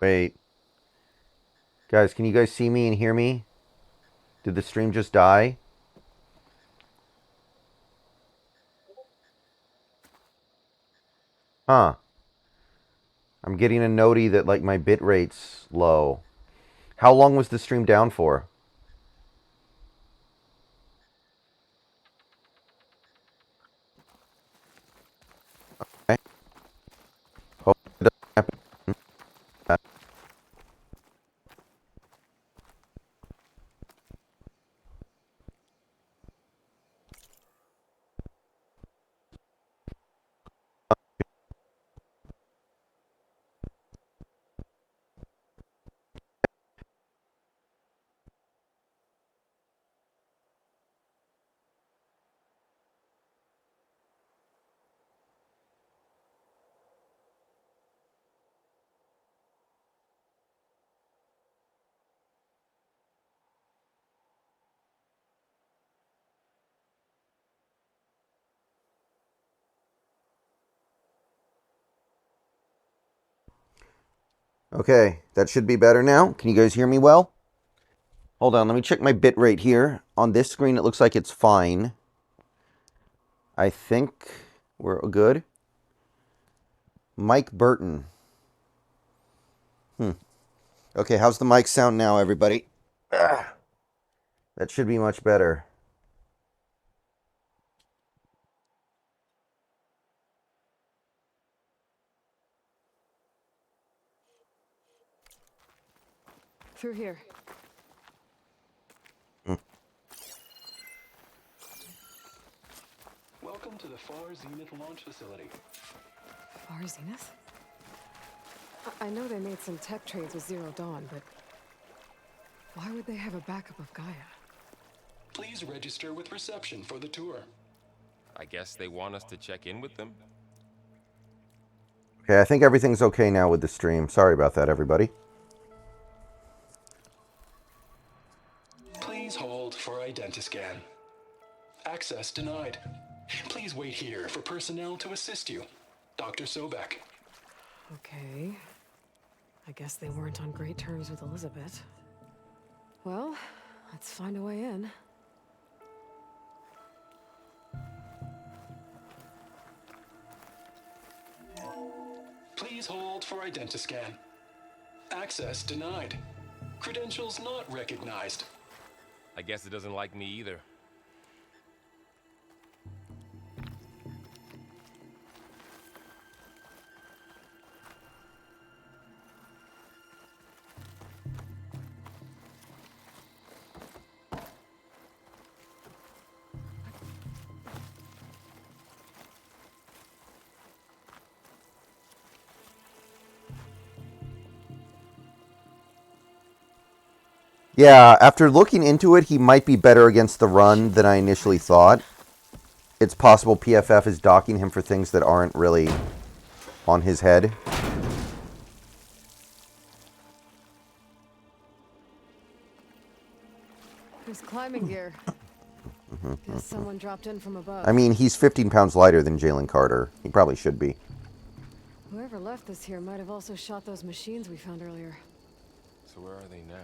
Wait. Guys, can you guys see me and hear me? Did the stream just die? Huh. I'm getting a noti that like my bit rate's low. How long was the stream down for? Okay. Hope it doesn't happen. Okay, that should be better now. Can you guys hear me well? Hold on, let me check my bit rate here. On this screen, it looks like it's fine. I think we're good. Mike Burton. Okay, how's the mic sound now, everybody? That should be much better. Through here. Welcome to the Far Zenith launch facility. Far Zenith? I know they made some tech trades with Zero Dawn, but why would they have a backup of Gaia? Please register with reception for the tour. I guess they want us to check in with them. Okay, I think everything's okay now with the stream. Sorry about that, everybody. Please hold for Identiscan. Access denied. Please wait here for personnel to assist you. Dr. Sobek. Okay. I guess they weren't on great terms with Elizabeth. Well, let's find a way in. Please hold for Identiscan. Access denied. Credentials not recognized. I guess it doesn't like me either. Yeah, after looking into it, he might be better against the run than I initially thought. It's possible PFF is docking him for things that aren't really on his head. There's climbing gear. Guess someone dropped in from above. I mean, he's 15 pounds lighter than Jalen Carter. He probably should be. Whoever left this here might have also shot those machines we found earlier. So where are they now?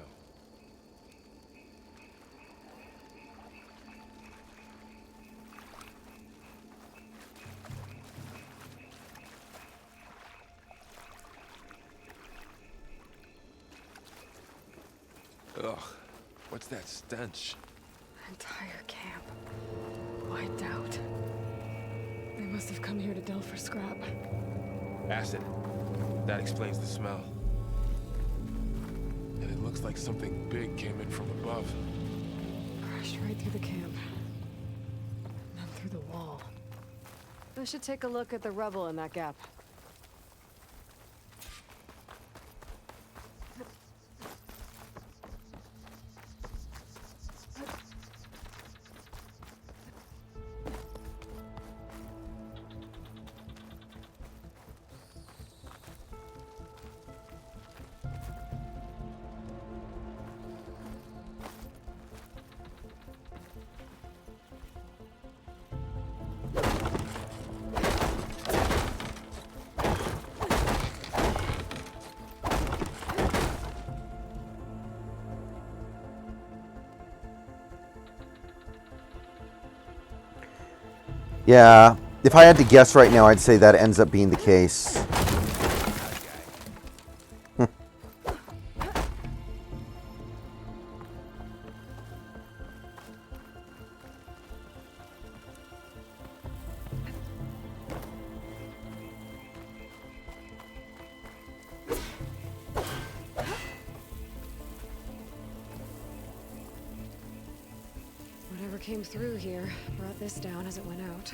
Ugh, what's that stench? Entire camp. Wiped out. They must have come here to delve for scrap. Acid. That explains the smell. And it looks like something big came in from above. Crashed right through the camp. And then through the wall. I should take a look at the rubble in that gap. Yeah, if I had to guess right now, I'd say that ends up being the case. Whatever came through here brought this down as it went out.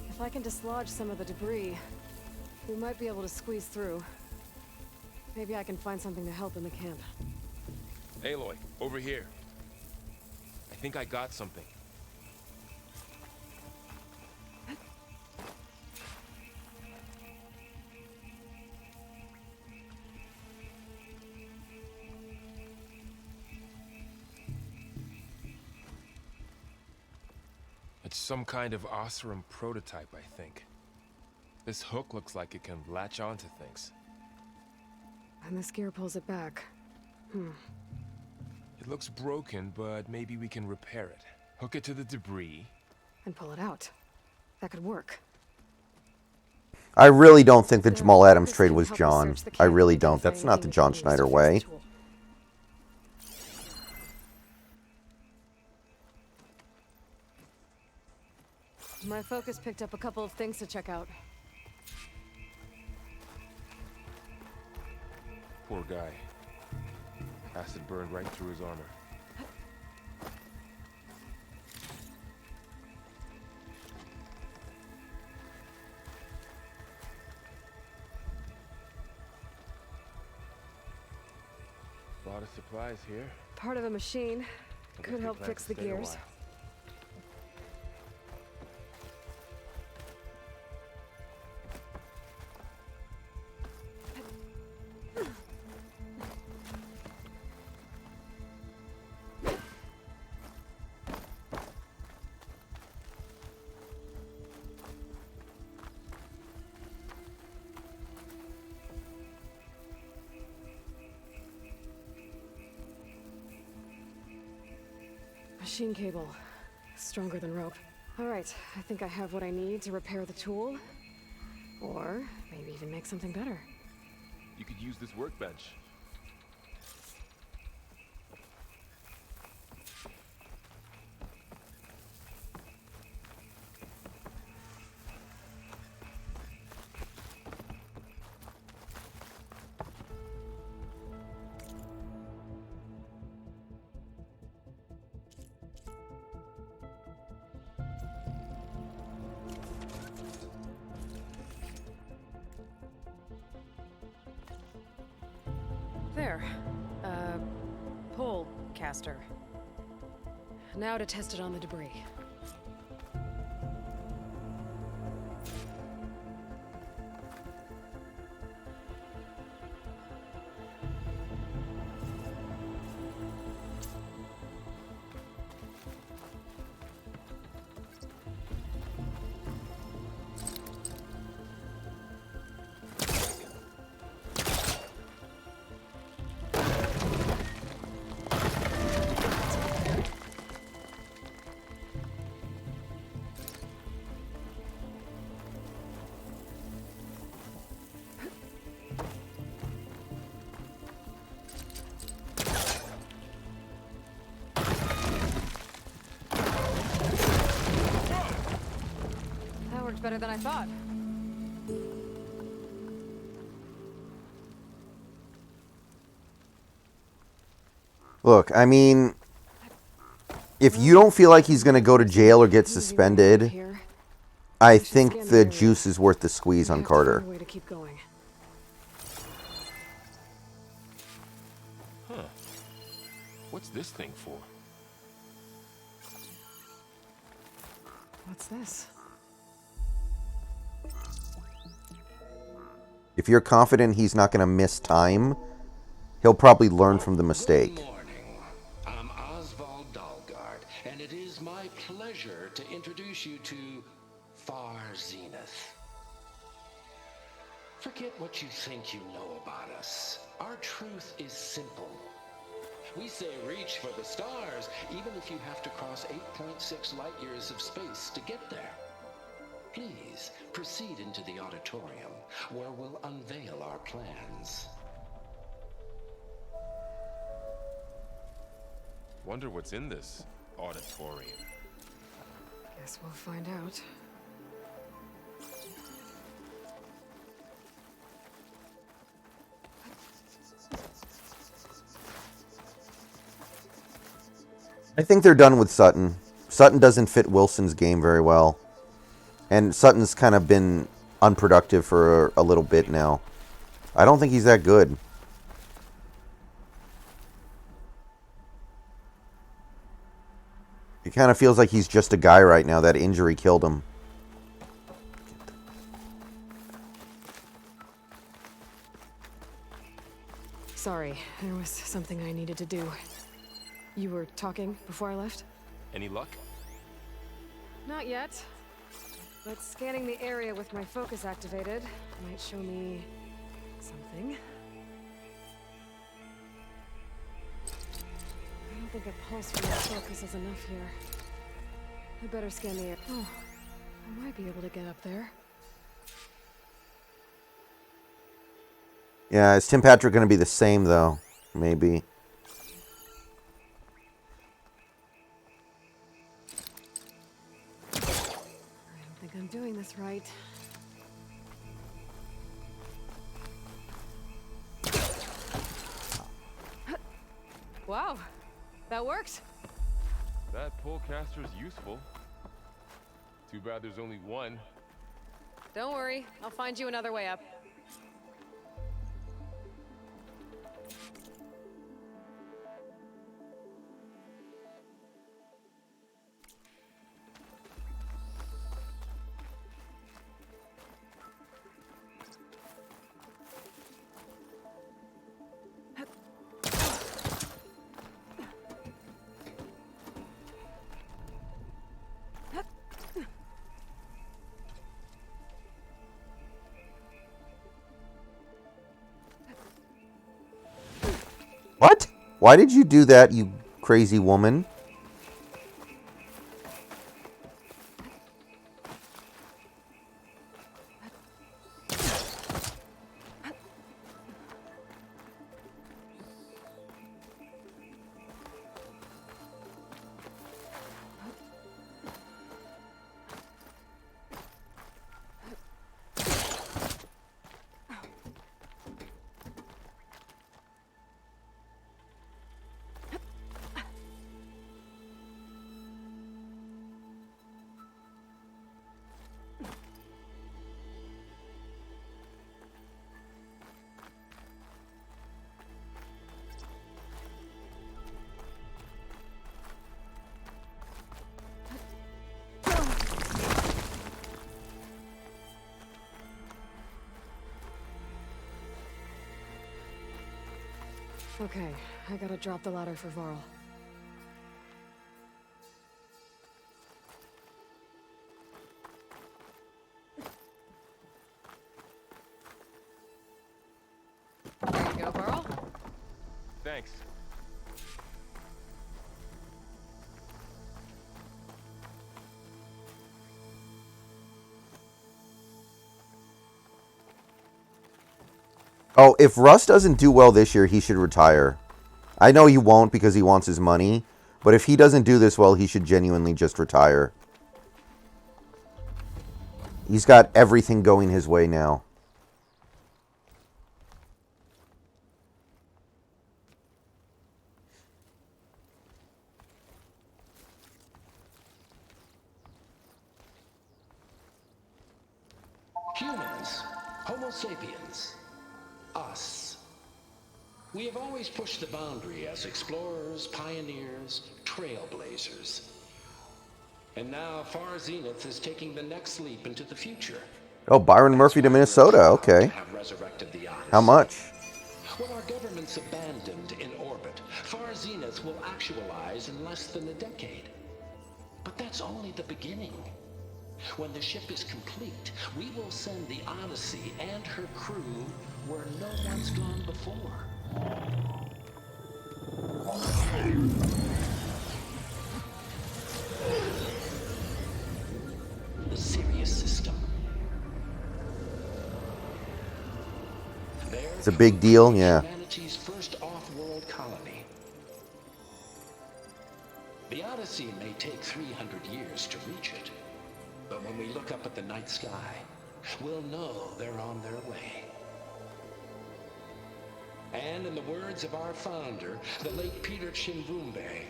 If I can dislodge some of the debris, we might be able to squeeze through. Maybe I can find something to help in the camp. Aloy, over here. I think I got something. It's some kind of Oseram prototype, I think. This hook looks like it can latch onto things. And this gear pulls it back. It looks broken, but maybe we can repair it. Hook it to the debris. And pull it out. That could work. I really don't think the The Jamal Adams focus trade can was help us John. search the I camp really and don't. identify That's not the anything we John can use Schneider to fix way. the tool. My focus picked up a couple of things to check out. Poor guy. Acid burned right through his armor. A lot of supplies here. Part of a machine. I guess Could they help plan fix to the stay a gears. while. Machine cable. Stronger than rope. Alright, I think I have what I need to repair the tool. Or maybe even make something better. You could use this workbench. There. Pole caster. Now to test it on the debris. That worked better than I thought. Look, I mean, if you don't feel like he's going to go to jail or get Easy way suspended, here. I We should think scan the the area. juice is worth the squeeze We on have to find Carter. a way to keep going. Huh. What's this thing for? What's this? If you're confident he's not going to miss time, he'll probably learn from the mistake. Good morning. I'm Oswald Dalgard, and it is my pleasure to introduce you to Far Zenith. Forget what you think you know about us. Our truth is simple. We say reach for the stars, even if you have to cross 8.6 light years of space to get there. Please proceed into the auditorium, where we'll unveil our plans. Wonder what's in this auditorium. Guess we'll find out. I think they're done with Sutton. Sutton doesn't fit Wilson's game very well. And Sutton's kind of been unproductive for a little bit now. I don't think he's that good. It kind of feels like he's just a guy right now. That injury killed him. Sorry, there was something I needed to do. You were talking before I left? Any luck? Not yet. But scanning the area with my focus activated might show me something. I don't think a pulse from my focus is enough here. I better scan the area. Oh, I might be able to get up there. Yeah, is Tim Patrick going to be the same, though? Maybe. I don't think I'm doing this right. Wow, that worked. That pullcaster's useful. Too bad there's only one. Don't worry, I'll find you another way up. What? Why did you do that, you crazy woman? Okay, I gotta drop the ladder for Varl. There you go, Varl. Thanks. Oh, if Russ doesn't do well this year, he should retire. I know he won't because he wants his money, but if he doesn't do this well, he should genuinely just retire. He's got everything going his way now. Humans, Homo sapiens, us. We have always pushed the boundary as explorers, pioneers, trailblazers. And now Far Zenith is taking the next leap into the future. Oh, Byron Murphy to Minnesota. Okay. Have resurrected the Odyssey. How much? When our government's abandoned in orbit, Far Zenith will actualize in less than a decade. But that's only the beginning. When the ship is complete, we will send the Odyssey and her crew where no one's gone before. Sirius system. There It's a big deal, yeah. humanity's first off-world colony. The Odyssey may take 300 years to reach it, but when we look up at the night sky, we'll know they're on their way. And in the words of our founder, the late Peter Chimbumbe,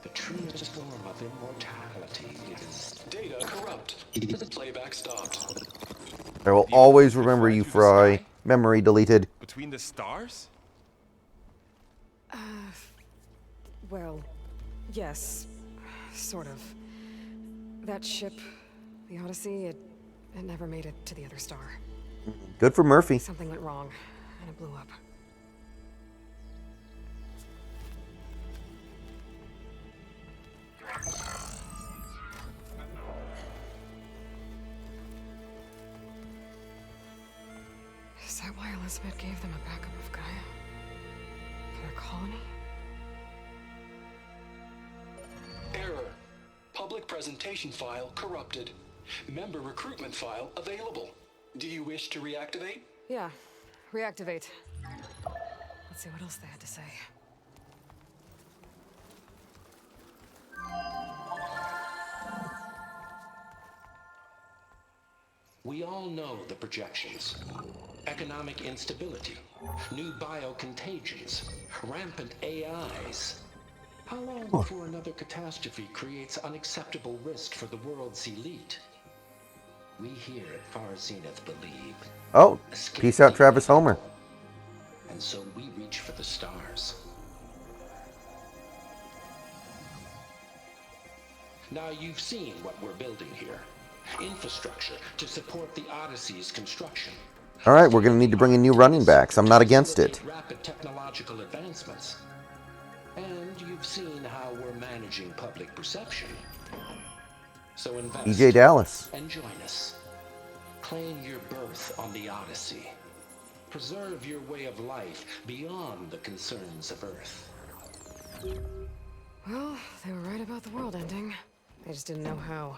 the truest form of immortality is Data corrupt. Playback stopped. I will always remember you, Fry. Memory deleted. Between the stars? Well, yes, sort of. That ship, the Odyssey, it never made it to the other star. Good for Murphy. Something went wrong, and it blew up. Is that why Elizabeth gave them a backup of Gaia? For their colony? Error. Public presentation file corrupted. Member recruitment file available. Do you wish to reactivate? Yeah, reactivate. Let's see what else they had to say. we all know the projections. Economic instability, new biocontagions, rampant AIs. How long before another catastrophe creates unacceptable risk for the world's elite? We here at Far Zenith believe. Oh, escape peace out, Travis Homer. And so we reach for the stars. Now you've seen what we're building here. Infrastructure to support the Odyssey's construction. All right, we're going to need to bring in new running backs. I'm not against it. Rapid technological advancements. And you've seen how we're managing public perception. So invest. EJ Dallas. And join us. Claim your berth on the Odyssey. Preserve your way of life beyond the concerns of Earth. Well, they were right about the world ending. They just didn't know how.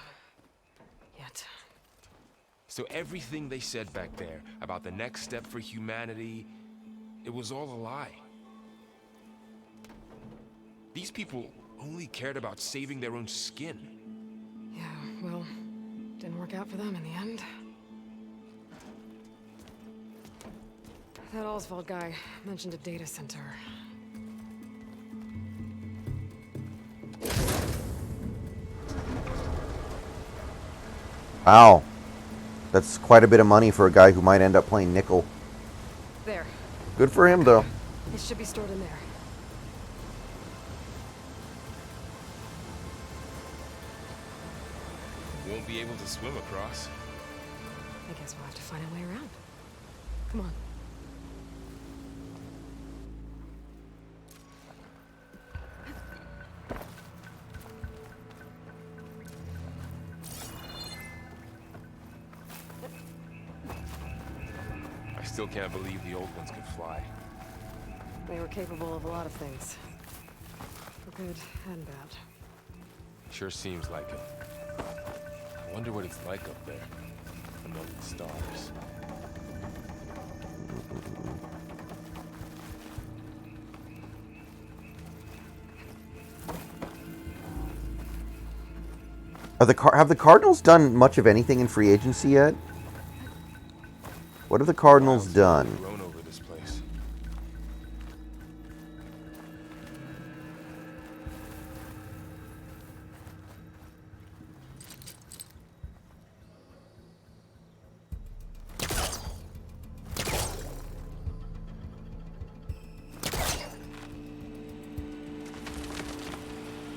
Yet. So everything they said back there about the next step for humanity, it was all a lie. These people only cared about saving their own skin. Yeah, well, didn't work out for them in the end. That Oswald guy mentioned a data center. Wow. That's quite a bit of money for a guy who might end up playing nickel. There. Good for him, though. It should be stored in there. Won't be able to swim across. I guess we'll have to find a way around. Come on. I still can't believe the old ones could fly. They were capable of a lot of things. For good and bad. Sure seems like it. I wonder what it's like up there, among the stars. Have the Cardinals done much of anything in free agency yet? What have the Cardinals done? Grown over this place.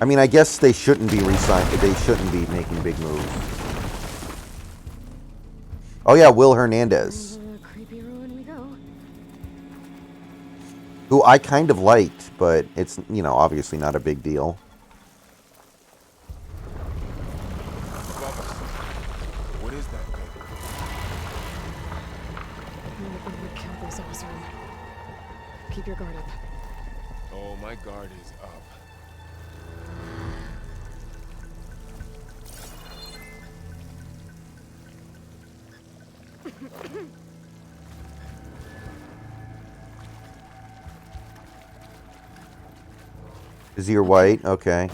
I mean, I guess they shouldn't be re-signed. They shouldn't be making big moves. Oh yeah, Will Hernandez, Creepy ruin we go. who I kind of liked, but it's, you know, obviously not a big deal. Above us. What is that thing? We would kill those Osram. Keep your guard up. Oh, my guard is up. Is he your white? Okay.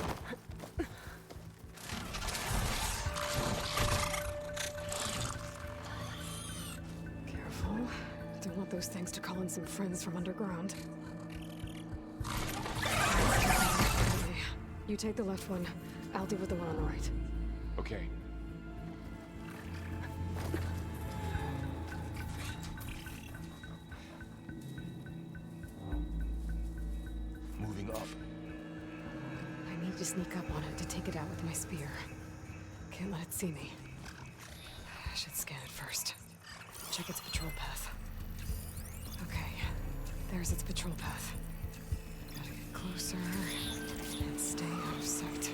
Careful. Don't want those things to call in some friends from underground. Okay. You take the left one. I'll deal with the one on the right. Okay. Moving up. I need to sneak up on it to take it out with my spear. Can't let it see me. I should scan it first. Check its patrol path. Okay, there's its patrol path. Gotta get closer and stay out of sight.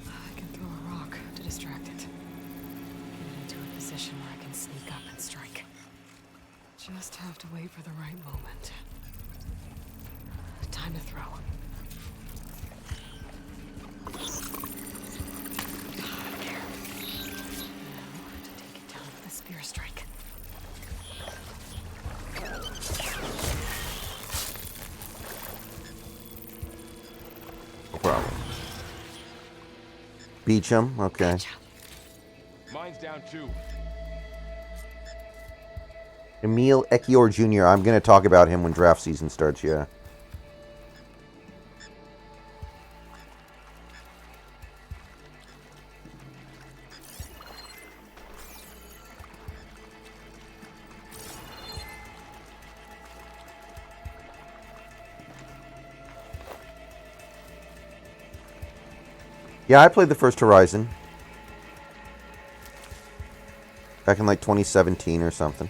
I can throw a rock to distract it. Get it into a position where I can sneak up and strike. Just have to wait for the right moment. Time to throw. There. Now to take it down with a spear strike. No problem. Beach him? Okay. Gotcha. Mine's down too. Emil Ekior Jr. I'm going to talk about him when draft season starts, yeah. Yeah, I played the first Horizon. Back in like 2017 or something.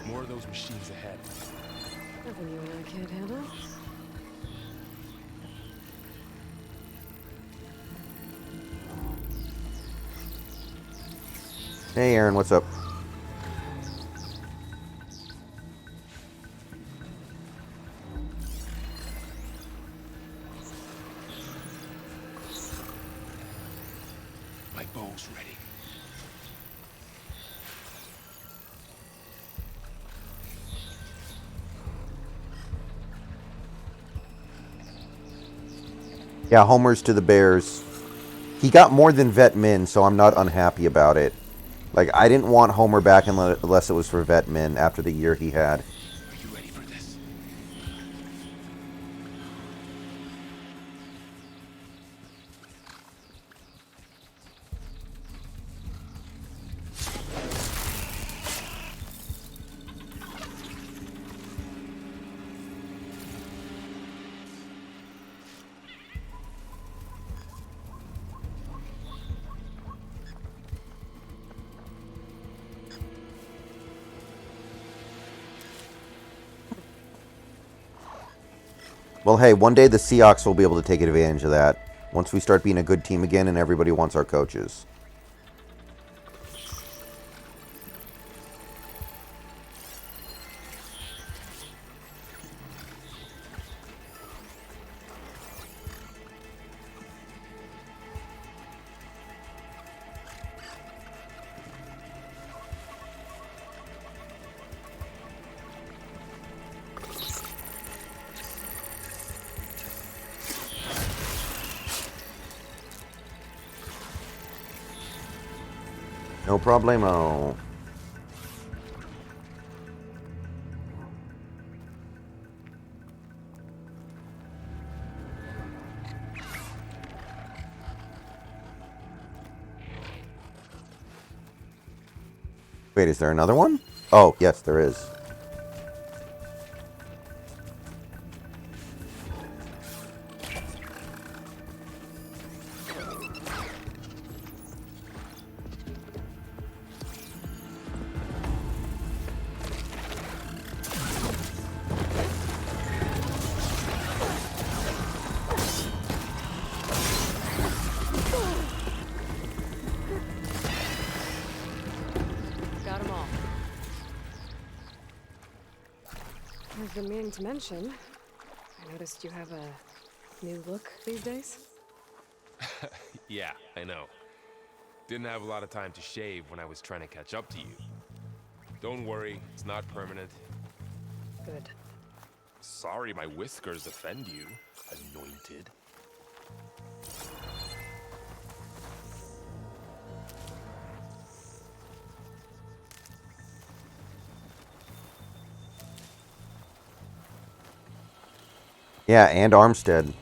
More of those machines ahead. Nothing you and I can't handle. Hey, Aaron, what's up? My bow's ready. Yeah, homers to the Bears. He got more than Vet Min, so I'm not unhappy about it. Like, I didn't want Homer back unless it was for Vet Min after the year he had. Are you ready for this? Well, hey, one day the Seahawks will be able to take advantage of that. Once we start being a good team again and everybody wants our coaches. No problemo. Wait, is there another one? Oh, yes, there is. I've been meaning to mention, I noticed you have a new look these days. Yeah, I know. Didn't have a lot of time to shave when I was trying to catch up to you. Don't worry, it's not permanent. Good. Sorry my whiskers offend you, anointed. Yeah, and Armstead.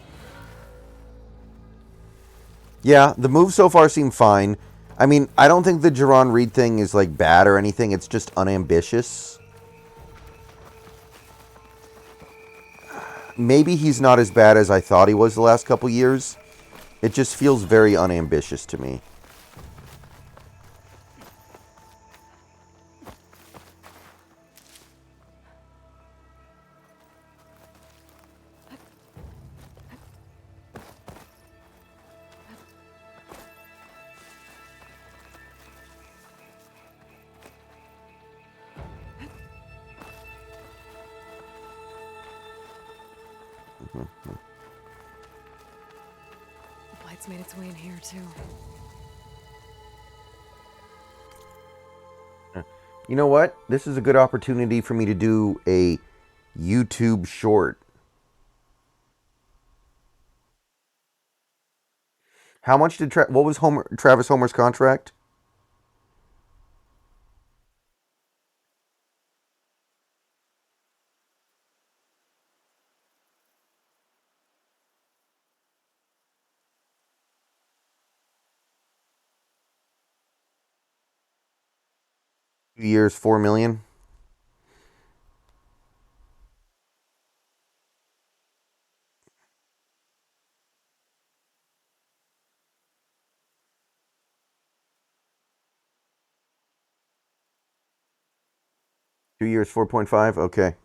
Yeah, the moves so far seem fine. I mean, I don't think the Jerron Reed thing is like bad or anything. It's just unambitious. Maybe he's not as bad as I thought he was the last couple years. It just feels very unambitious to me. The blight's made its way in here too. You know what? This is a good opportunity for me to do a YouTube short. How much did what was Travis Homer's contract? Years, 4 million. $2 years, 4.5. Okay.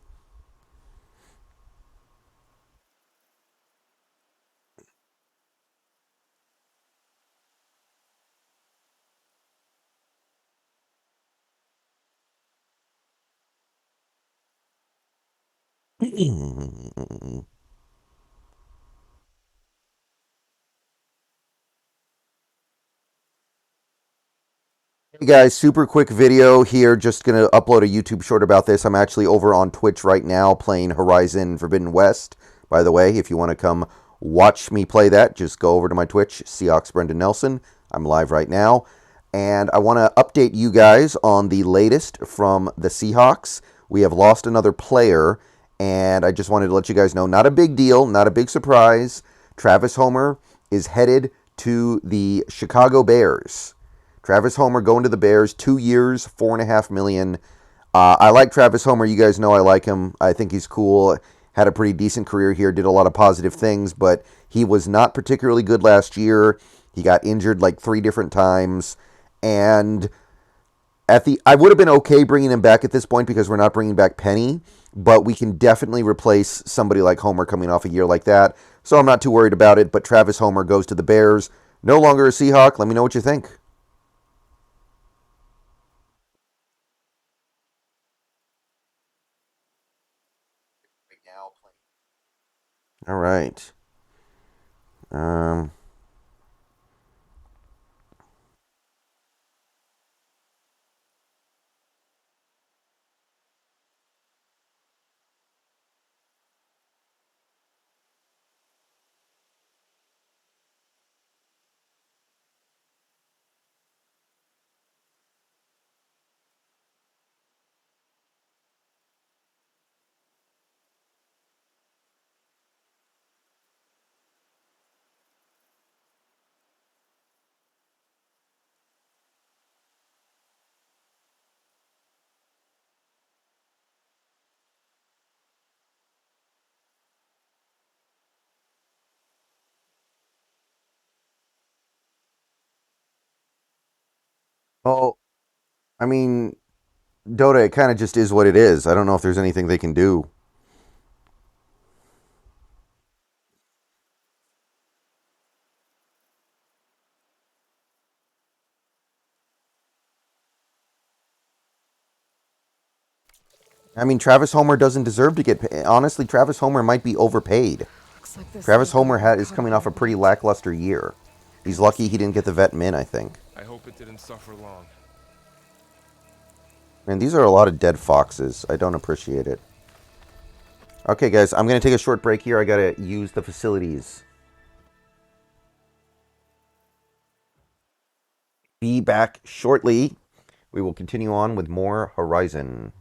Hey guys, super quick video here. Just gonna upload a YouTube short about this. I'm actually over on Twitch right now playing Horizon Forbidden West. By the way, if you want to come watch me play that, just go over to my Twitch, Seahawks Brendan Nelson. I'm live right now. And I want to update you guys on the latest from the Seahawks. We have lost another player, and I just wanted to let you guys know, not a big deal, not a big surprise. Travis Homer is headed to the Chicago Bears. Travis Homer going to the Bears, 2 years, $4.5 million. I like Travis Homer. You guys know I like him. I think he's cool. Had a pretty decent career here. Did a lot of positive things, but he was not particularly good last year. He got injured like 3 different times, and I would have been okay bringing him back at this point because we're not bringing back Penny, but we can definitely replace somebody like Homer coming off a year like that. So I'm not too worried about it. But Travis Homer goes to the Bears. No longer a Seahawk. Let me know what you think. All right. Um, oh, I mean, Dota, it kind of just is what it is. I don't know if there's anything they can do. I mean, Travis Homer doesn't deserve to get paid. Honestly, Travis Homer might be overpaid. Looks like this Travis thing Homer is cut coming it off a right. pretty lackluster year. He's lucky he didn't get the vet min, I think. I hope it didn't suffer long. Man, these are a lot of dead foxes. I don't appreciate it. Okay, guys, I'm going to take a short break here. I got to use the facilities. Be back shortly. We will continue on with more Horizon.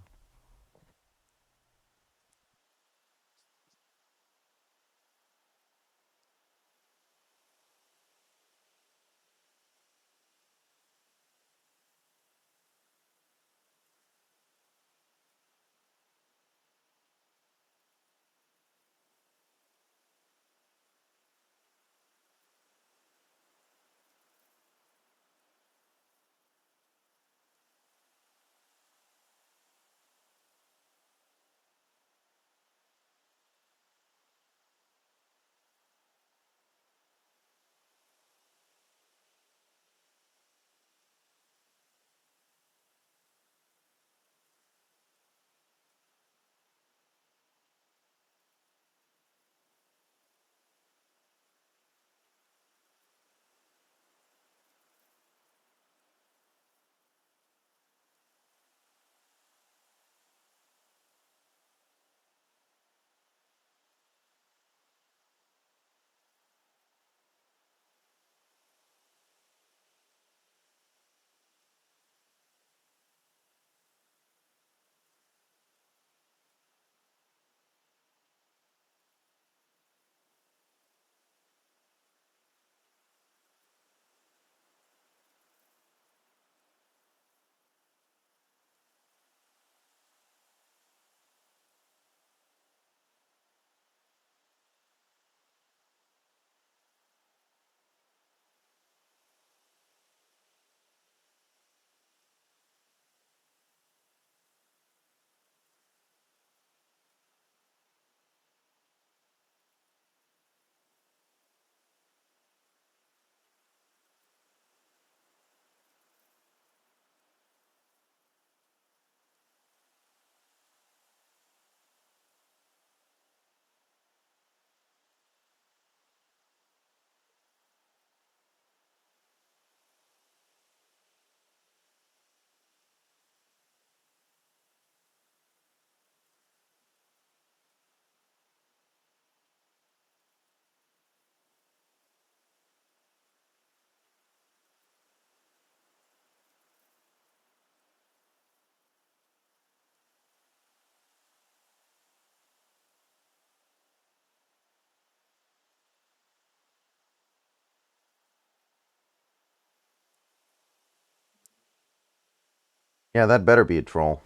Yeah, that better be a troll.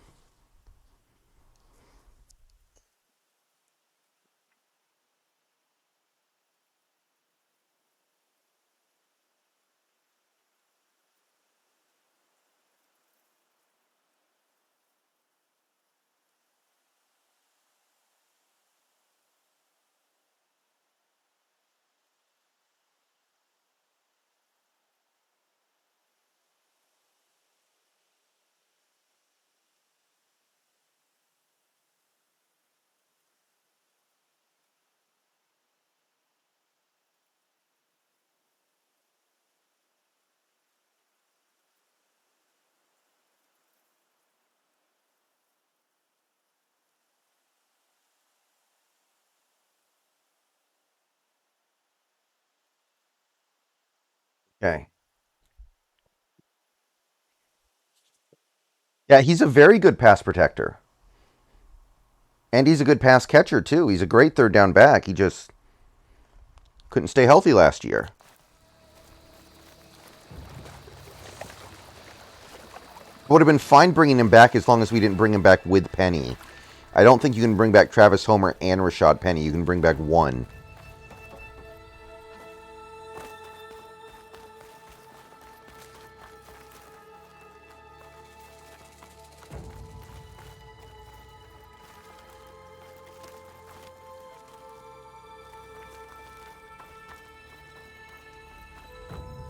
Okay. Yeah, he's a very good pass protector. And he's a good pass catcher, too. He's a great third down back. He just couldn't stay healthy last year. It would have been fine bringing him back as long as we didn't bring him back with Penny. I don't think you can bring back Travis Homer and Rashad Penny. You can bring back one.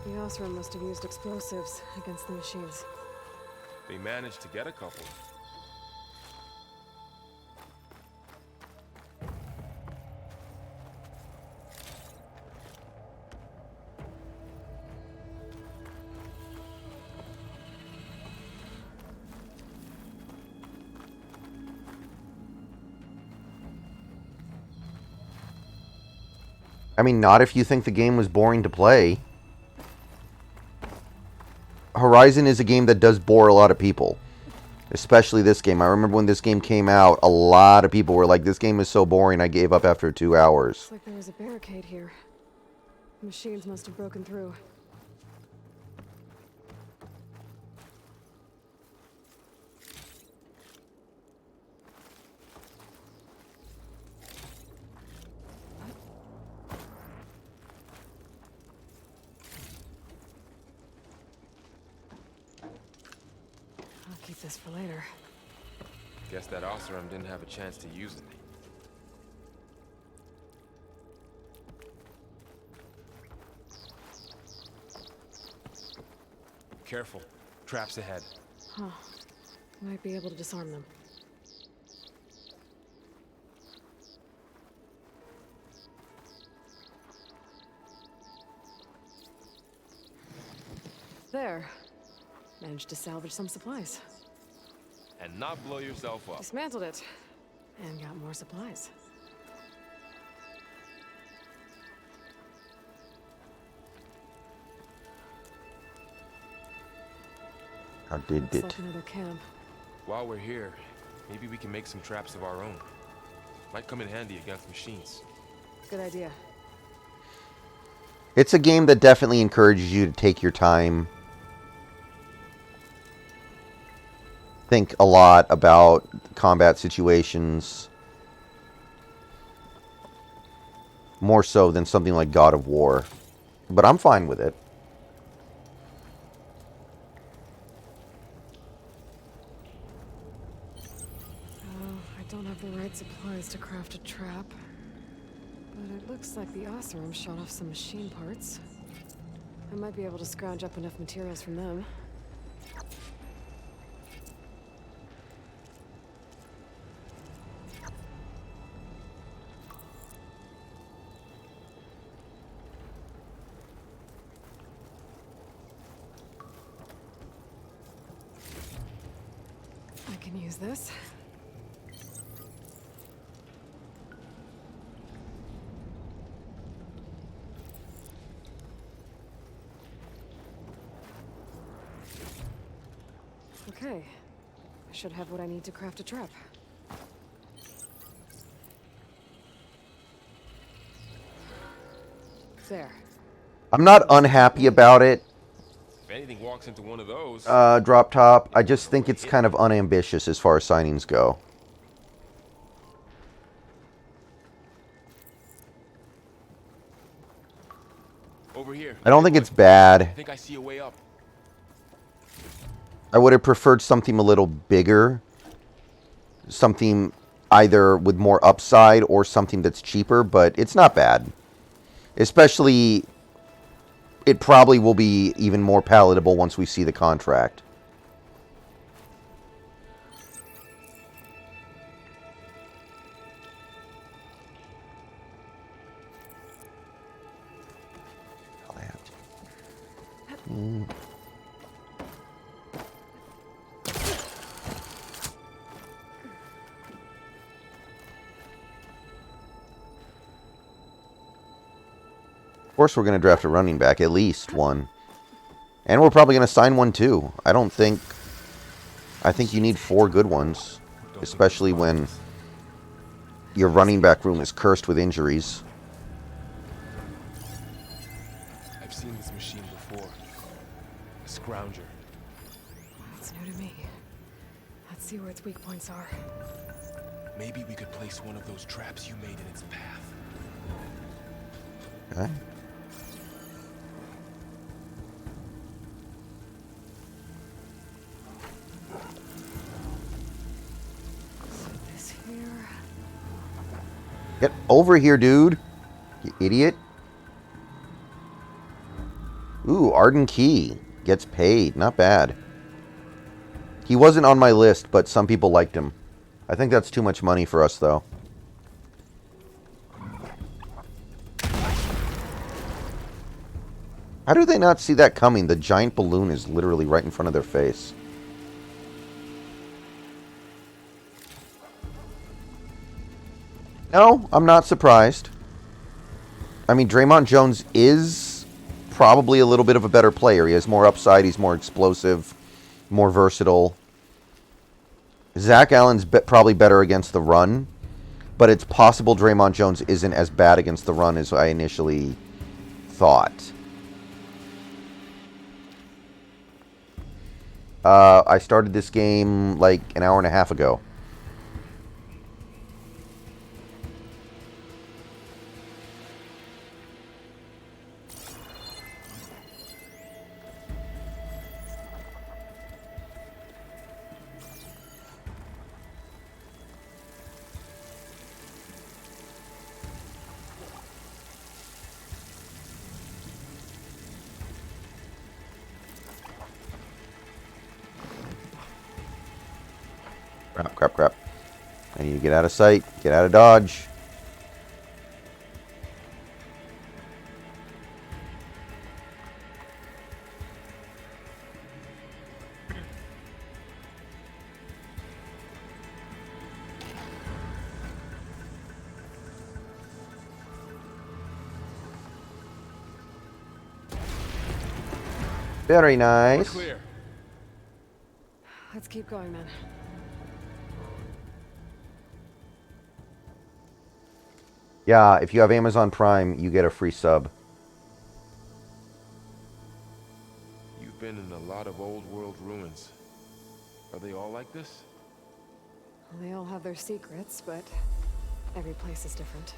The Osram must have used explosives against the machines. They managed to get a couple. I mean, not if you think the game was boring to play. Horizon is a game that does bore a lot of people. Especially this game. I remember when this game came out, a lot of people were like, this game is so boring, I gave up after 2 hours. Looks like there was a barricade here. The machines must have broken through. I'll keep this for later. Guess that Oseram didn't have a chance to use it. Careful. Traps ahead. Huh. Might be able to disarm them. There. Managed to salvage some supplies. And not blow yourself up. Dismantled it. And got more supplies. How did Looks it? like another camp. While we're here, maybe we can make some traps of our own. Might come in handy against machines. Good idea. It's a game that definitely encourages you to take your time. Think a lot about combat situations. More so than something like God of War. But I'm fine with it. I don't have the right supplies to craft a trap. But it looks like the Oseram shot off some machine parts. I might be able to scrounge up enough materials from them. I can use this. Okay. I should have what I need to craft a trap. There. I'm not unhappy about it, If anything walks into one of those... Drop Top. I just think it's kind of unambitious as far as signings go. over here. I don't think it's bad. I think I see a way up. I would have preferred something a little bigger. Something either with more upside or something that's cheaper, but it's not bad. Especially, it probably will be even more palatable once we see the contract. Of course we're going to draft a running back, at least one. And we're probably going to sign one too. I think you need 4 good ones. Especially when your running back room is cursed with injuries. I've seen this machine before. A scrounger. That's new to me. Let's see where its weak points are. Maybe we could place one of those traps you made in its path. Okay. This here. Get over here, dude. You idiot. Ooh, Arden Key. Gets paid. Not bad. He wasn't on my list, but some people liked him. I think that's too much money for us, though. How do they not see that coming? The giant balloon is literally right in front of their face. No, I'm not surprised. I mean, Draymond Jones is probably a little bit of a better player. He has more upside. He's more explosive, more versatile. Zach Allen's probably better against the run, but it's possible Draymond Jones isn't as bad against the run as I initially thought. I started this game like an hour and a half ago. Crap, crap, crap. I need to get out of sight, get out of dodge. Very We're nice. clear. Let's keep going, man. Yeah, if you have Amazon Prime, you get a free sub. You've been in a lot of old world ruins. Are they all like this? Well, they all have their secrets, but every place is different.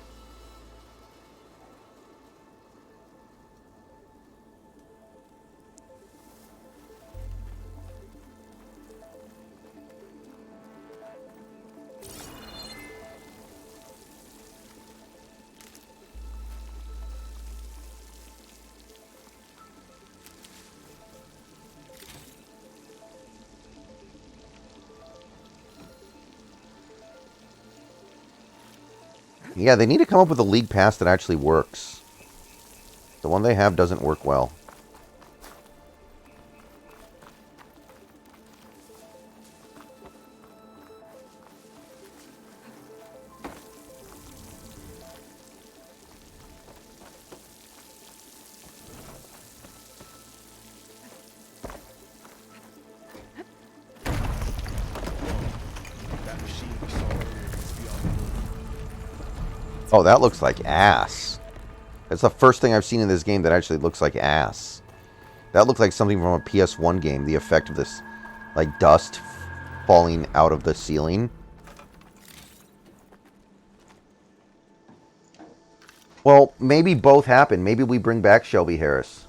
Yeah, they need to come up with a league pass that actually works. The one they have doesn't work well. That machine we saw earlier must be on the move. Oh, that looks like ass. That's the first thing I've seen in this game that actually looks like ass. That looked like something from a PS1 game, the effect of this, like, dust falling out of the ceiling. Well, maybe both happen. Maybe we bring back Shelby Harris.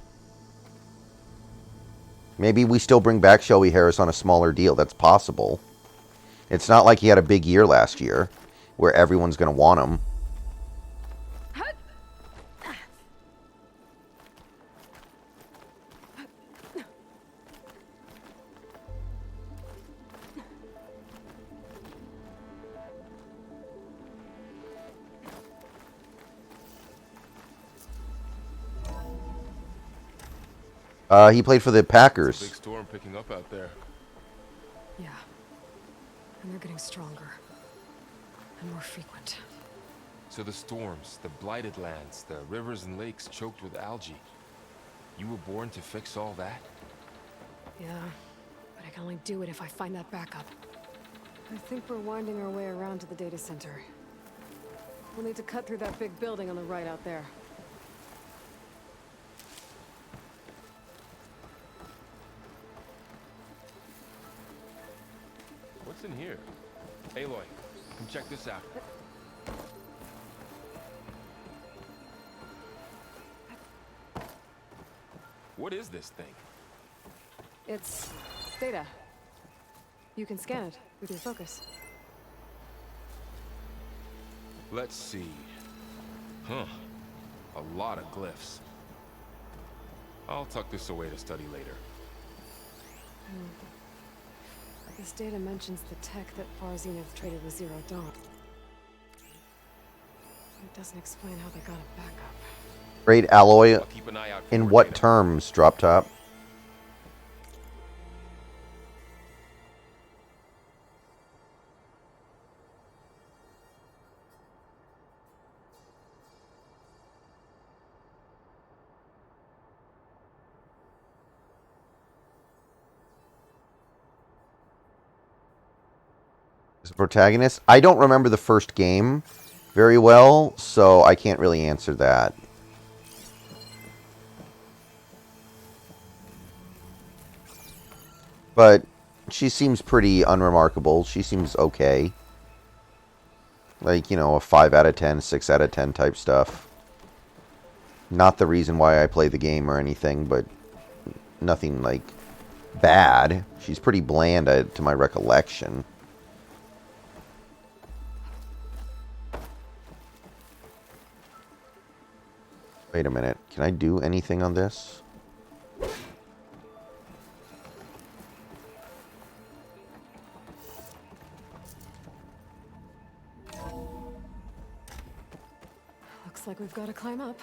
Maybe we still bring back Shelby Harris on a smaller deal. That's possible. It's not like he had a big year last year where everyone's going to want him. He played for the Packers. Big storm picking up out there. Yeah. And they're getting stronger. And more frequent. So the storms, the blighted lands, the rivers and lakes choked with algae. You were born to fix all that? Yeah. But I can only do it if I find that backup. I think we're winding our way around to the data center. We'll need to cut through that big building on the right out there. What's in here? Aloy, come check this out. What is this thing? It's data. You can scan it with your focus. Let's see. Huh. A lot of glyphs. I'll tuck this away to study later. This data mentions the tech that Far Zenith traded with Zero Dawn. It doesn't explain how they got it back up. Great alloy. I'll keep an eye out for In more what data. terms, Drop Top? As a protagonist, I don't remember the first game very well, so I can't really answer that. But she seems pretty unremarkable. She seems okay. Like, you know, a 5 out of 10, 6 out of 10 type stuff. Not the reason why I play the game or anything, but nothing, like, bad. She's pretty bland to my recollection. Wait a minute. Can I do anything on this? Looks like we've got to climb up.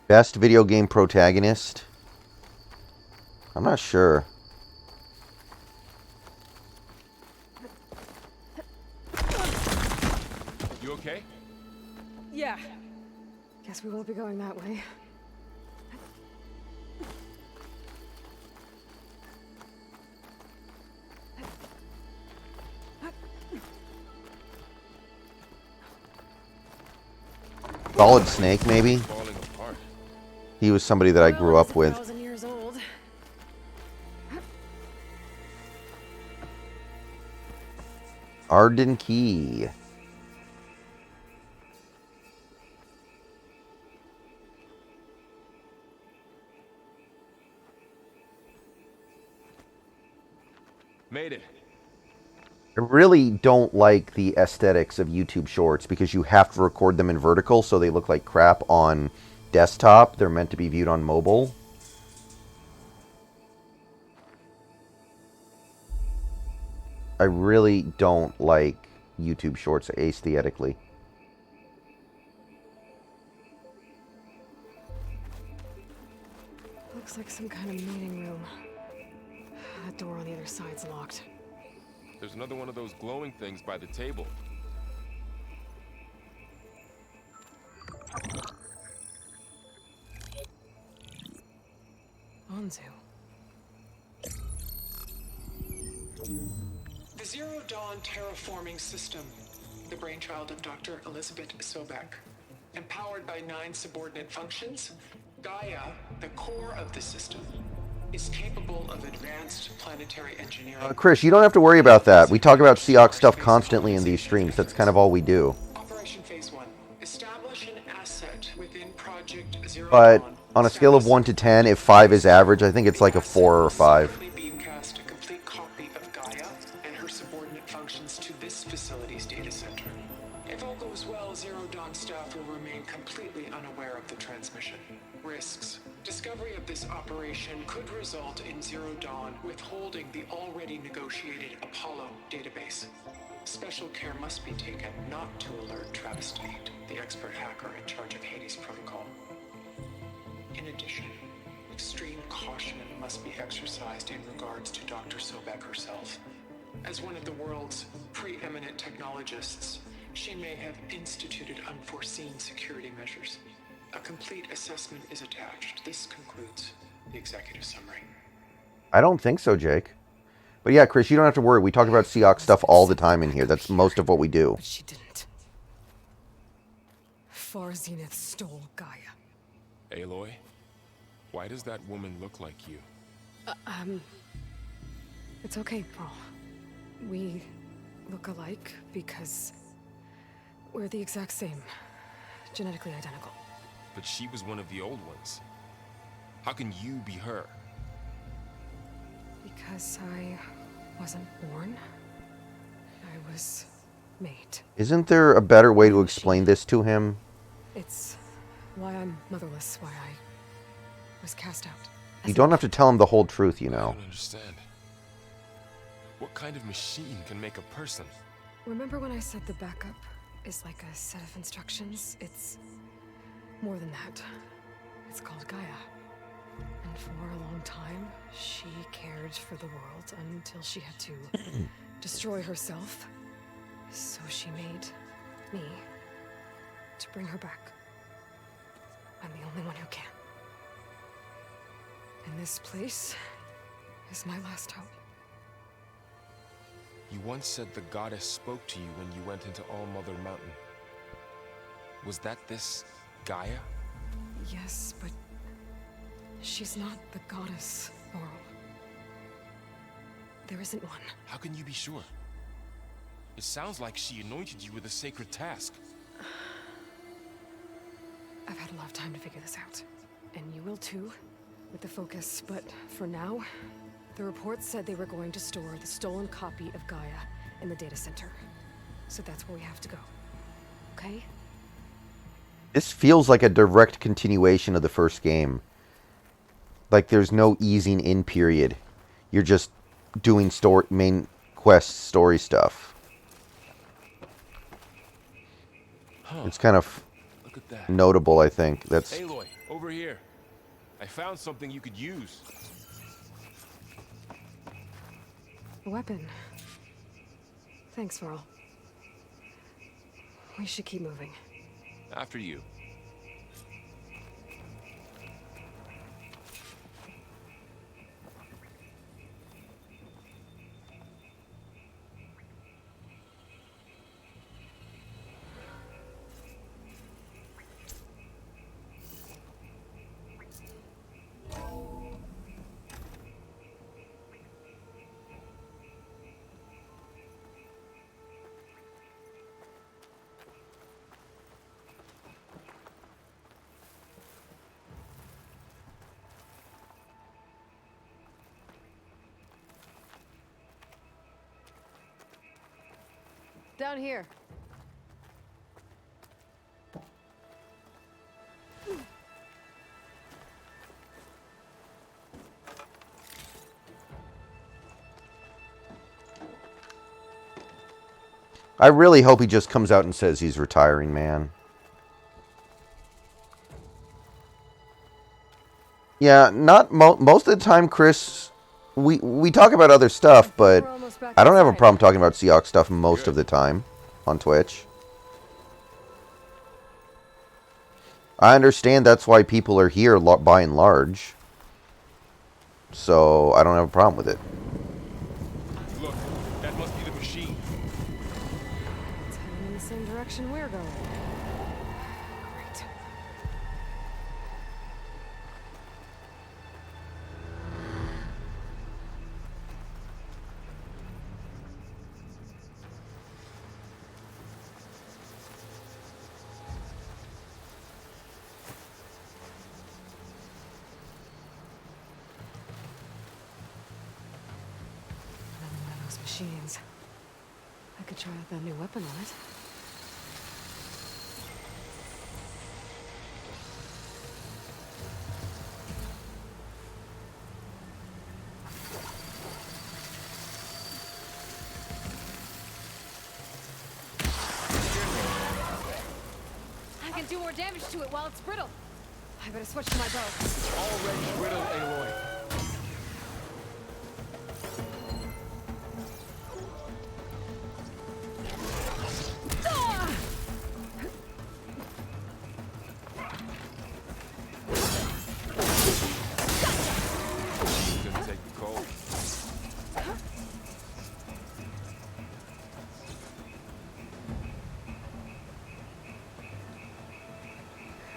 Best video game protagonist? I'm not sure. You okay? Yeah. Guess we won't be going that way. Solid Snake, maybe? Falling apart. He was somebody that I grew Well, up it's with. 1,000 years old. Arden Key. Made it. I really don't like the aesthetics of YouTube Shorts because you have to record them in vertical so they look like crap on desktop. They're meant to be viewed on mobile. I really don't like YouTube Shorts aesthetically. Looks like some kind of meeting room. That door on the other side's locked. There's another one of those glowing things by the table. Anzu. The Zero Dawn terraforming system, the brainchild of Dr. Elizabeth Sobek. Empowered by 9 subordinate functions, Gaia, the core of the system, is capable of advanced planetary engineering. Chris, you don't have to worry about that. We talk about Seahawk stuff constantly in these streams. That's kind of all we do. Operation Phase 1. Establish an asset within Project Zero But Dawn. on a scale of 1 to 10, if 5 is average, I think it's like a 4 or 5. Beamcast a complete copy of Gaia and her subordinate functions to this facility's data center. If all goes well, Zero Dawn staff will remain completely unaware of the transmission. Risks. Discovery of this operation could result in Zero Dawn withholding the already negotiated Apollo database. Special care must be taken not to alert Travis Tate, the expert hacker in charge of Hades Protocol. In addition, extreme caution must be exercised in regards to Dr. Sobek herself. As one of the world's preeminent technologists, she may have instituted unforeseen security measures. A complete assessment is attached. This concludes the executive summary. I don't think so, Jake. But yeah, Chris, you don't have to worry. We talk about Seahawk stuff all the time in here. That's most of what we do. But she didn't. Far Zenith stole Gaia. Aloy, why does that woman look like you? It's okay, Pearl. We look alike because we're the exact same. Genetically identical. But she was one of the old ones. How can you be her? Because I wasn't born. I was made. Isn't there a better way to explain this to him? It's why I'm motherless, why I was cast out. You don't have to tell him the whole truth, you I know. don't understand. What kind of machine can make a person? Remember when I said the backup is like a set of instructions? It's More than that. It's called Gaia. And for a long time, she cared for the world until she had to destroy herself. So she made me to bring her back. I'm the only one who can. And this place is my last hope. You once said the goddess spoke to you when you went into All-Mother Mountain. Was that this Gaia? Yes, but she's not the goddess, Laurel. There isn't one. How can you be sure? It sounds like she anointed you with a sacred task. I've had a lot of time to figure this out. And you will too, with the focus. But for now, the report said they were going to store the stolen copy of Gaia in the data center. So that's where we have to go. Okay? This feels like a direct continuation of the first game. Like there's no easing in period. You're just doing main quest story stuff. Huh. It's kind of Look at that. notable, I think. That's Aloy, over here. I found something you could use. A weapon. Thanks, Varl. We should keep moving. After you. Down here. I really hope he just comes out and says he's retiring, man. Yeah, not most of the time, Chris. We talk about other stuff, but We're almost back I don't have a inside. problem talking about Seahawks stuff most of the time on Twitch. I understand that's why people are here by and large. So I don't have a problem with it. Look, that must be the machine. It's heading in the same direction we're going. Great. Another one of those machines. I could try out that new weapon on it. I can do more damage to it while it's brittle. I better switch to my bow. Already brittle, Aloy. Ah! Didn't take the cold.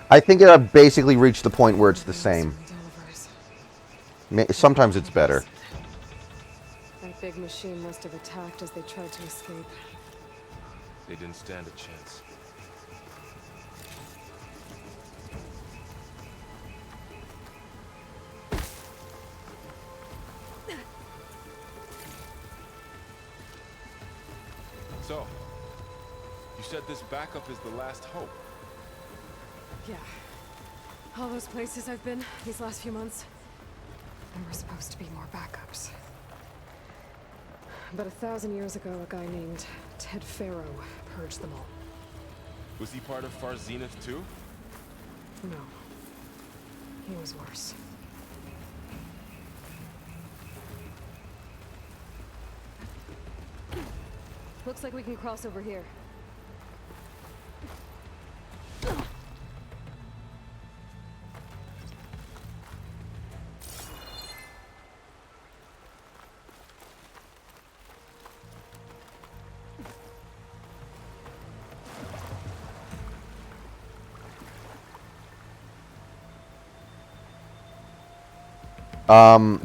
I think I've basically reached the point where it's the same. Delivers. Sometimes it's better. That big machine must have attacked as they tried to escape. They didn't stand a chance. So, you said this backup is the last hope. Yeah. All those places I've been these last few months, there were supposed to be more backups. But 1,000 years ago, a guy named Ted Faro purged them all. Was he part of Far Zenith too? No. He was worse. Looks like we can cross over here.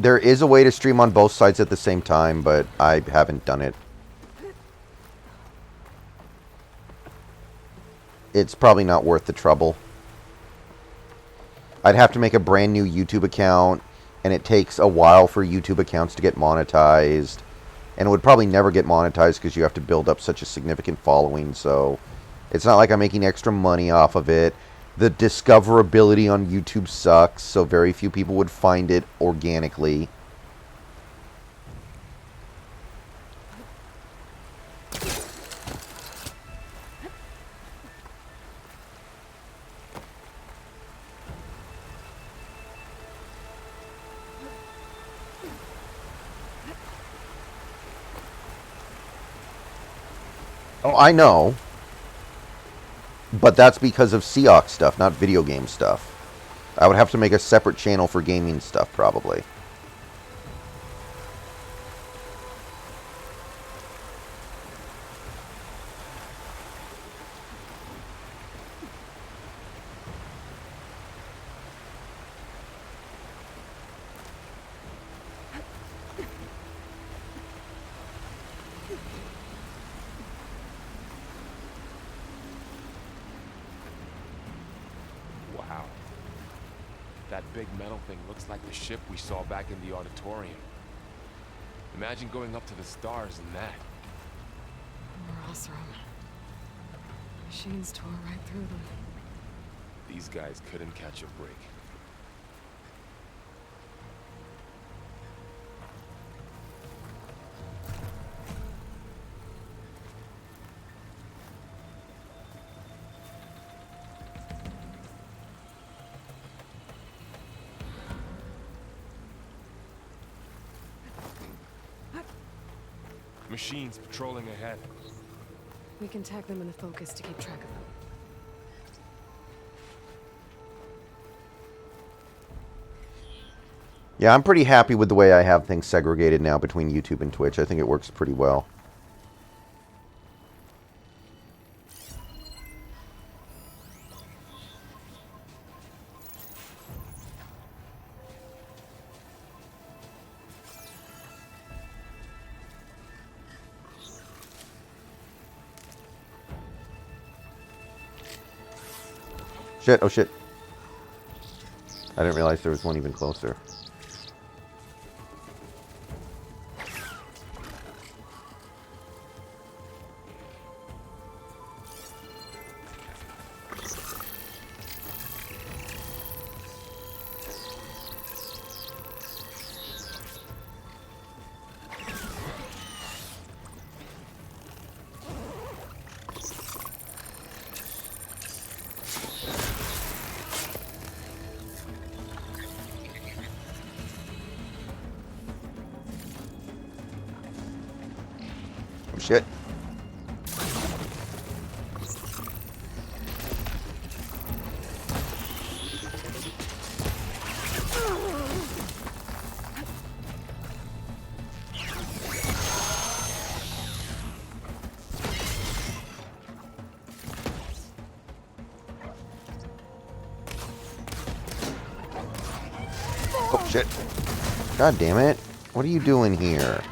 There is a way to stream on both sides at the same time, but I haven't done it. It's probably not worth the trouble. I'd have to make a brand new YouTube account, and it takes a while for YouTube accounts to get monetized. And it would probably never get monetized because you have to build up such a significant following, so it's not like I'm making extra money off of it. The discoverability on YouTube sucks, so very few people would find it organically. Oh, I know. But that's because of Seox stuff, not video game stuff. I would have to make a separate channel for gaming stuff, probably. Wow. That big metal thing looks like the ship we saw back in the auditorium. Imagine going up to the stars in that. More Osram. Machines tore right through them. These guys couldn't catch a break. Machines patrolling ahead. We can tag them in the focus to keep track of them. Yeah, I'm pretty happy with the way I have things segregated now between YouTube and Twitch. I think it works pretty well. Shit, oh shit. I didn't realize there was one even closer. Shit. Oh shit. God damn it. What are you doing here?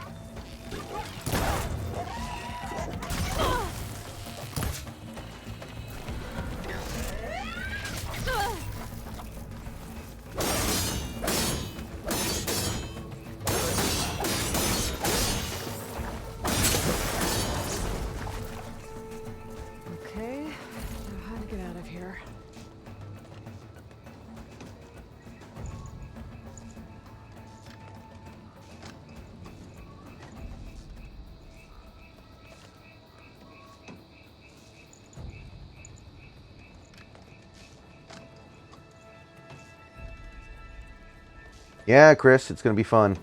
Okay, now how to get out of here. Yeah, Chris, it's going to be fun.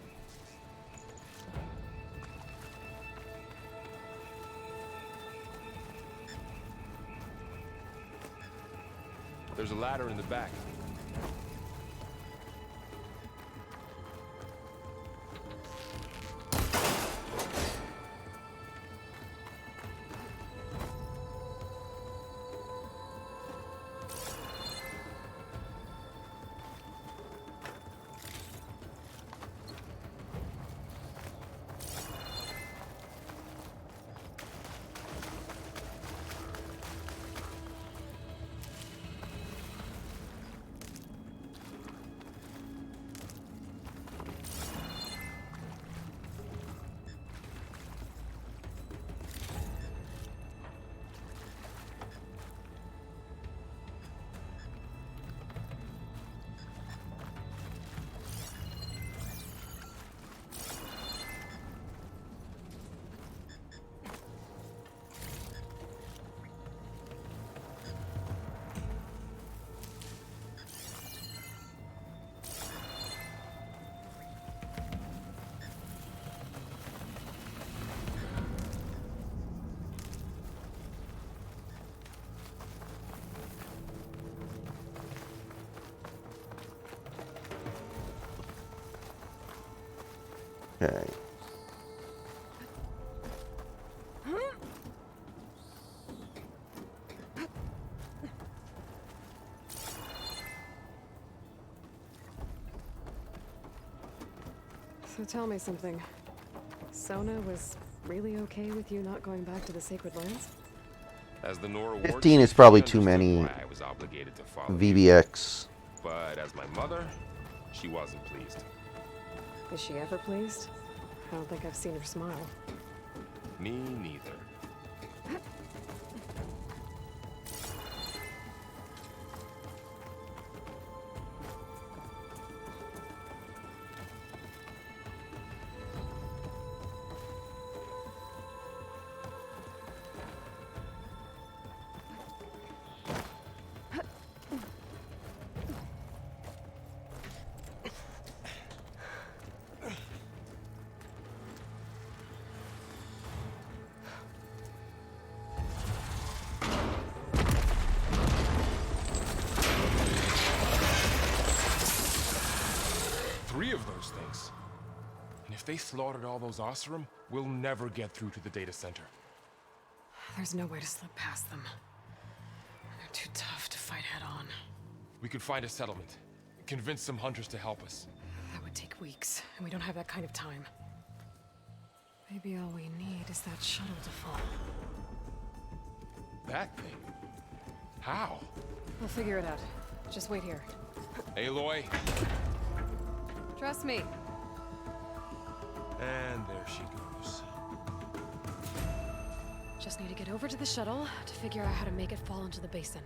There's a ladder in the back. Okay. So tell me something. Sona was really okay with you not going back to the Sacred Lands? As the Nora Ward 15 is chief, probably she too understood many why I was obligated to follow you. VBX. But as my mother, she wasn't pleased. Is she ever pleased? I don't think I've seen her smile. Me neither. Three of those things. And if they slaughtered all those Oseram, we'll never get through to the data center. There's no way to slip past them. They're too tough to fight head on. We could find a settlement. Convince some hunters to help us. That would take weeks, and we don't have that kind of time. Maybe all we need is that shuttle to fall. That thing? How? We'll figure it out. Just wait here. Aloy. Trust me. And there she goes. Just need to get over to the shuttle to figure out how to make it fall into the basin.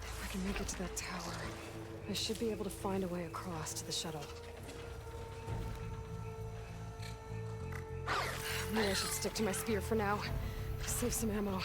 If I can make it to that tower, I should be able to find a way across to the shuttle. Maybe I should stick to my spear for now. Save some ammo.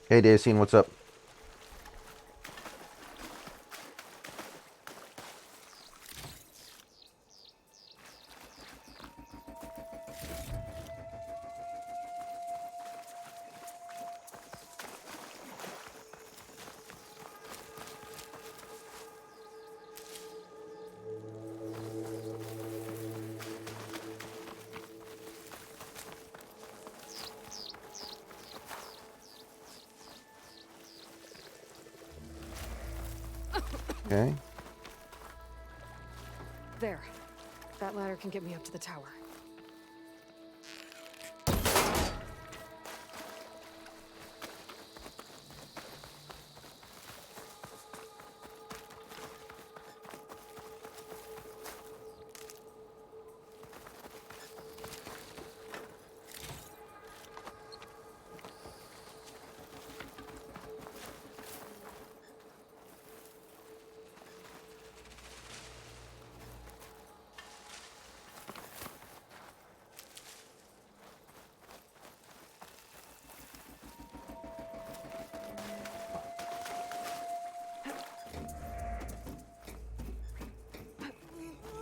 Hey, Dacian, what's up? Okay. There. That ladder can get me up to the tower.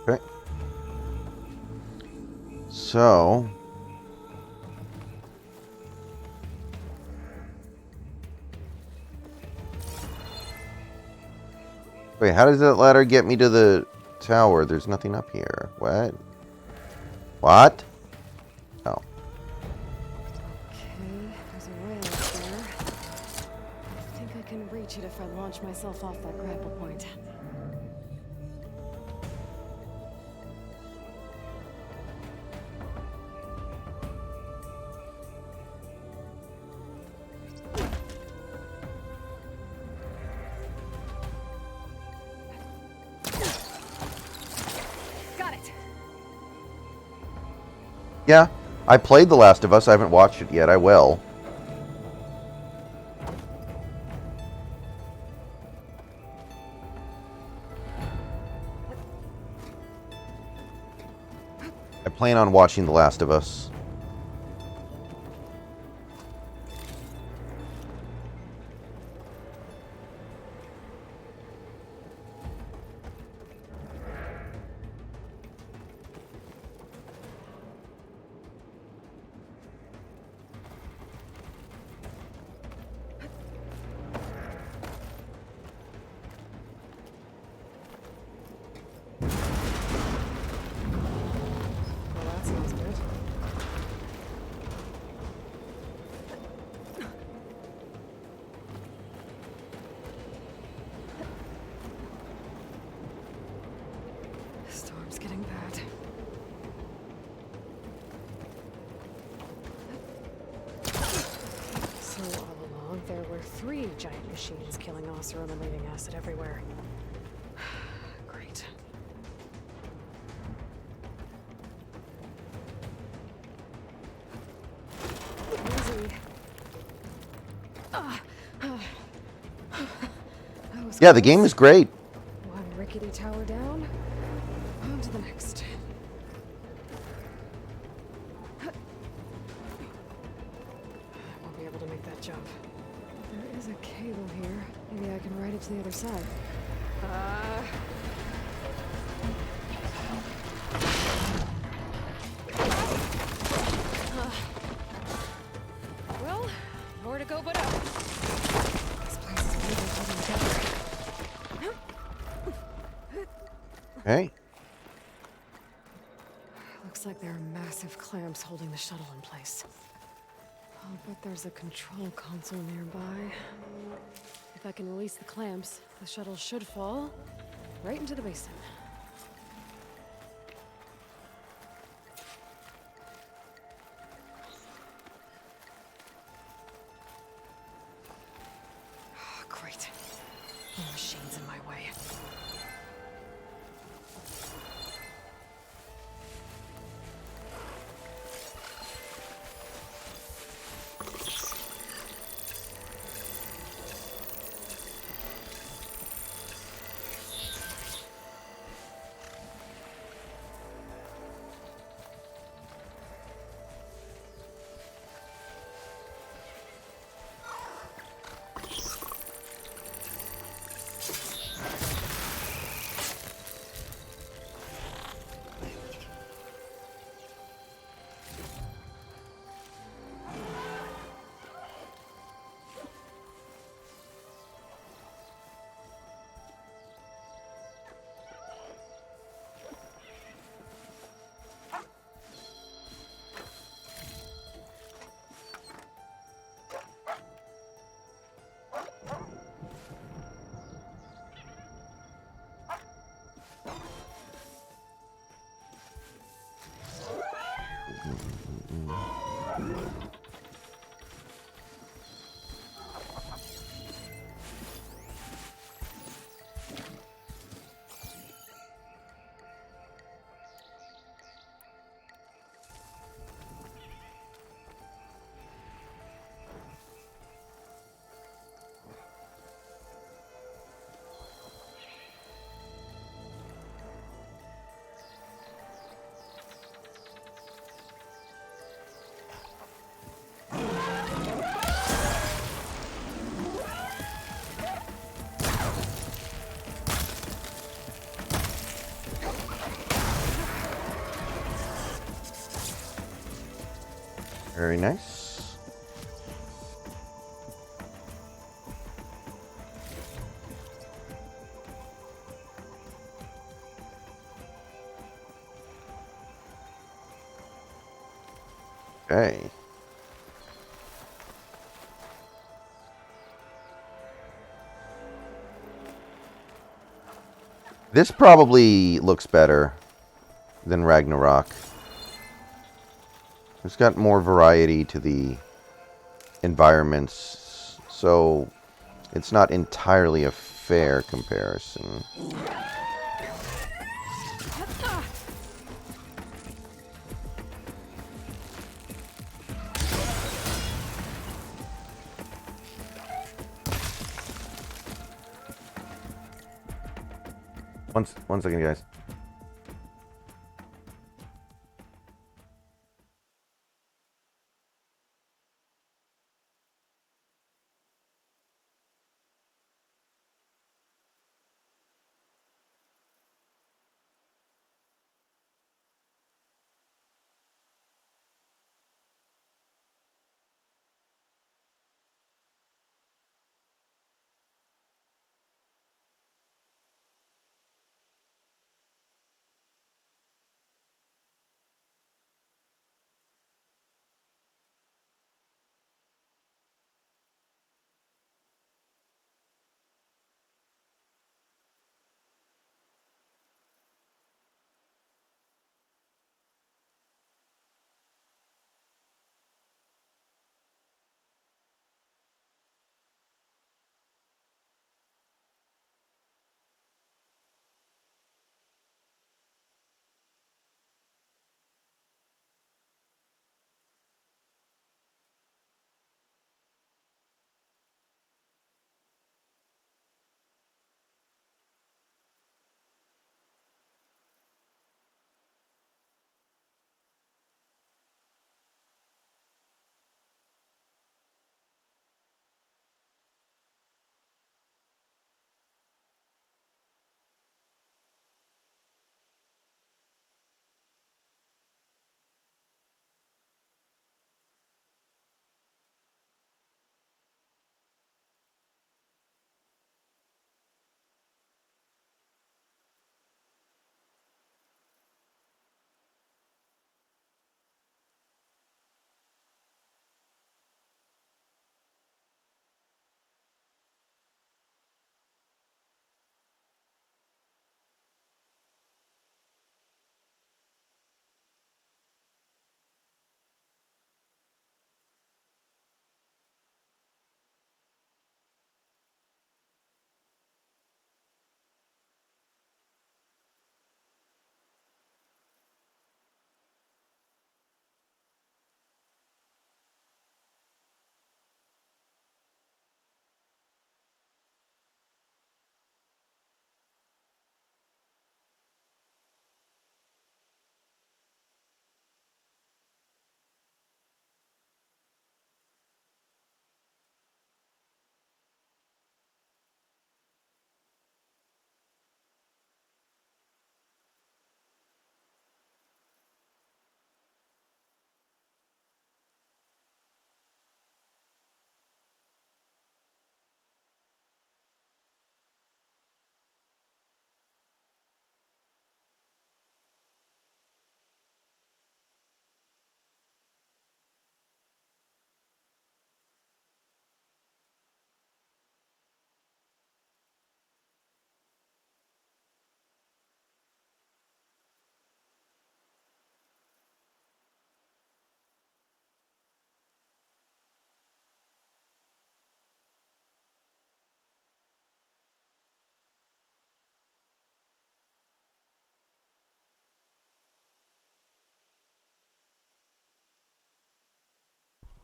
Okay. So. Wait, how does that ladder get me to the tower? There's nothing up here. What? What? Oh. Okay, there's a rail up there. I think I can reach it if I launch myself off that grapple point. Got it! Yeah, I played The Last of Us. I haven't watched it yet. I will. I plan on watching The Last of Us. Well, that sounds good. Storm's getting bad. So all along, there were 3 giant machines killing Oseram and leaving acid everywhere. Great. Easy. That was Yeah, the close. game is great. One rickety tower down. On to the next. I won't be able to make that jump. There is a cable here. Maybe I can ride it to the other side. Well, nowhere to go but up. This place is really holding together. Okay. Looks like there are massive clamps holding the shuttle in place. I'll bet there's a control console nearby. If I can release the clamps, the shuttle should fall right into the basin. Great. More machines in my way. Very nice. Okay. This probably looks better than Ragnarok. It's got more variety to the environments, so it's not entirely a fair comparison. One second, guys.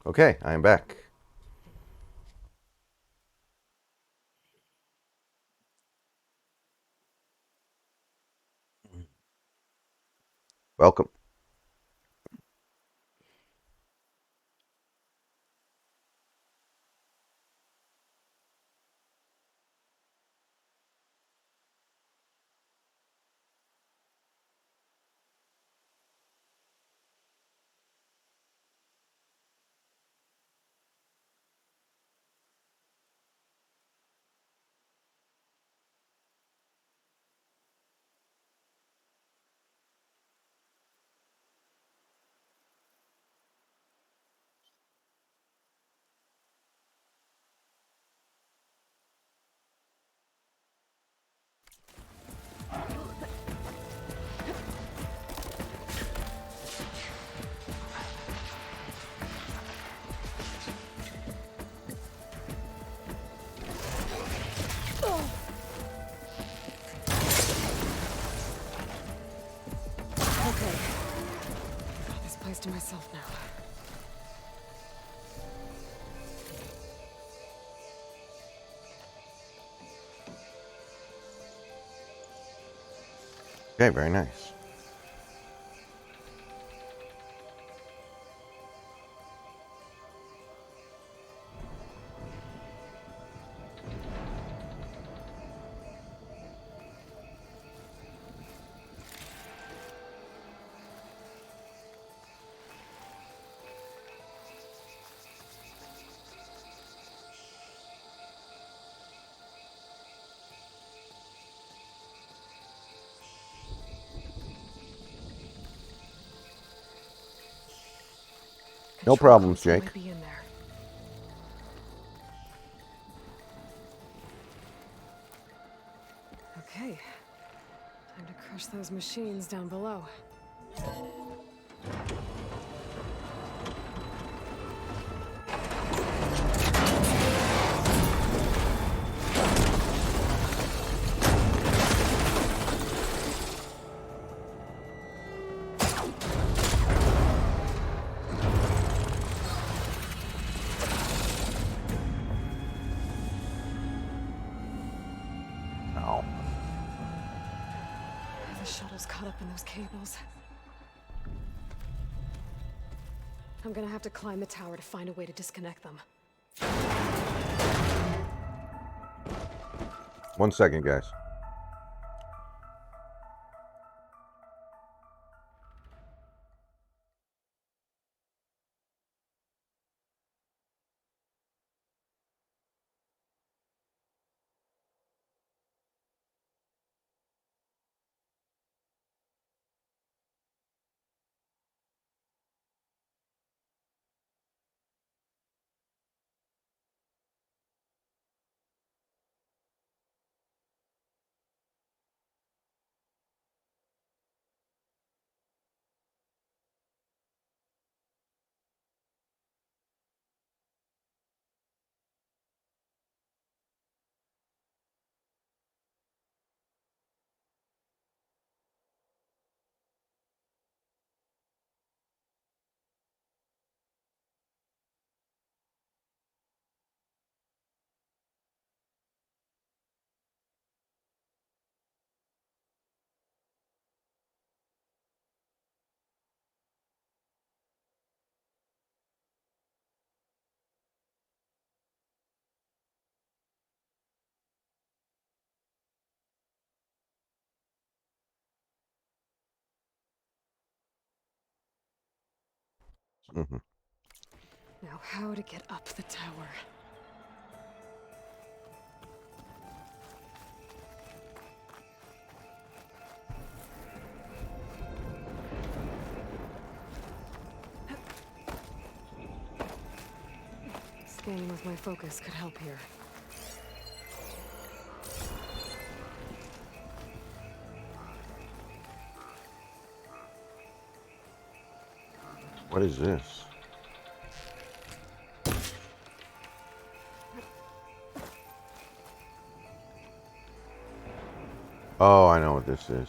Okay, I am back. Welcome. Okay. Got this place to myself now. Okay, very nice. No Control problems, console Jake. might be in there. Okay. Time to crush those machines down below. Ow. The shuttle's caught up in those cables. I'm gonna have to climb the tower to find a way to disconnect them. 1 second, guys. Mm-hmm. Now, how to get up the tower? Scanning with my focus could help here. What is this? Oh, I know what this is.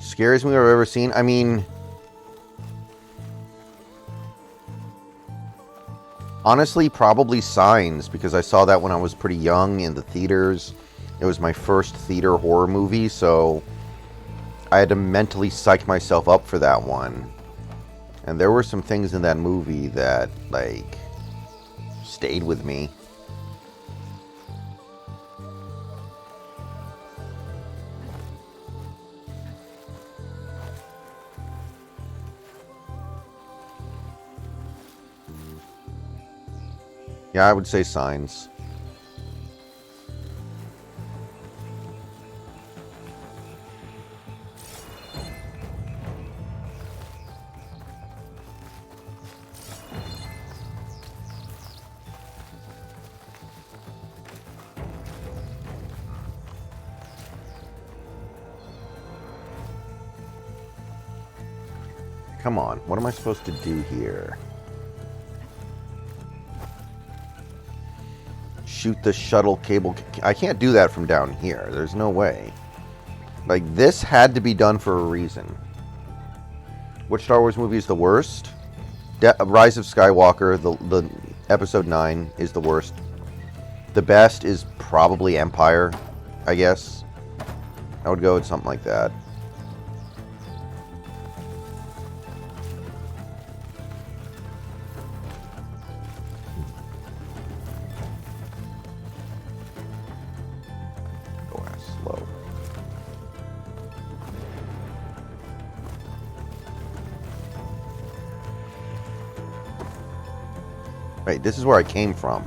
Scariest movie I've ever seen? I mean, honestly, probably Signs, because I saw that when I was pretty young in the theaters. It was my first theater horror movie, so I had to mentally psych myself up for that one. And there were some things in that movie that, like, stayed with me. Yeah, I would say Signs. Come on, what am I supposed to do here? Shoot the shuttle cable. I can't do that from down here. There's no way. Like, this had to be done for a reason. Which Star Wars movie is the worst? Rise of Skywalker, the episode 9 is the worst. The best is probably Empire, I guess. I would go with something like that. Go as slow. Wait, this is where I came from.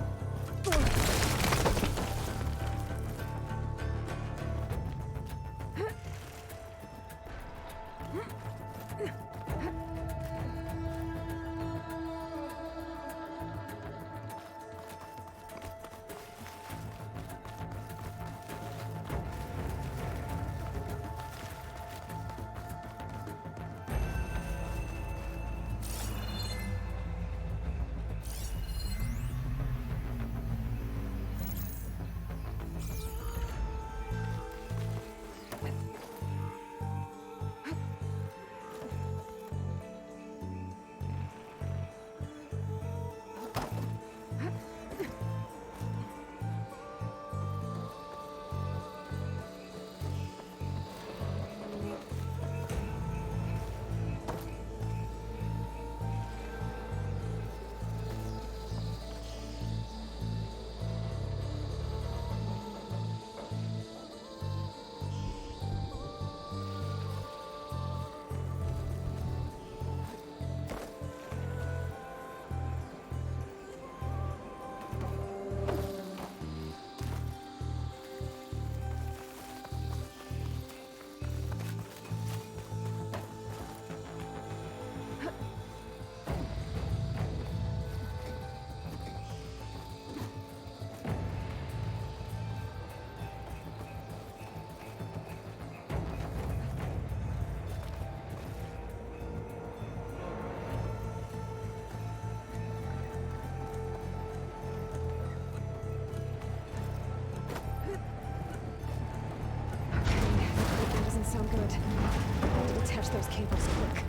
That doesn't sound good. I need to detach those cables quick.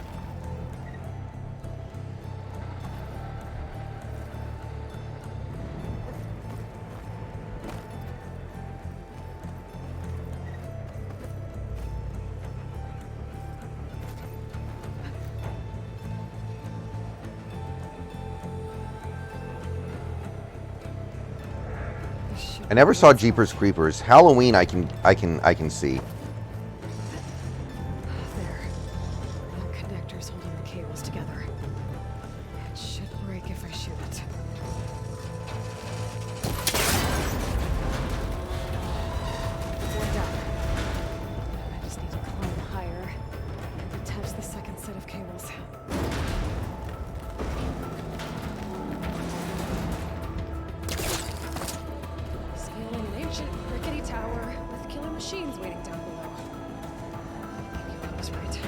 I never saw Jeepers Creepers. Halloween I can see. There. The connector's holding the cables together. It should break if I shoot it. One down. I just need to climb higher and detach the second set of cables. Scaling an ancient rickety tower with killer machines waiting down below. I knew I was right.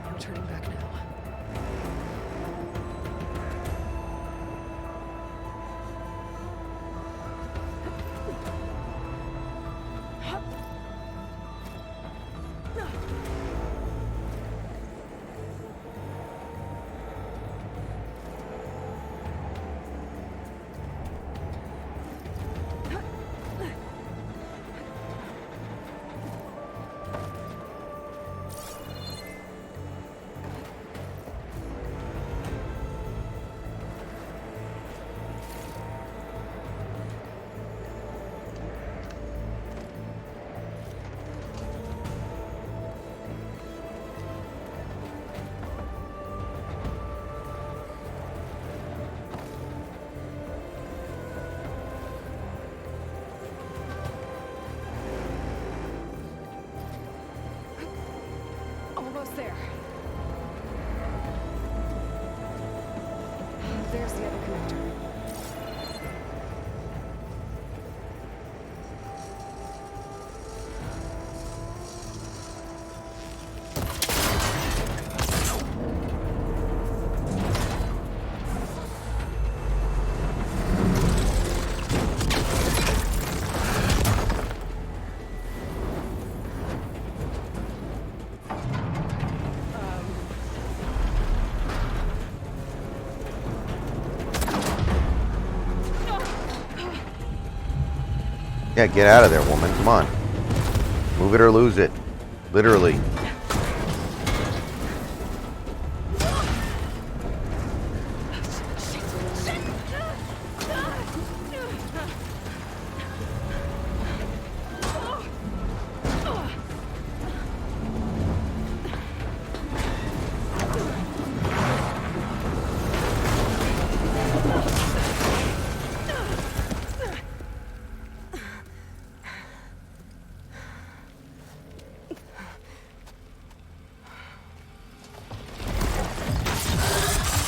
No turning back now. Yeah, get out of there, woman. Come on. Move it or lose it. Literally.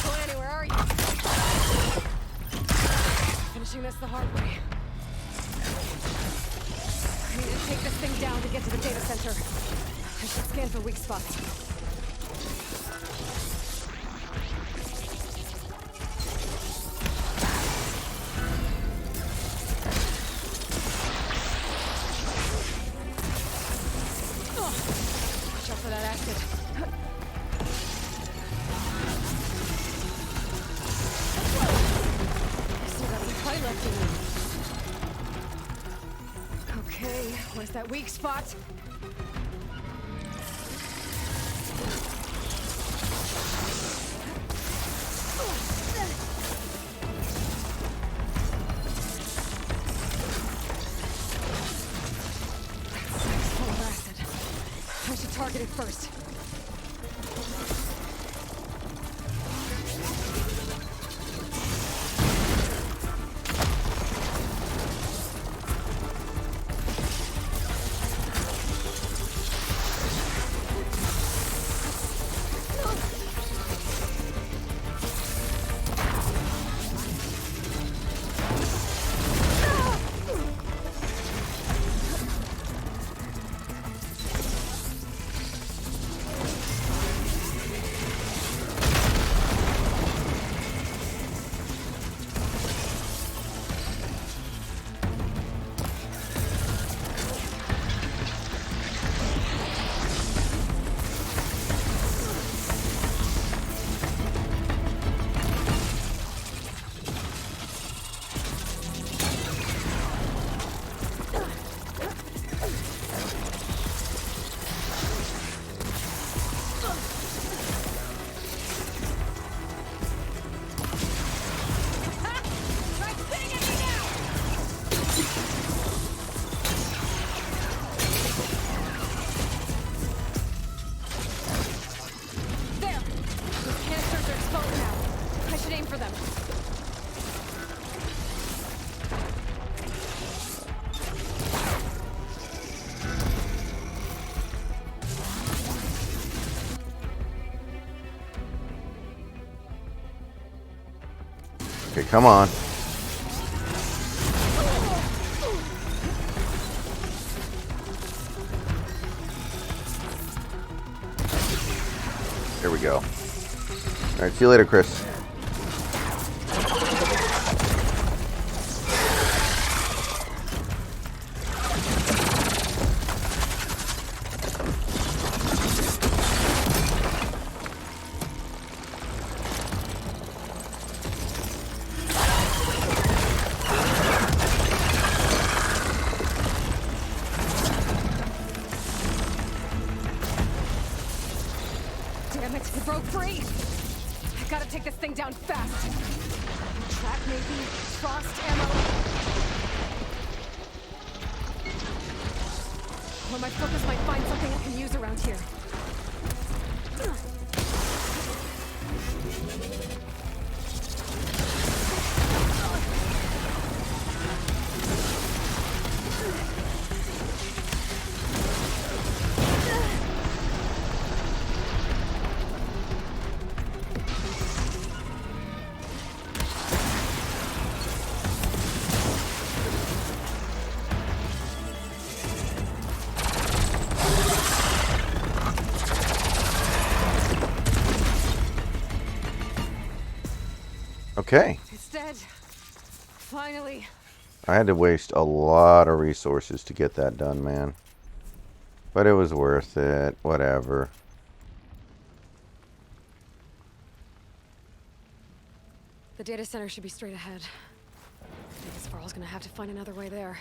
Lanny, where are you? Finishing this the hard way. I need to take this thing down to get to the data center. I should scan for weak spots. Watch out for that acid. I still got some fight left in me. Okay, where's that weak spot? Full of acid. I should target it first. There! Those canisters are exposed now. I should aim for them. Okay, come on. There we go. Alright, see you later, Chris. Damn it, it broke free! I gotta take this thing down fast. Trap maybe? Frost ammo? Or my focus might find something I can use around here. Okay. It's dead. Finally. I had to waste a lot of resources to get that done, man. But it was worth it. Whatever. The data center should be straight ahead. I guess Varl's gonna have to find another way there.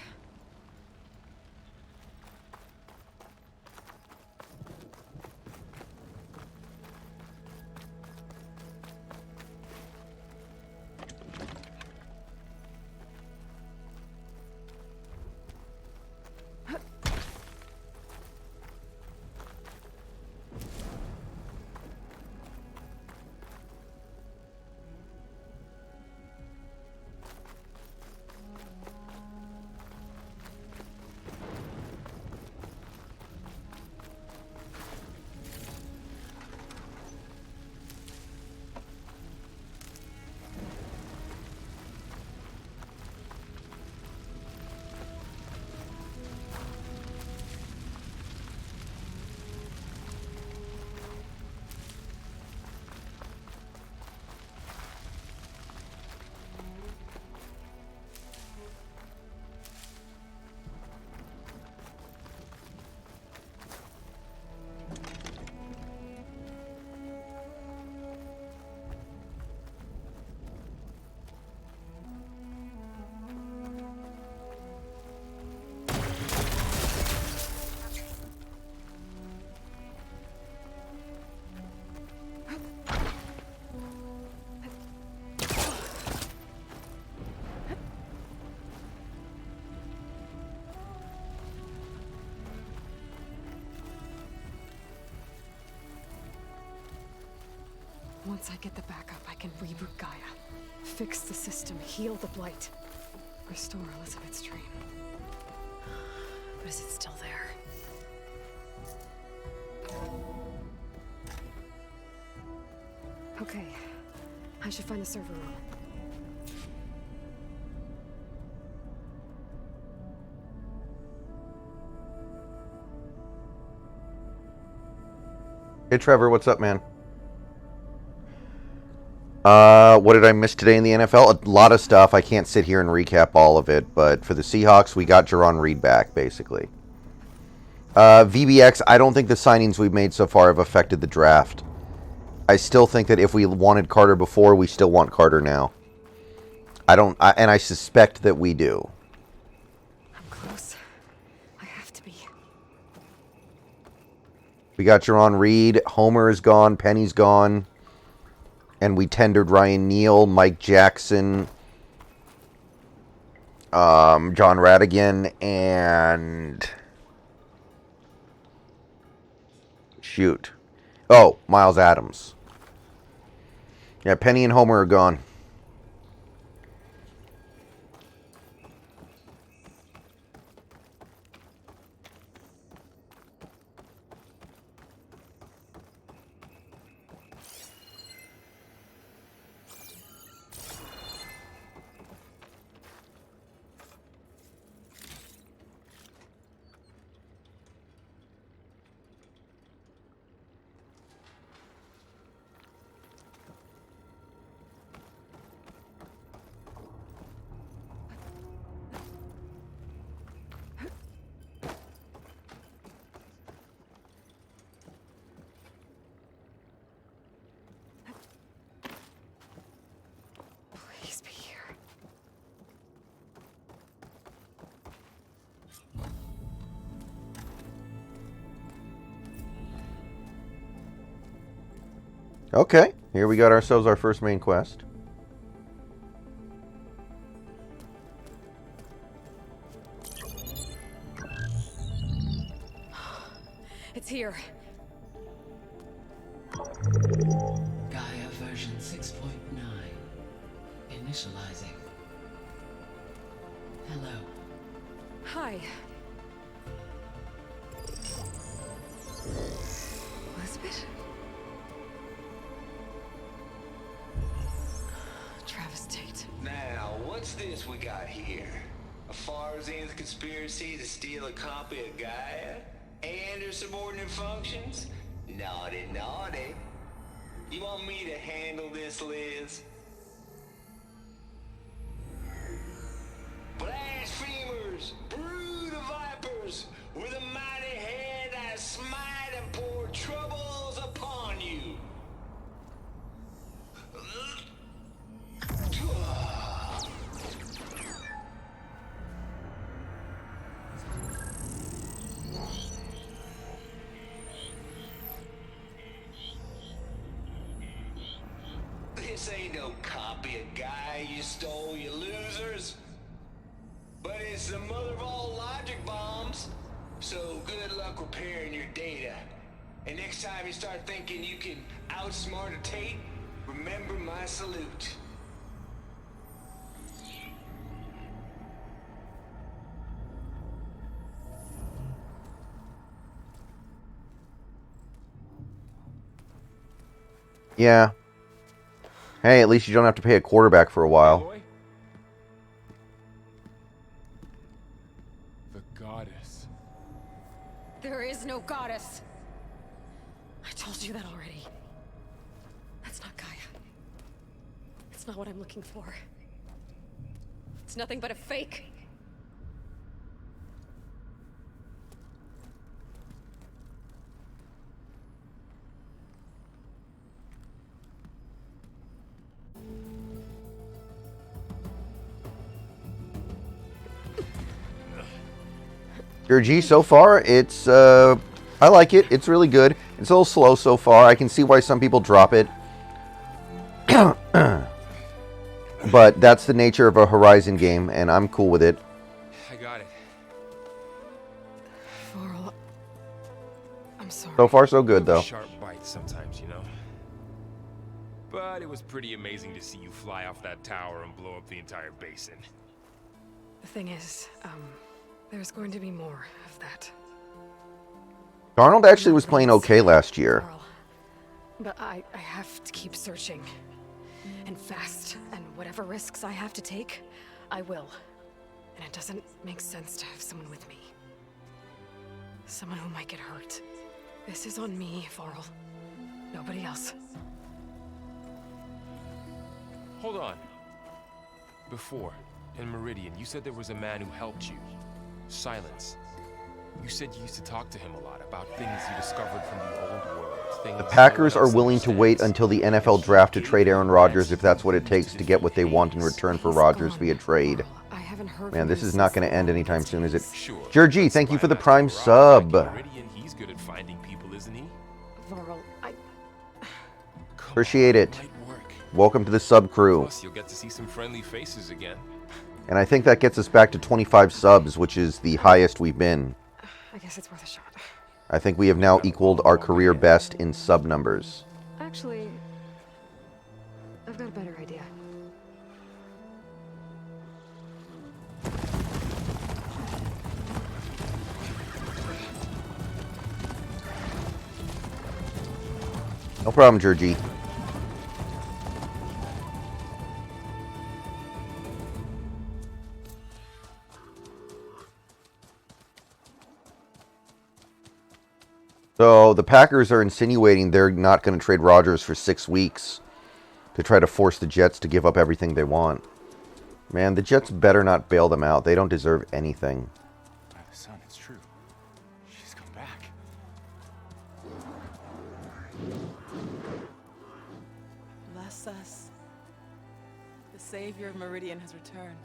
Once I get the backup, I can reboot Gaia. Fix the system, heal the blight. Restore Elizabeth's dream. But is it still there? Okay. I should find the server room. Hey Trevor, what's up, man? What did I miss today in the NFL? A lot of stuff. I can't sit here and recap all of it, but for the Seahawks, we got Jaron Reed back, basically. VBX, I don't think the signings we've made so far have affected the draft. I still think that if we wanted Carter before, we still want Carter now. And I suspect that we do. I'm close. I have to be. We got Jaron Reed, Homer is gone, Penny's gone, and we tendered Ryan Neal, Mike Jackson, John Radigan, and shoot. Oh, Miles Adams. Yeah, Penny and Homer are gone. Please be here. Okay, here we got ourselves our first main quest. It's here. Gaia version 6.9. Initializing. Hello. Hi. Elizabeth? Travis Tate. Now, what's this we got here? A Farzian's conspiracy to steal a copy of Gaia? And her subordinate functions? Naughty, naughty. You want me to handle this, Liz? Blasphemers! Brood of vipers! With a mighty hand I smite and pour troubles upon you! This ain't no copy of Gaia you stole, you losers. But it's the mother of all logic bombs. So good luck repairing your data. And next time you start thinking you can outsmart a Tate, remember my salute. Yeah. Hey, at least you don't have to pay a quarterback for a while. Boy? The goddess. There is no goddess. I told you that already. That's not Gaia. It's not what I'm looking for. It's nothing but a fake. Your G so far, it's I like it. It's really good. It's a little slow so far. I can see why some people drop it. But that's the nature of a Horizon game, and I'm cool with it. I got it. Varl, I'm sorry. So far, so good, though. Sharp bites sometimes, you know. But it was pretty amazing to see you fly off that tower and blow up the entire basin. The thing is, there's going to be more of that. Darnold actually was playing okay last year. Carl. But I have to keep searching. And fast. And whatever risks I have to take, I will. And it doesn't make sense to have someone with me. Someone who might get hurt. This is on me, Varl. Nobody else. Hold on. Before, in Meridian, you said there was a man who helped you. Silence. You said you used to talk to him a lot about things you discovered from the old world. Things The Packers no are one willing else to wait understands. until the NFL draft to trade Aaron Rodgers if that's what it takes to get what they want in return for He's Rodgers gone, via trade. Varl. I haven't heard Man, from this him is not since going to end the anytime soon, is it? Sure. Georgie, but thank you for the Spy Prime Master sub. Barrage in Meridian, he's good at finding people, isn't he? Varl, Come Appreciate on, it. might work. Welcome to the sub crew. Plus, you'll get to see some friendly faces again. And I think that gets us back to 25 subs, which is the highest we've been. I guess it's worth a shot. I think we have now equaled our career best in sub numbers. Actually, I've got a better idea. No problem, Georgie. So the Packers are insinuating they're not going to trade Rodgers for 6 weeks to try to force the Jets to give up everything they want. Man, the Jets better not bail them out. They don't deserve anything. My son, it's true. She's come back. Bless us. The savior of Meridian has returned.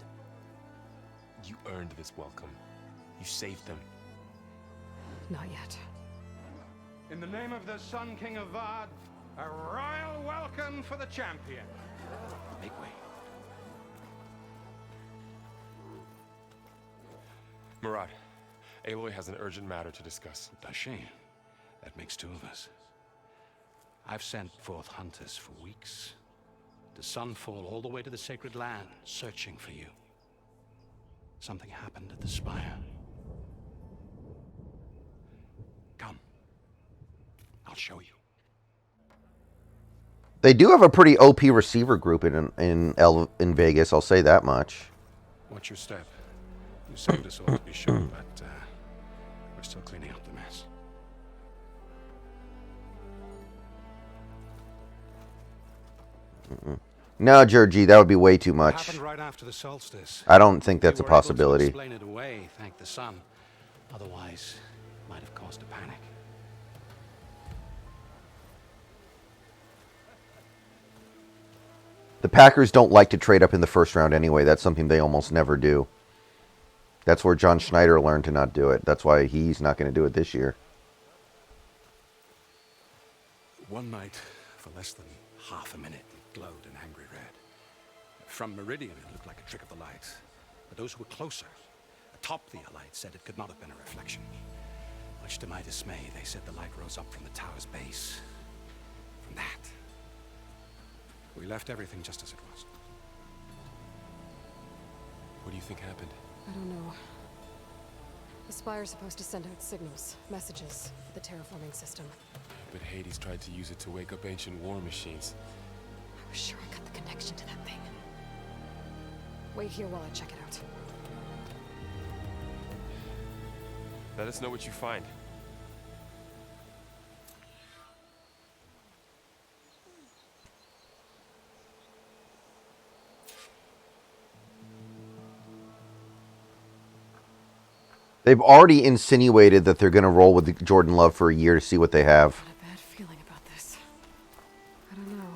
You earned this welcome. You saved them. Not yet. In the name of the Sun King of Vard, a royal welcome for the champion. Make way. Murad, Aloy has an urgent matter to discuss. Dashane, that makes 2 of us. I've sent forth hunters for weeks. To Sunfall all the way to the Sacred Land, searching for you. Something happened at the Spire. Come. I'll show you. They do have a pretty OP receiver group in Vegas, I'll say that much. Watch your step. You saved us all, to be sure, but we're still cleaning up the mess. No, Georgie, that would be way too It much. happened right after the solstice. I don't think that's We a were able to possibility. explain it away, thank the sun. Otherwise, might have caused a panic. The Packers don't like to trade up in the first round anyway. That's something they almost never do. That's where John Schneider learned to not do it. That's why he's not going to do it this year. One night, for less than half a minute, it glowed an angry red. From Meridian, it looked like a trick of the light. But those who were closer, atop the light, said it could not have been a reflection. Much to my dismay, they said the light rose up from the tower's base. From that. We left everything just as it was. What do you think happened? I don't know. The Spire's supposed to send out signals, messages for the terraforming system. But Hades tried to use it to wake up ancient war machines. I was sure I got the connection to that thing. Wait here while I check it out. Let us know what you find. They've already insinuated that they're going to roll with Jordan Love for a year to see what they have. Got a bad feeling about this. I don't know.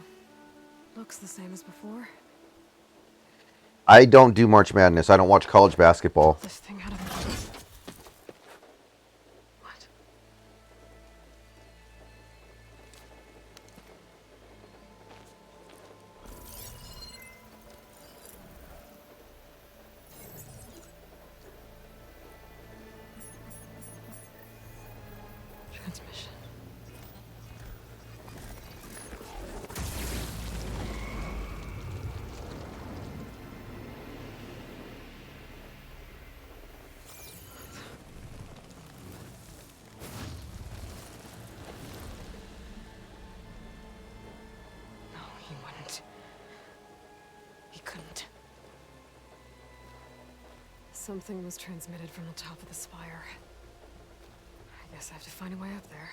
Looks the same as before. I don't do March Madness. I don't watch college basketball. This thing had a... What? Transmission. Something was transmitted from the top of the spire. I guess I have to find a way up there.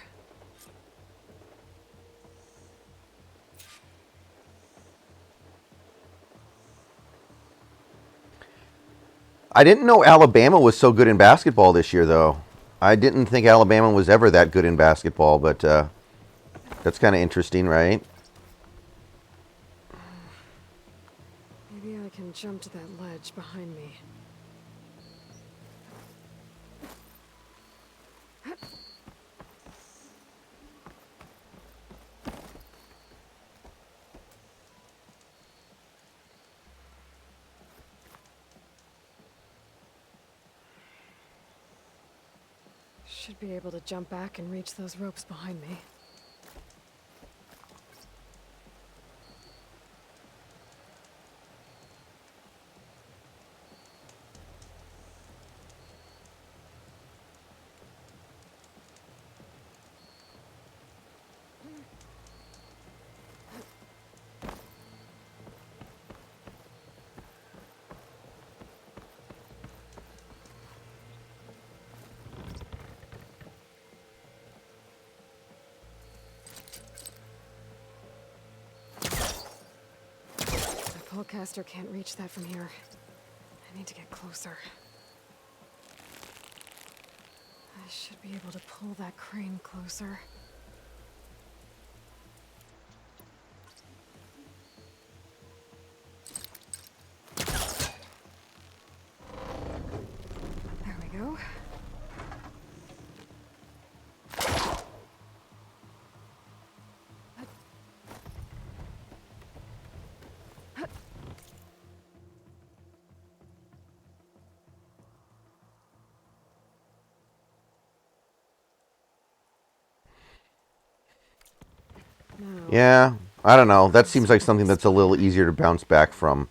I didn't know Alabama was so good in basketball this year, though. I didn't think Alabama was ever that good in basketball, but that's kind of interesting, right? Maybe I can jump to that ledge behind me. Should be able to jump back and reach those ropes behind me. Polecaster can't reach that from here. I need to get closer. I should be able to pull that crane closer. There we go. Yeah, I don't know. That seems like something that's a little easier to bounce back from.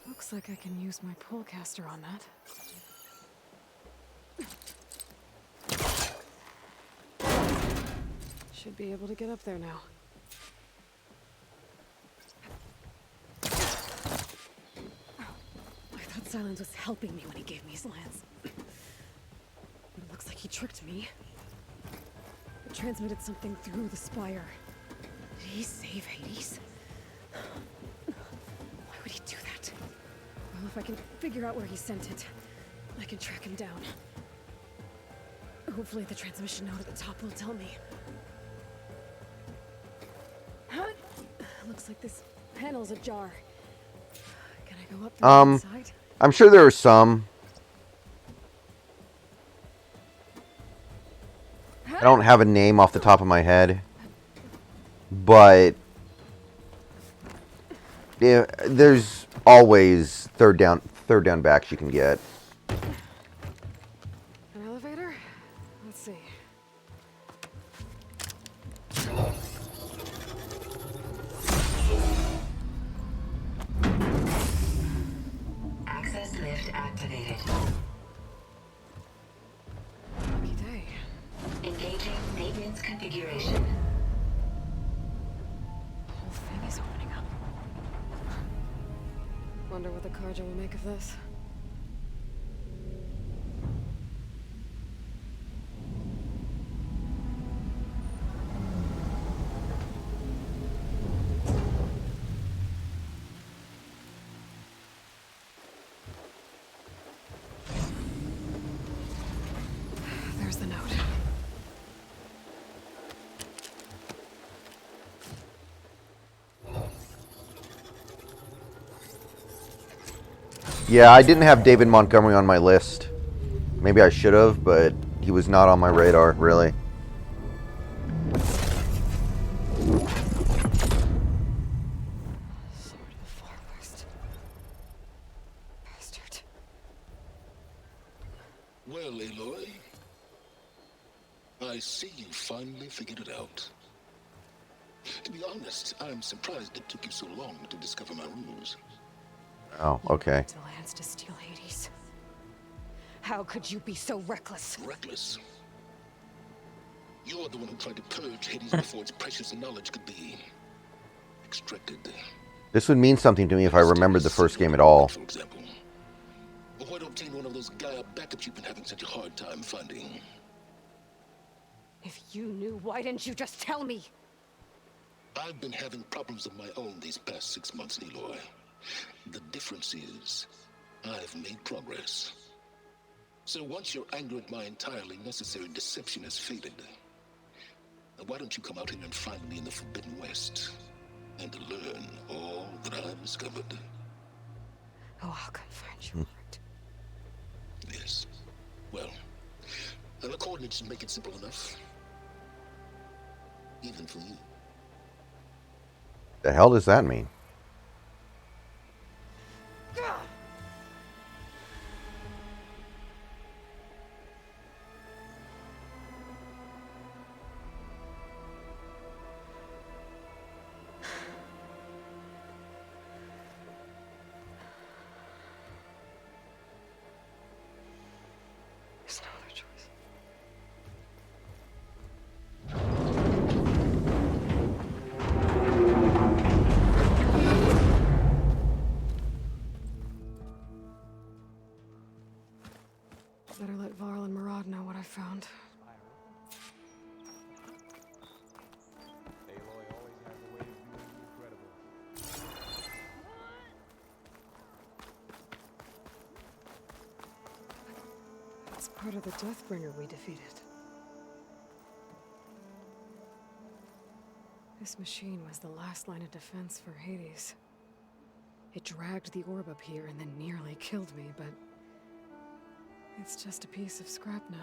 Looks like I can use my polecaster on that. Should be able to get up there now. I thought Silence was helping me when he gave me his lance. But it looks like he tricked me. It transmitted something through the spire. Did he save Hades? Why would he do that? Well, if I can figure out where he sent it, I can track him down. Hopefully the transmission note at the top will tell me. Looks like this panel's ajar. Can I go up the inside? I'm sure there are some. I don't have a name off the top of my head, but yeah, there's always third down backs you can get. An elevator? Let's see. Access lift activated. Lucky day. Engaging maintenance configuration. The whole thing is opening up. Wonder what the Carja will make of this. There's the note. Yeah, I didn't have David Montgomery on my list. Maybe I should have, but he was not on my radar, really. Sword of the Far West. Bastard. Well, Aloy, I see you finally figured it out. To be honest, I'm surprised it took you so long to discover my rules. Oh, okay. The lands to steal Hades. How could you be so reckless? Reckless? You're the one who tried to purge Hades before its precious knowledge could be extracted. This would mean something to me if I remembered the first game at all. For example. Or why to obtain one of those Gaia backups you've been having such a hard time finding? If you knew, why didn't you just tell me? I've been having problems of my own these past 6 months, Aloy. The difference is, I've made progress. So once your anger at my entirely necessary deception has faded, why don't you come out here and find me in the Forbidden West and learn all that I've discovered? Oh, I'll come find you. Yes. Well, the coordinates make it simple enough. Even for you. The hell does that mean? There's no other choice. Better let Varl and Murad know what I found. That's part of the Deathbringer we defeated. This machine was the last line of defense for Hades. It dragged the orb up here and then nearly killed me, but it's just a piece of scrap now.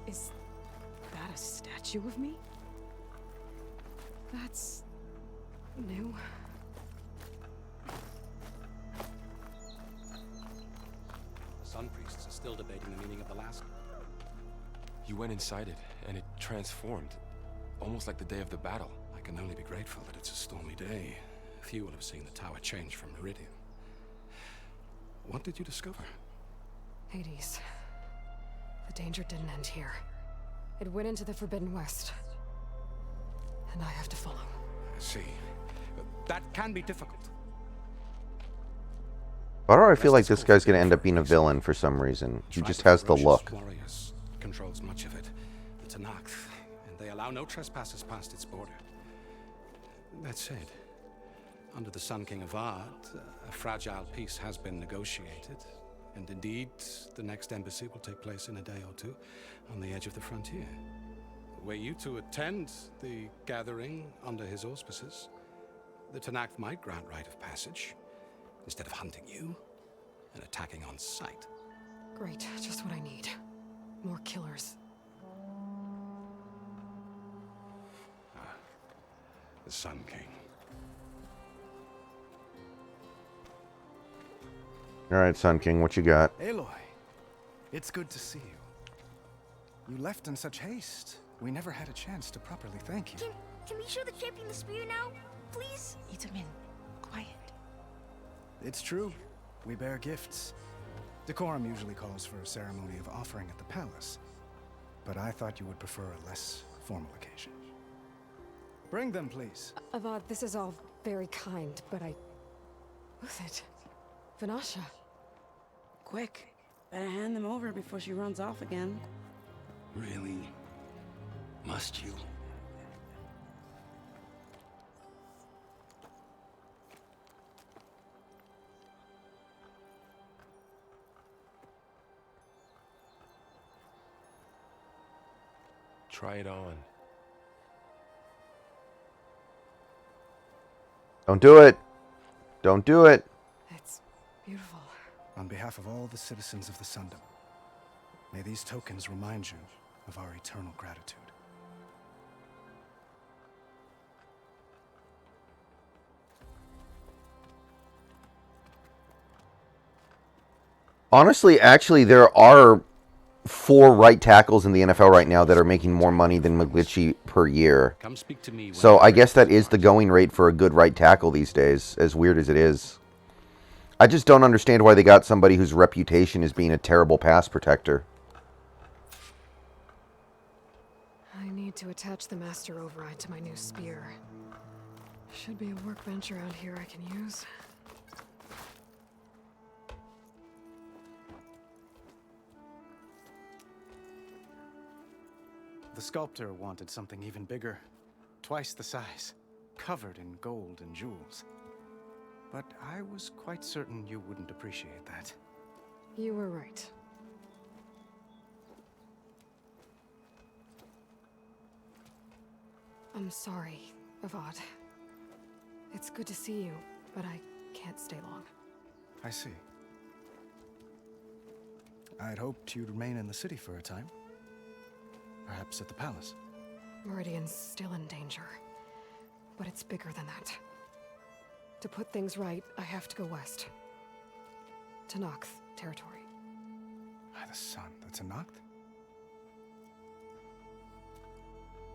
Is that a statue of me? That's new. The Sun Priests are still debating the meaning of the last. You went inside it, and it transformed. Almost like the day of the battle. I can only be grateful that it's a stormy day. Few will have seen the tower change from Meridian. What did you discover? Hades. The danger didn't end here. It went into the Forbidden West. And I have to follow. I see. That can be difficult. Why do I feel like this guy's going to end up being a villain for some reason? He just has the look. Warriors controls much of it. The Tenakth, and they allow no trespassers past its border. That said, under the Sun King Avad, a fragile peace has been negotiated. And indeed, the next embassy will take place in a day or two on the edge of the frontier. Were you to attend the gathering under his auspices, the Tenakth might grant right of passage, instead of hunting you and attacking on sight. Great, just what I need. More killers. The Sun King. Alright, Sun King, what you got? Aloy, it's good to see you. You left in such haste. We never had a chance to properly thank you. Can we show the champion the spear now, please? Itamin, quiet. It's true. We bear gifts. Decorum usually calls for a ceremony of offering at the palace. But I thought you would prefer a less formal occasion. Bring them, please. Avad, this is all very kind, but Who's it? Vanasha. Quick. Better hand them over before she runs off again. Really? Must you? Try it on. Don't do it. Don't do it. It's beautiful. On behalf of all the citizens of the Sundom, may these tokens remind you of our eternal gratitude. Honestly, actually, there are 4 right tackles in the NFL right now that are making more money than McGlinchey per year. Come speak to me when So you're I guess ready. that is the going rate for a good right tackle these days, as weird as it is. I just don't understand why they got somebody whose reputation is being a terrible pass protector. I need to attach the master override to my new spear. Should be a workbench around here I can use. The sculptor wanted something even bigger, twice the size, covered in gold and jewels. But I was quite certain you wouldn't appreciate that. You were right. I'm sorry, Avad. It's good to see you, but I can't stay long. I see. I'd hoped you'd remain in the city for a time. Perhaps at the palace. Meridian's still in danger, but it's bigger than that. To put things right, I have to go west. To Nox territory. By the sun, that's a Noct?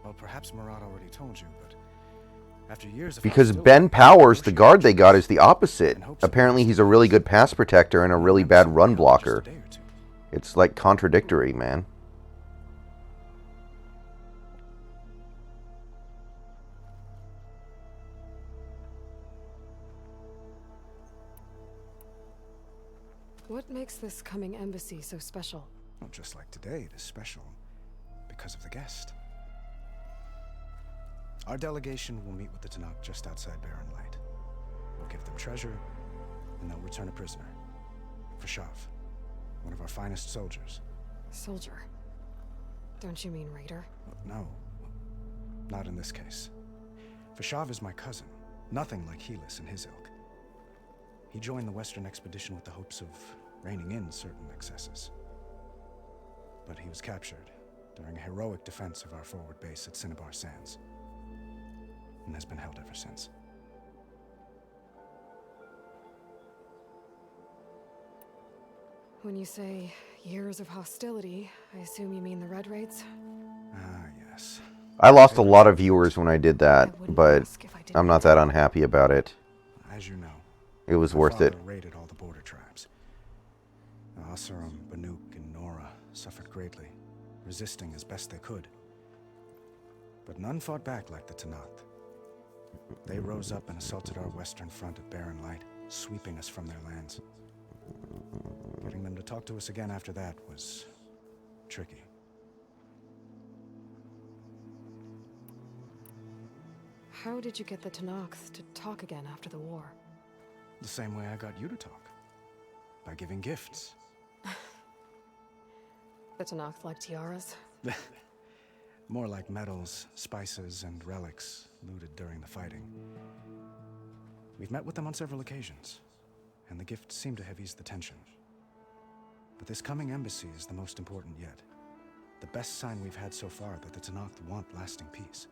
Well, perhaps Murad already told you, but after years of Because hostility, Ben Powers, the guard they got, is the opposite. Apparently he's a really good pass protector and a really bad run blocker. It's like contradictory, man. What makes this coming embassy so special? Well, just like today, it is special because of the guest. Our delegation will meet with the Tenakth just outside Barren Light. We'll give them treasure, and they'll return a prisoner. Fashav, one of our finest soldiers. Soldier? Don't you mean raider? No, not in this case. Fashav is my cousin, nothing like Helis and his ilk. He joined the Western expedition with the hopes of reining in certain excesses. But he was captured during a heroic defense of our forward base at Cinnabar Sands, and has been held ever since. When you say years of hostility, I assume you mean the Red Raids? Ah, yes. I lost a lot of viewers when I did that, but I'm not that unhappy about it. As you know, It was my worth it. father raided all the border tribes. Asurum, Banuk, and Nora suffered greatly, resisting as best they could. But none fought back like the Tenakth. They rose up and assaulted our western front at Barren Light, sweeping us from their lands. Getting them to talk to us again after that was tricky. How did you get the Tenakth to talk again after the war? The same way I got you to talk. By giving gifts. The Tenakth like tiaras? More like medals, spices, and relics looted during the fighting. We've met with them on several occasions, and the gifts seem to have eased the tension. But this coming embassy is the most important yet. The best sign we've had so far that the Tenakth want lasting peace.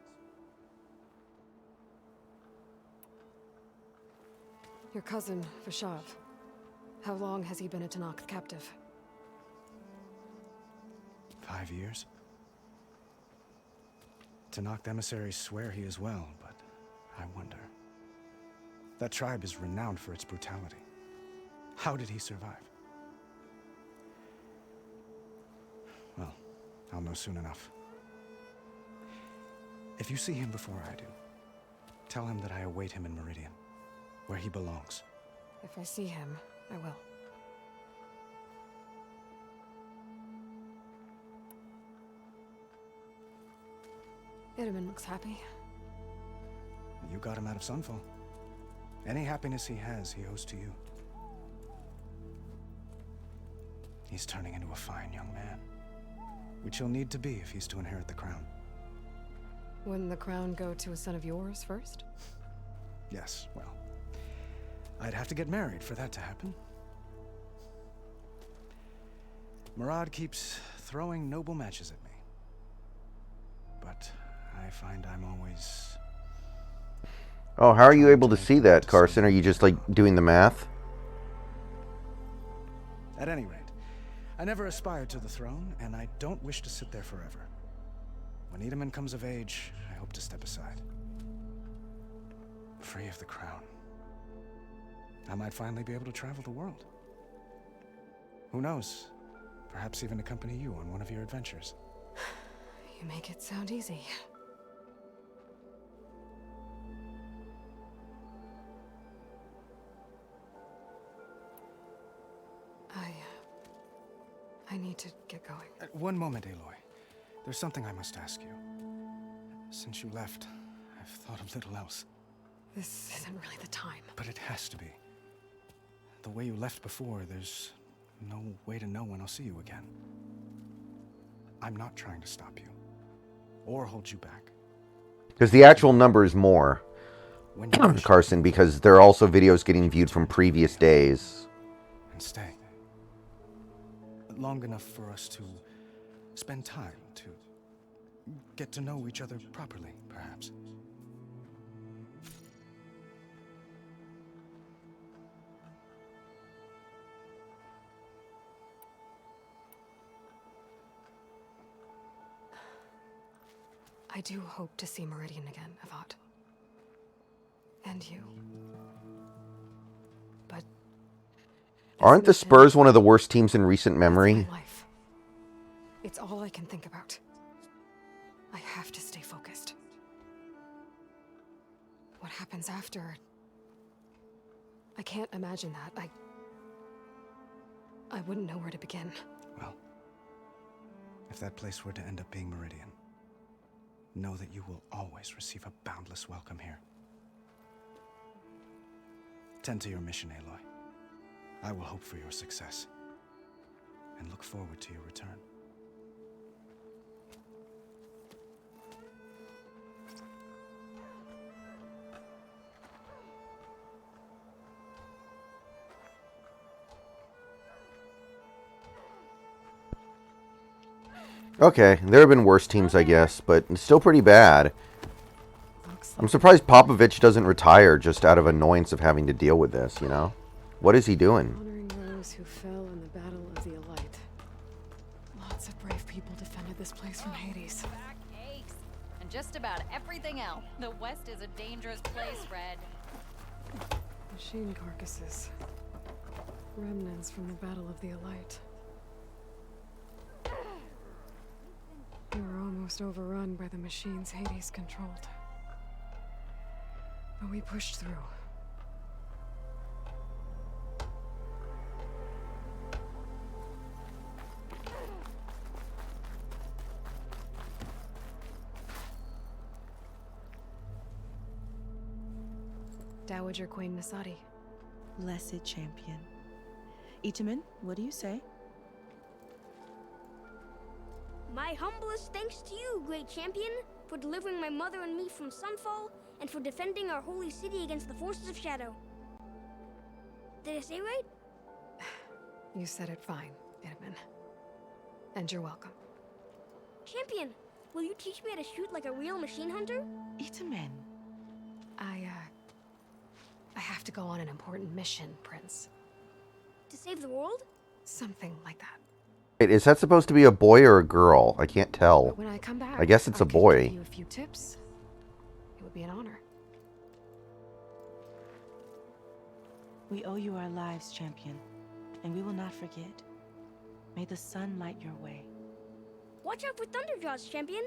Your cousin, Fashav. How long has he been a Tenakth captive? 5 years? Tenakth emissaries swear he is well, but I wonder. That tribe is renowned for its brutality. How did he survive? Well, I'll know soon enough. If you see him before I do, tell him that I await him in Meridian, where he belongs. If I see him, I will. Itamen looks happy. You got him out of Sunfall. Any happiness he has, he owes to you. He's turning into a fine young man, which he'll need to be if he's to inherit the crown. Wouldn't the crown go to a son of yours first? Yes, well, I'd have to get married for that to happen. Murad keeps throwing noble matches at me. But I find I'm always... Oh, how are you able to see that, Carson? Are you just, like, doing the math? At any rate, I never aspired to the throne, and I don't wish to sit there forever. When Itamen comes of age, I hope to step aside. Free of the crown. I might finally be able to travel the world. Who knows? Perhaps even accompany you on one of your adventures. You make it sound easy. I need to get going. One moment, Aloy. There's something I must ask you. Since you left, I've thought of little else. This isn't really the time. But it has to be. The way you left before, there's no way to know when I'll see you again. I'm not trying to stop you. Or hold you back. Because the actual number is more, Carson, because there are also videos getting viewed from previous days. And stay. Long enough for us to spend time, to get to know each other properly, perhaps. I do hope to see Meridian again, Avad. And you. But Aren't the Spurs one of the worst teams in recent memory? life. It's all I can think about. I have to stay focused. What happens after? I can't imagine that. I wouldn't know where to begin. Well, if that place were to end up being Meridian, know that you will always receive a boundless welcome here. Tend to your mission, Aloy. I will hope for your success, and look forward to your return. Okay, there have been worse teams, I guess, but it's still pretty bad. I'm surprised Popovich doesn't retire just out of annoyance of having to deal with this, you know? What is he doing? Honoring those who fell in the Battle of the Elite. Lots of brave people defended this place from Hades. Back aches. And just about everything else. The West is a dangerous place, Red. Machine carcasses. Remnants from the Battle of the Elite. We were almost overrun by the machines Hades controlled. But we pushed through. Dowager Queen Nasadi. Blessed champion. Itamen, what do you say? My humblest thanks to you, great champion, for delivering my mother and me from Sunfall, and for defending our holy city against the forces of Shadow. Did I say right? You said it fine, Itamen. And you're welcome. Champion, will you teach me how to shoot like a real machine hunter? Itamen. I have to go on an important mission, Prince. To save the world? Something like that. Wait, is that supposed to be a boy or a girl? I can't tell. But when I come back, I guess it's a Give boy. you a few tips. It would be an honor. We owe you our lives, champion, and we will not forget. May the sun light your way. Watch out for Thunderjaws, champion.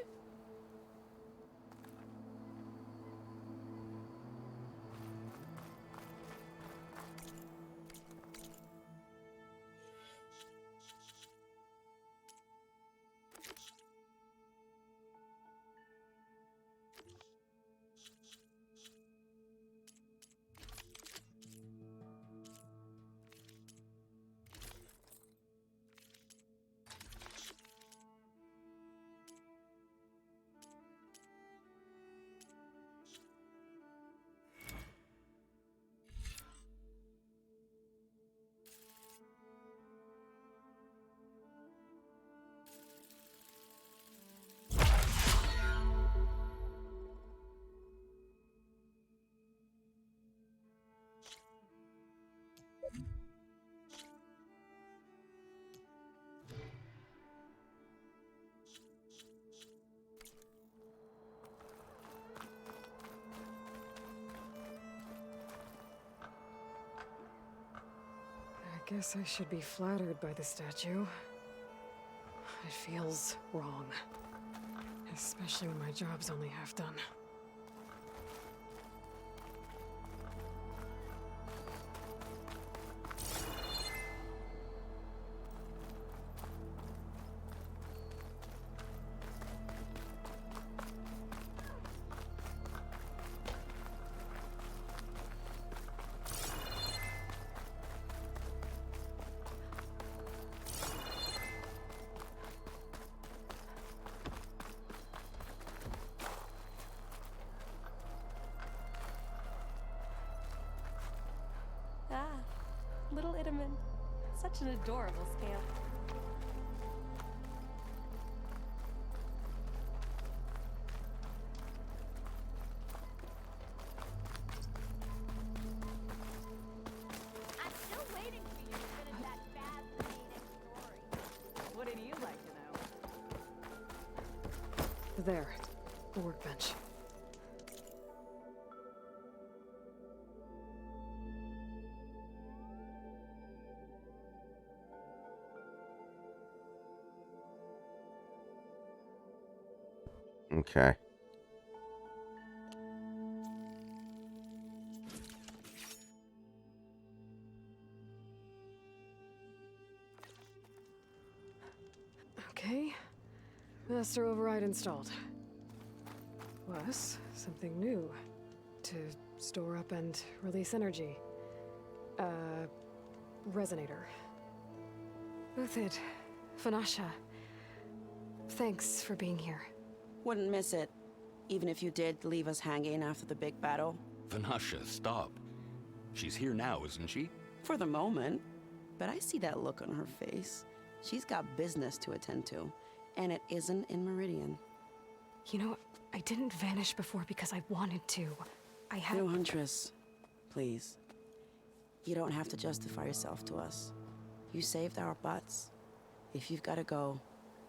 Guess I should be flattered by the statue. It feels wrong. Especially when my job's only half done. Ah, little Itamen. Such an adorable scamp. I'm still waiting for you to finish that fascinating story. What did you like to know? There. The workbench. Okay. Okay. Master override installed. Plus, something new. To store up and release energy. Resonator. Uthid. Vanasha. Thanks for being here. Wouldn't miss it, even if you did leave us hanging after the big battle. Vanasha, stop. She's here now, isn't she? For the moment. But I see that look on her face. She's got business to attend to, and it isn't in Meridian. You know, I didn't vanish before because I wanted to. I had... No, Huntress. Please. You don't have to justify yourself to us. You saved our butts. If you've got to go,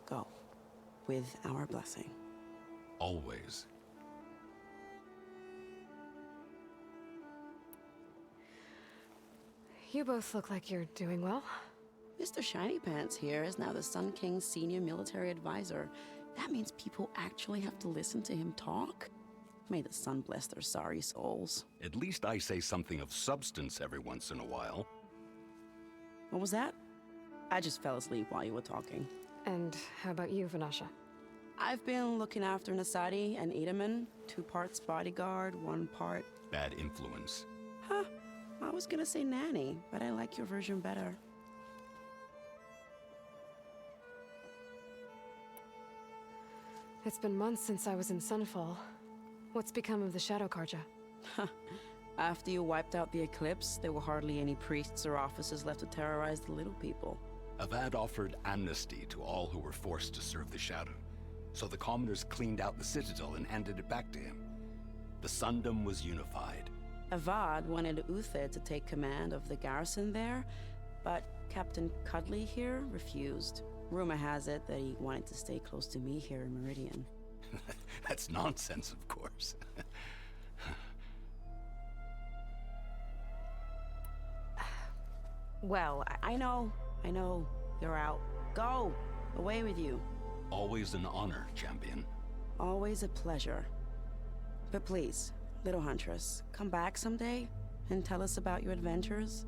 go. With our blessing. Always. You both look like you're doing well. Mr. Shiny Pants here is now the Sun King's senior military advisor. That means people actually have to listen to him talk? May the sun bless their sorry souls. At least I say something of substance every once in a while. What was that? I just fell asleep while you were talking. And how about you, Vanasha? I've been looking after Nasadi and Itamen. 2 parts bodyguard, 1 part... Bad influence. Huh. I was gonna say nanny, but I like your version better. It's been months since I was in Sunfall. What's become of the Shadow Karja? After you wiped out the Eclipse, there were hardly any priests or officers left to terrorize the little people. Avad offered amnesty to all who were forced to serve the Shadow. So the commoners cleaned out the Citadel and handed it back to him. The Sundom was unified. Avad wanted Uthid to take command of the garrison there, but Captain Cudley here refused. Rumor has it that he wanted to stay close to me here in Meridian. That's nonsense, of course. Well, I know. You're out. Go! Away with you. Always an honor, champion. Always a pleasure. But please, little Huntress, come back someday and tell us about your adventures.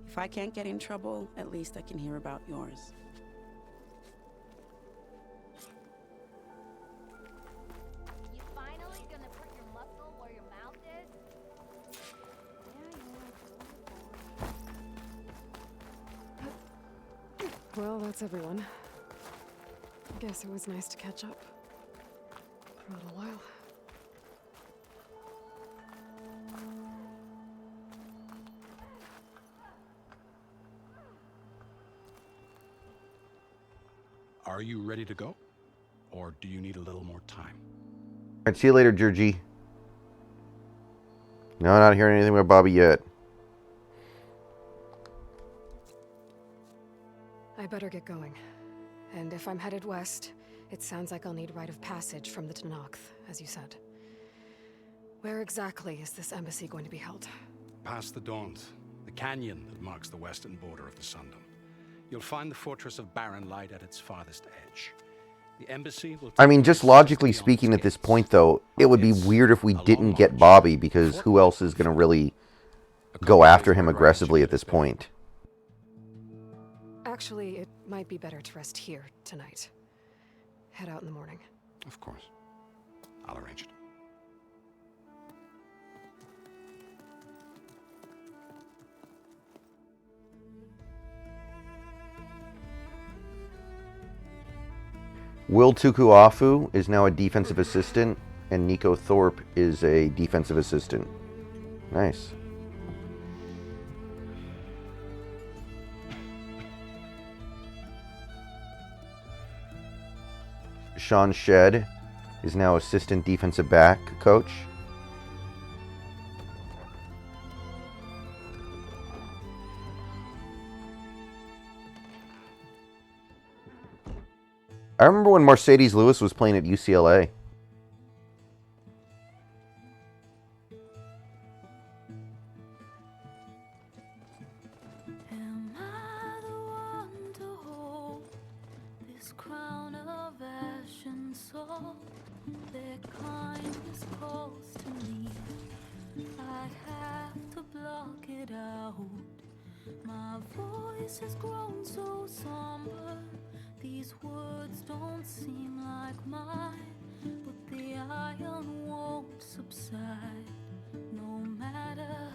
If I can't get in trouble, at least I can hear about yours. You finally gonna put your muscle where your mouth is? Well, that's everyone. I guess it was nice to catch up. For a little while. Are you ready to go? Or do you need a little more time? Alright, see you later, Georgie. No, not hearing anything about Bobby yet. I better get going. And if I'm headed west, it sounds like I'll need rite of passage from the Tenakth, as you said. Where exactly is this embassy going to be held? Past the Dawns. The canyon that marks the western border of the Sundom. You'll find the fortress of Barren Light at its farthest edge. The embassy will... I mean, just logically speaking at this point, though, it would be weird if we didn't get Bobby, because who else is going to really go after him aggressively at this point? Actually, it might be better to rest here tonight. Head out in the morning. Of course. I'll arrange it. Will Tukuafu is now a defensive assistant, and Nico Thorpe is a defensive assistant. Nice. Sean Shedd is now assistant defensive back coach. I remember when Mercedes Lewis was playing at UCLA. My voice has grown so somber. These words don't seem like mine, but the iron won't subside. No matter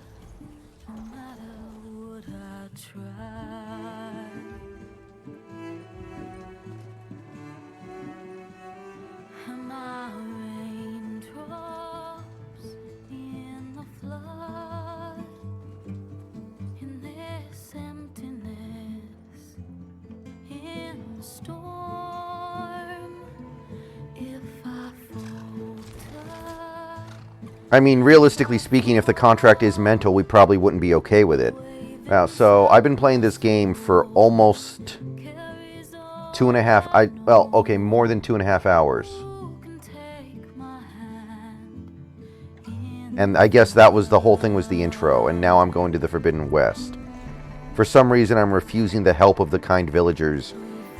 what I try. Am I raindrops in the flood? In this emptiness, in the storm, if I falter. I mean, realistically speaking, if the contract is mental, we probably wouldn't be okay with it. Now, so I've been playing this game for almost 2.5, more than 2.5 hours. And I guess that was the whole thing, was the intro, and now I'm going to the Forbidden West. For some reason, I'm refusing the help of the kind villagers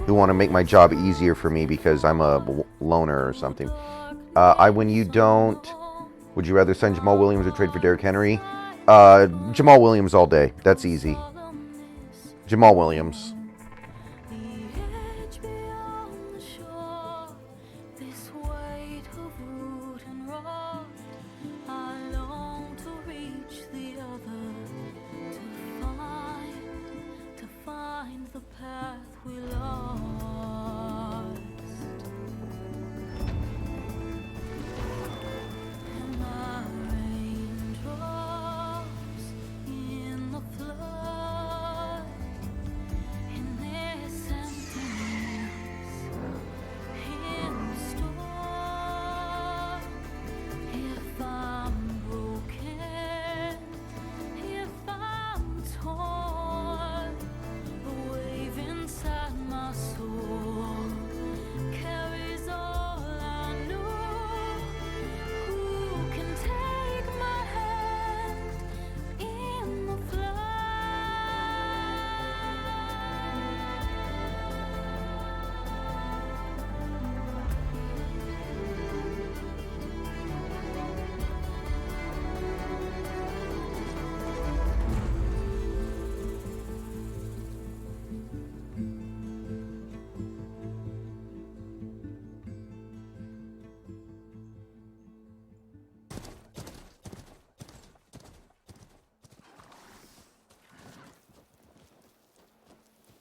who want to make my job easier for me because I'm a loner or something. When you don't... Would you rather sign Jamal Williams or trade for Derrick Henry? Jamal Williams all day. That's easy. Jamal Williams.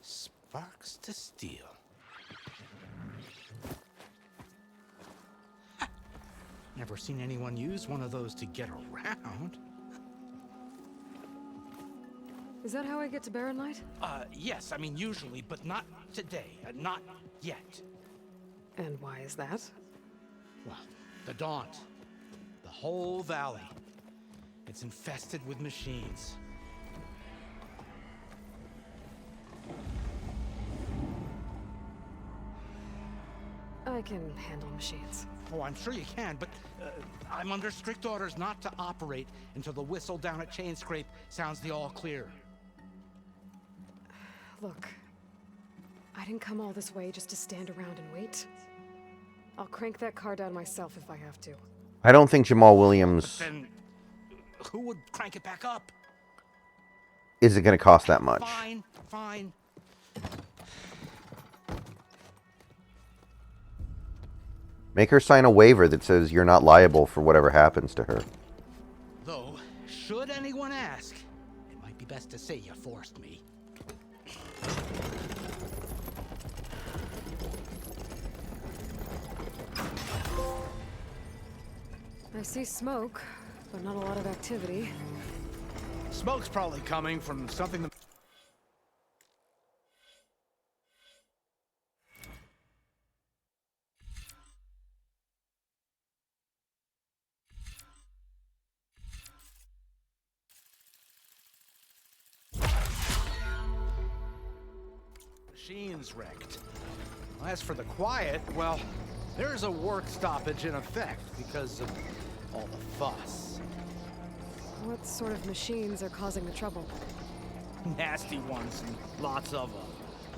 Sparks to steel. Never seen anyone use one of those to get around. Is that how I get to Barren Light? Yes, I mean usually, but not today. Not yet. And why is that? Well, the Daunt. The whole valley. It's infested with machines. I can handle machines. Oh, I'm sure you can, but I'm under strict orders not to operate until the whistle down at Chainscrape sounds the all clear. Look, I didn't come all this way just to stand around and wait. I'll crank that car down myself if I have to. I don't think Jamal Williams Then who would crank it back up? isn't going to cost that much. Fine, fine. Make her sign a waiver that says you're not liable for whatever happens to her. Though, should anyone ask, it might be best to say you forced me. I see smoke, but not a lot of activity. Smoke's probably coming from something that... Machine's wrecked. As for the quiet, well, there's a work stoppage in effect because of all the fuss. What sort of machines are causing the trouble? Nasty ones and lots of them.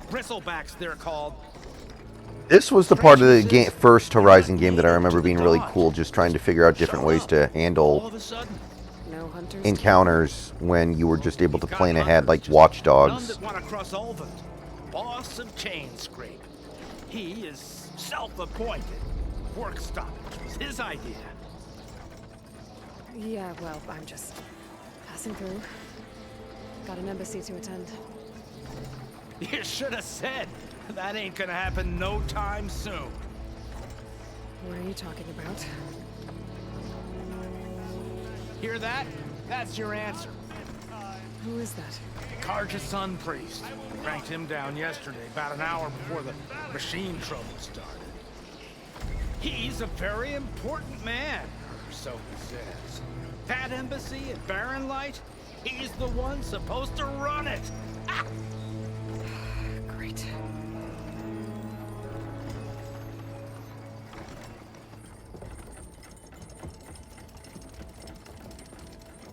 Bristlebacks, they're called. This was the part of the first Horizon game that I remember being really cool, just trying to figure out different ways to handle No hunters? encounters when you were just able to plan ahead, like Watch Dogs. None that want to cross Ulvund. Boss of Chainscrape. He is self-appointed. Work stoppage was his idea. Yeah, well, I'm just passing through. Got an embassy to attend. You should have said. That ain't gonna happen no time soon. What are you talking about? Hear that? That's your answer. Who is that? Karja Sun Priest. Cranked him down yesterday, about an hour before the machine trouble started. He's a very important man, or so he says. That embassy at Barren Light, he's the one supposed to run it. Ah! Great.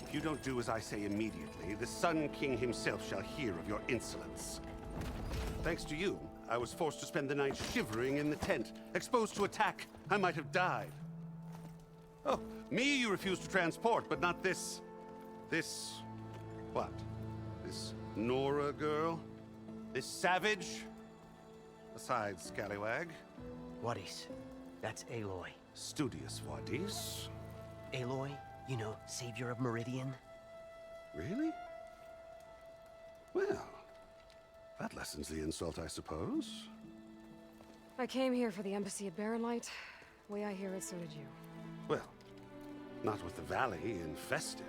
If you don't do as I say immediately, the Sun King himself shall hear of your insolence. Thanks to you, I was forced to spend the night shivering in the tent. Exposed to attack, I might have died. Oh, me you refuse to transport, but not this... what? This Nora girl? This savage? Besides, scallywag. Wadis. That's Aloy. Studious Wadis. Aloy, you know, savior of Meridian. Really? Well, that lessens the insult, I suppose. I came here for the embassy at Barren Light. Way I hear it, so did you. Well, not with the valley infested.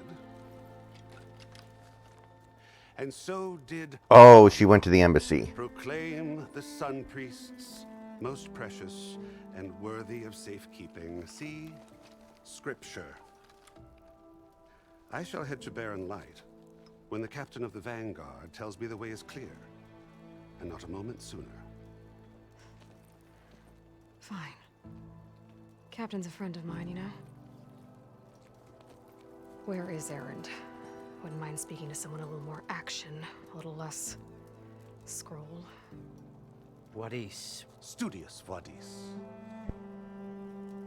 And so did... Oh, she went to the embassy. Proclaim the Sun Priests most precious and worthy of safekeeping. See? Scripture. I shall head to Barren Light when the captain of the Vanguard tells me the way is clear, and not a moment sooner. Fine. Captain's a friend of mine, you know? Where is Erend? Wouldn't mind speaking to someone a little more action, a little less scroll. Wadis. Studious Wadis.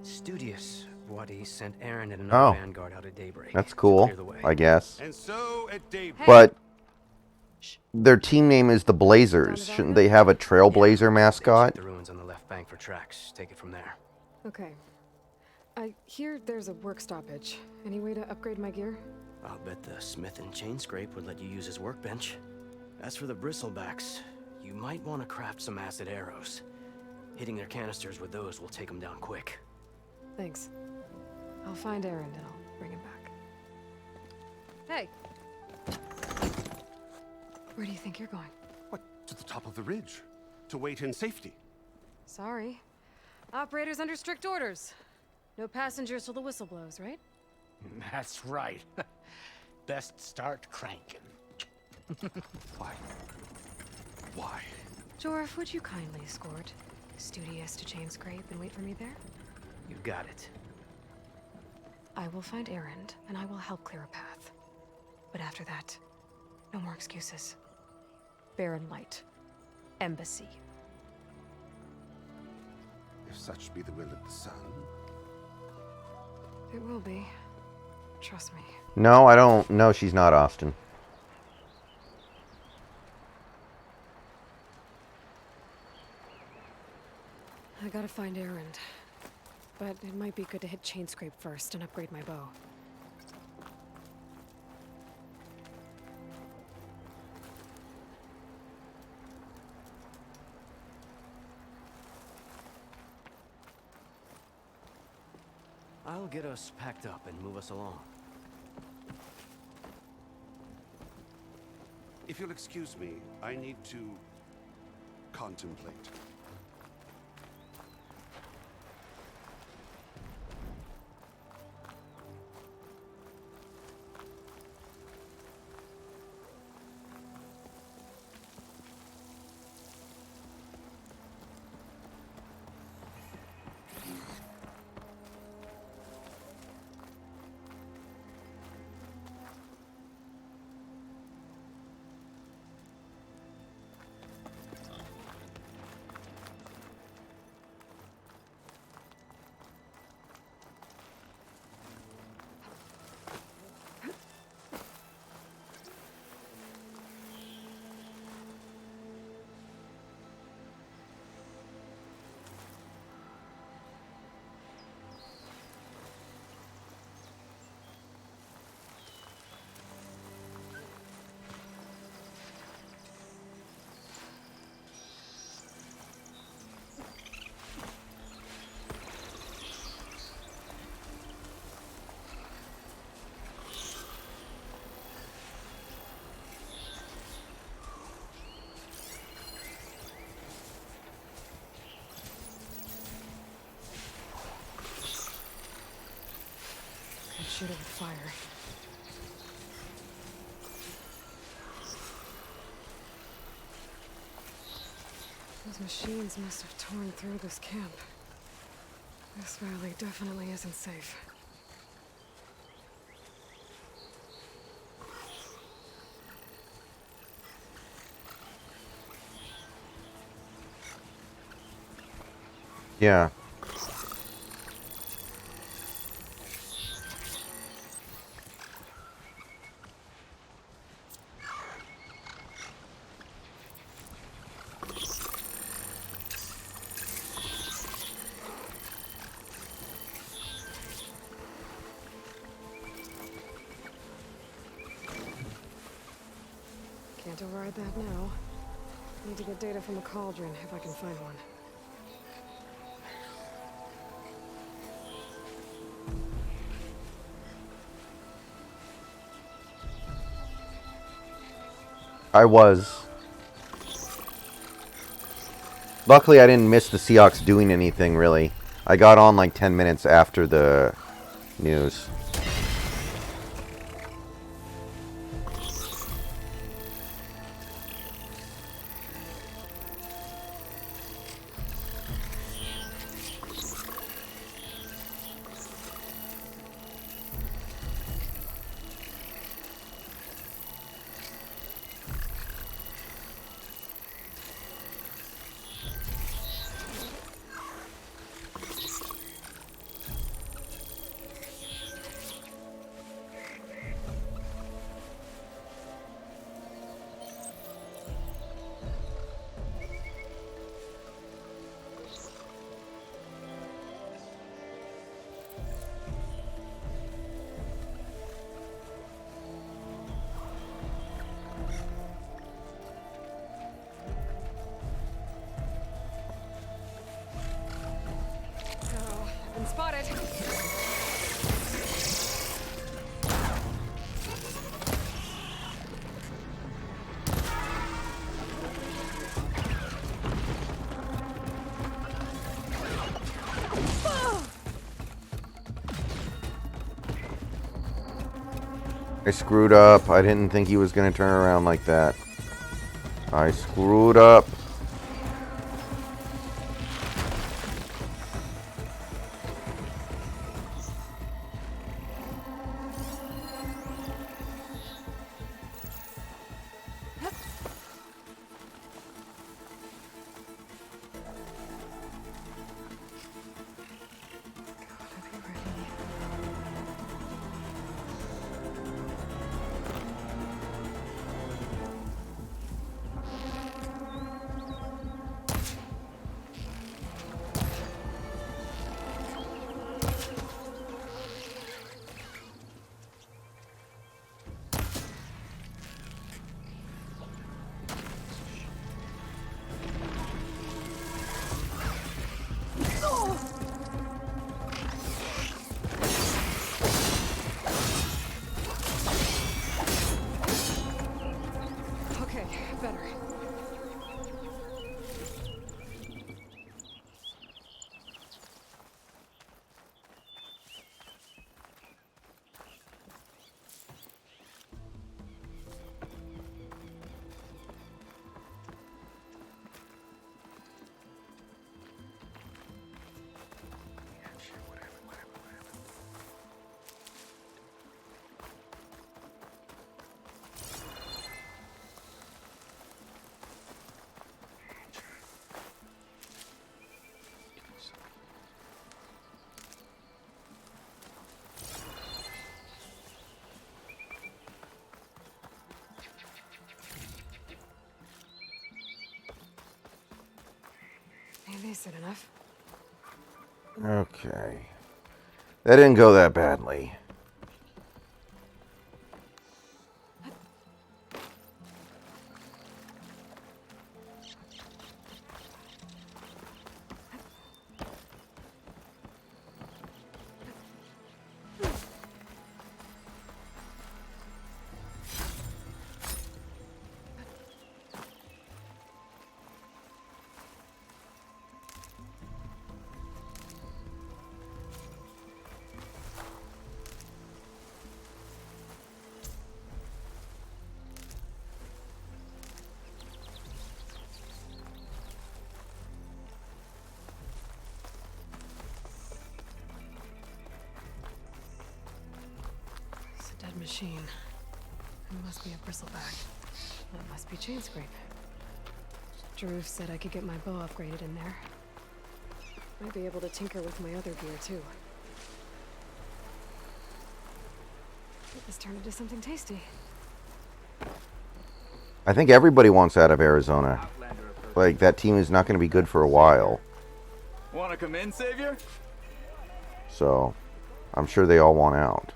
Studious Wadis sent Aaron and another Vanguard out at daybreak. That's to cool, clear the way. I guess. And so at daybreak... But their team name is the Blazers. Shouldn't they have a Trailblazer mascot? The ruins on the left bank for tracks. Take it from there. Okay. I hear there's a work stoppage. Any way to upgrade my gear? I'll bet the Smith and Chainscrape would let you use his workbench. As for the Bristlebacks, you might want to craft some acid arrows. Hitting their canisters with those will take them down quick. Thanks. I'll find Erend and I'll bring him back. Hey! Where do you think you're going? What? To the top of the ridge. To wait in safety. Sorry. Operator's under strict orders. No passengers till the whistle blows, right? That's right. Best start cranking. Why? Why? Jorf, would you kindly escort Studious to Chainscrape and wait for me there? You got it. I will find Erend, and I will help clear a path. But after that, no more excuses. Barren Light. Embassy. If such be the will of the sun. It will be. Trust me. No, I don't. No, she's not, Austin. I gotta find Erend. But it might be good to hit Chainscrape first and upgrade my bow. I'll get us packed up and move us along. If you'll excuse me, I need to contemplate. Shoot it with fire. Those machines must have torn through this camp. This valley definitely isn't safe. Yeah. Can't override that now. Need to get data from the cauldron if I can find one. I was. Luckily, I didn't miss the Seahawks doing anything, really. I got on like 10 minutes after the news. Been spotted. I screwed up. I didn't think he was going to turn around like that. I screwed up. Decent enough. Okay. That didn't go that badly. It's a dead machine. It must be a bristleback. Well, it must be Chainscrape. Jaruf said I could get my bow upgraded in there. Might be able to tinker with my other gear, too. Get this turned into something tasty. I think everybody wants out of Arizona. Like, that team is not going to be good for a while. Want to come in, Savior? So, I'm sure they all want out.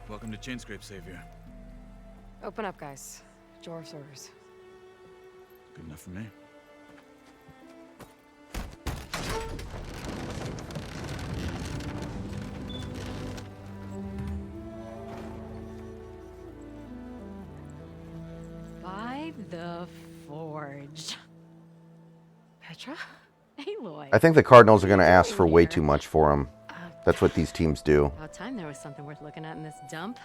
Welcome to Chainscrape, Savior. Open up, guys. Jorv's orders. Good enough for me. By the Forge. Petra? Aloy. I think the Cardinals are going to ask for way too much for him. That's what these teams do. About time there was something worth looking at in this dump.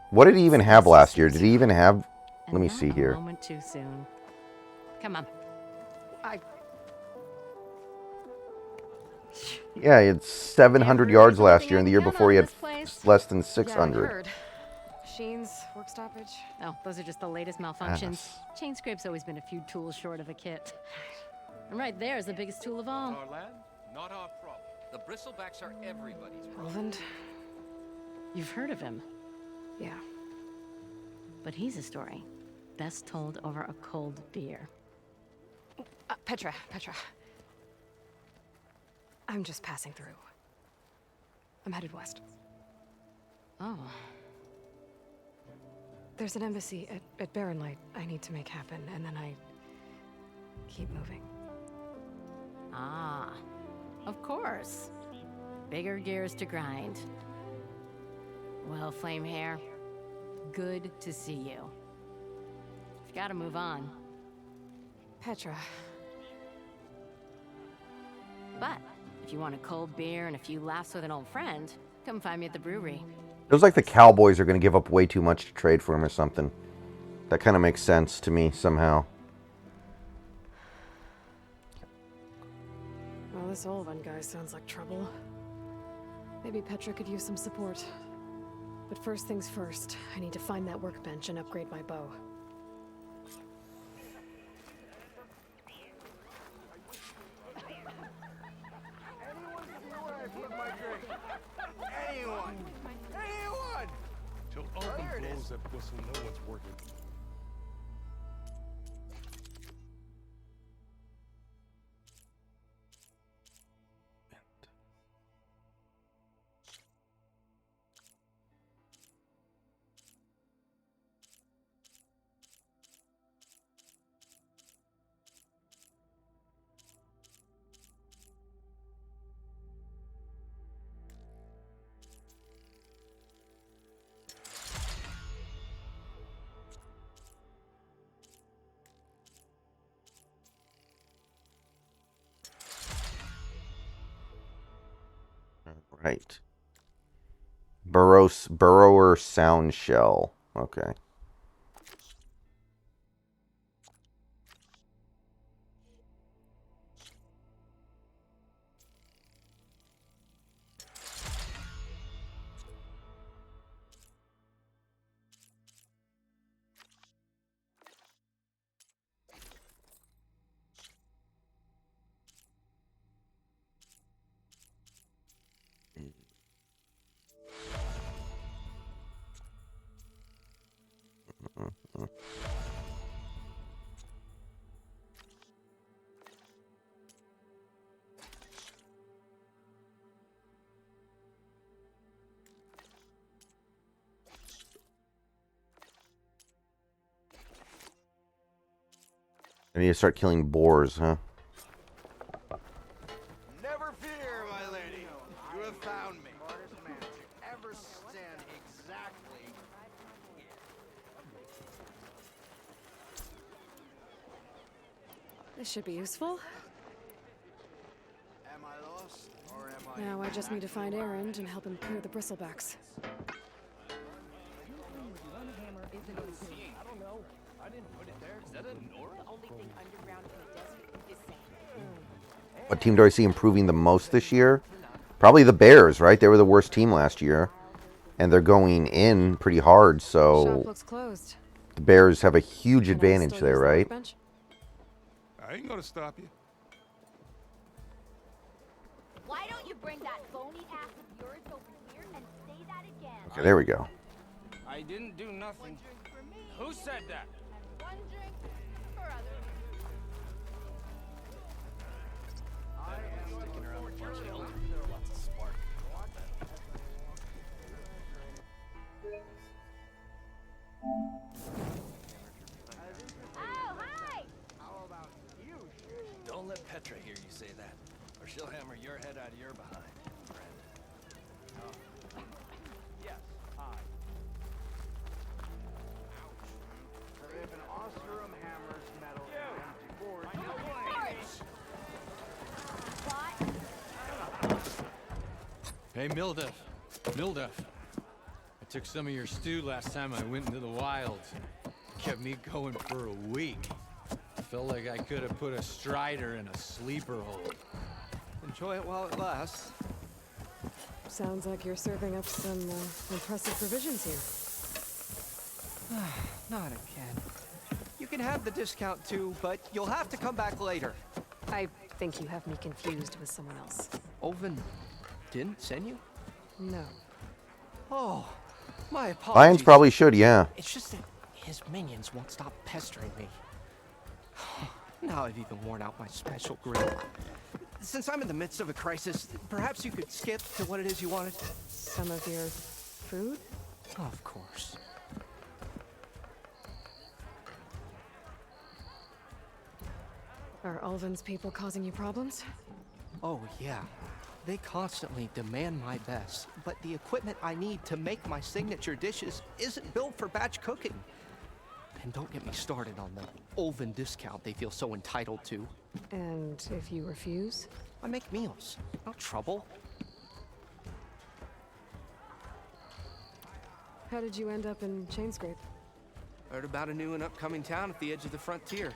What did he even have last year? Did he even have... Let me see A here. moment too soon. Come on. Yeah, he had 700 yards last year, and the year before he had less than 600. Heard. Machines, work stoppage. Oh, those are just the latest malfunctions. Chainscrape's always been a few tools short of a kit. And right there is the biggest tool of all. Our land, not our problem. The bristlebacks are everybody's problem. Roland? You've heard of him. Yeah. But he's a story best told over a cold beer. Petra. I'm just passing through. I'm headed west. Oh. There's an embassy at Barren Light I need to make happen, and then I keep moving. Ah, of course. Bigger gears to grind. Well, Flamehair, good to see you. You've got to move on. Petra. But if you want a cold beer and a few laughs with an old friend, come find me at the brewery. It was like the Cowboys are going to give up way too much to trade for him or something. That kind of makes sense to me somehow. Well, this Olvan guy sounds like trouble. Maybe Petra could use some support. But first things first, I need to find that workbench and upgrade my bow. Anyone! Till Olvan blows that whistle, no one's working. Right. Burrower sound shell. Okay. I need to start killing boars, huh? Never fear, my lady. You have found me. Ever stand exactly. This should be useful. Am I lost, or am I? Now I just need to find Erend and help him clear the bristlebacks. What team do I see improving the most this year? Probably the Bears, right? They were the worst team last year. And they're going in pretty hard, Shop so looks closed. the Bears have a huge Can I advantage still there, use the right? workbench? I ain't gonna stop you. Why don't you bring that phony ass of yours over here and say that again? Okay, there we go. I didn't do nothing. Who said that? One drink for others. Sticking around the party elder. Lots of spark. Oh, hi! How about you? Don't let Petra hear you say that, or she'll hammer your head out of your behind, friend. Yes, hi. If an Oseram hammers metal and empty boards, Hey, Mildef. Mildef. I took some of your stew last time I went into the wilds. Kept me going for a week. Felt like I could have put a strider in a sleeper hold. enjoy it while it lasts. Sounds like you're serving up some impressive provisions here. Not again. You can have the discount too, but you'll have to come back later. I think you have me confused with someone else. Oven didn't send you? No. Oh, my apologies. Lions probably should, yeah. It's just that his minions won't stop pestering me. Now I've even worn out my special grill. Since I'm in the midst of a crisis, perhaps you could skip to what it is you wanted? Some of your food? Of course. Are Ulvin's people causing you problems? Oh, yeah. They constantly demand my best, but the equipment I need to make my signature dishes isn't built for batch cooking. And don't get me started on the Ulvin discount they feel so entitled to. And if you refuse? I make meals, not trouble. How did you end up in Chainscrape? Heard about a new and upcoming town at the edge of the frontier.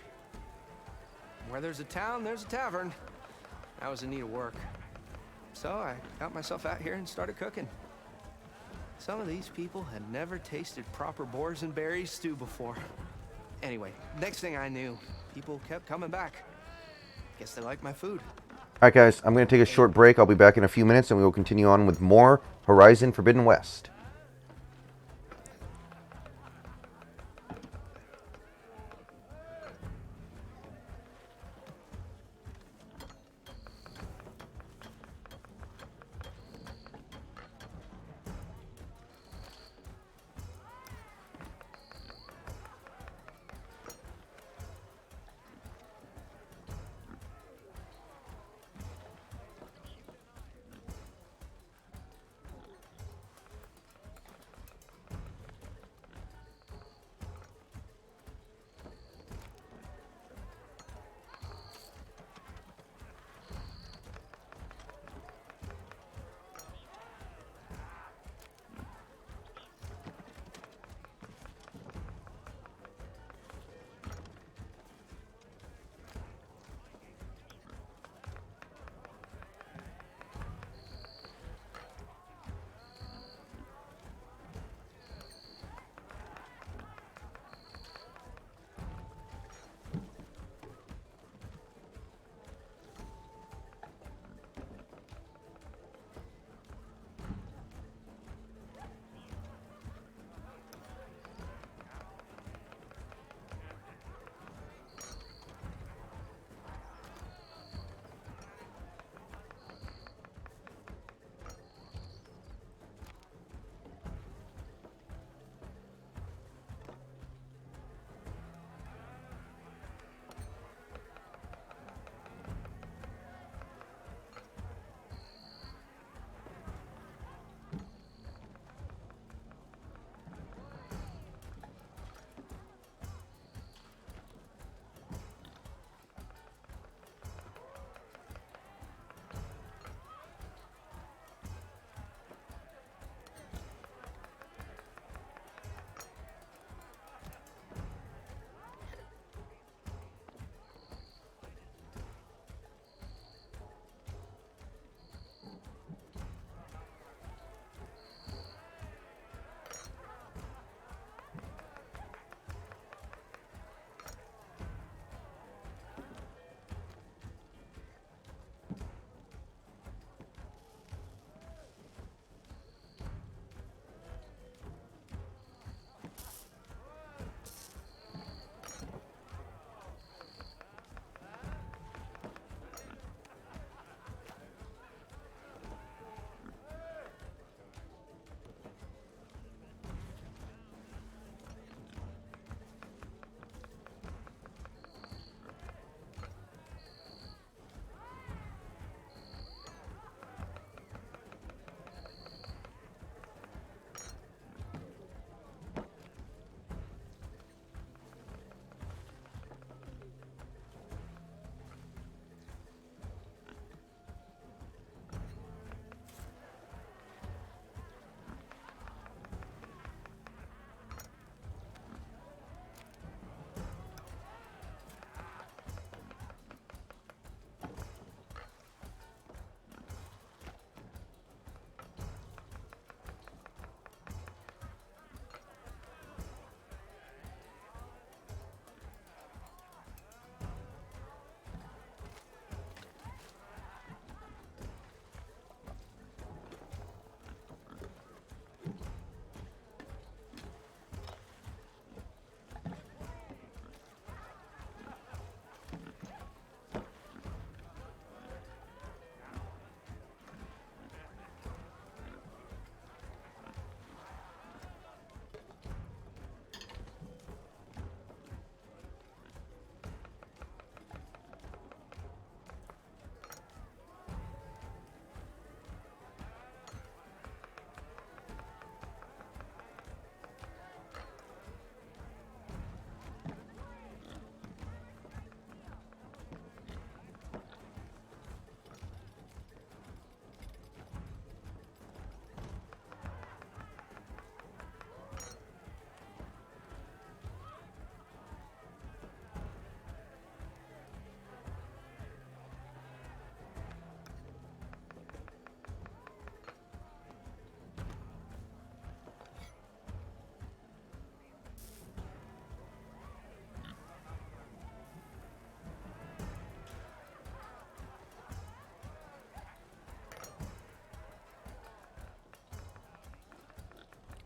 Where there's a town, there's a tavern. I was in need of work. So I got myself out here and started cooking. Some of these people had never tasted proper boars and berries stew before. Anyway, next thing I knew, people kept coming back. Guess they like my food. Alright guys, I'm going to take a short break. I'll be back in a few minutes and we will continue on with more Horizon Forbidden West.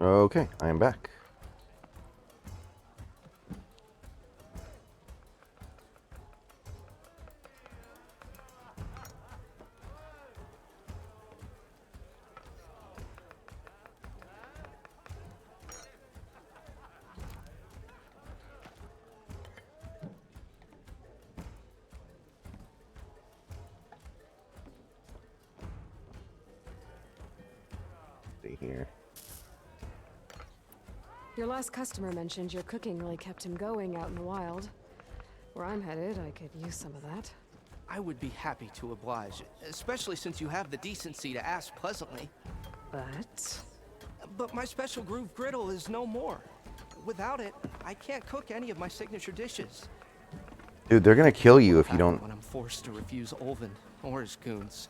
Okay, I am back. See here. Your last customer mentioned your cooking really kept him going out in the wild. Where I'm headed, I could use some of that. I would be happy to oblige, especially since you have the decency to ask pleasantly. But my special groove griddle is no more. Without it, I can't cook any of my signature dishes. Dude, they're gonna kill you if you don't. When I'm forced to refuse Olvin or his goons.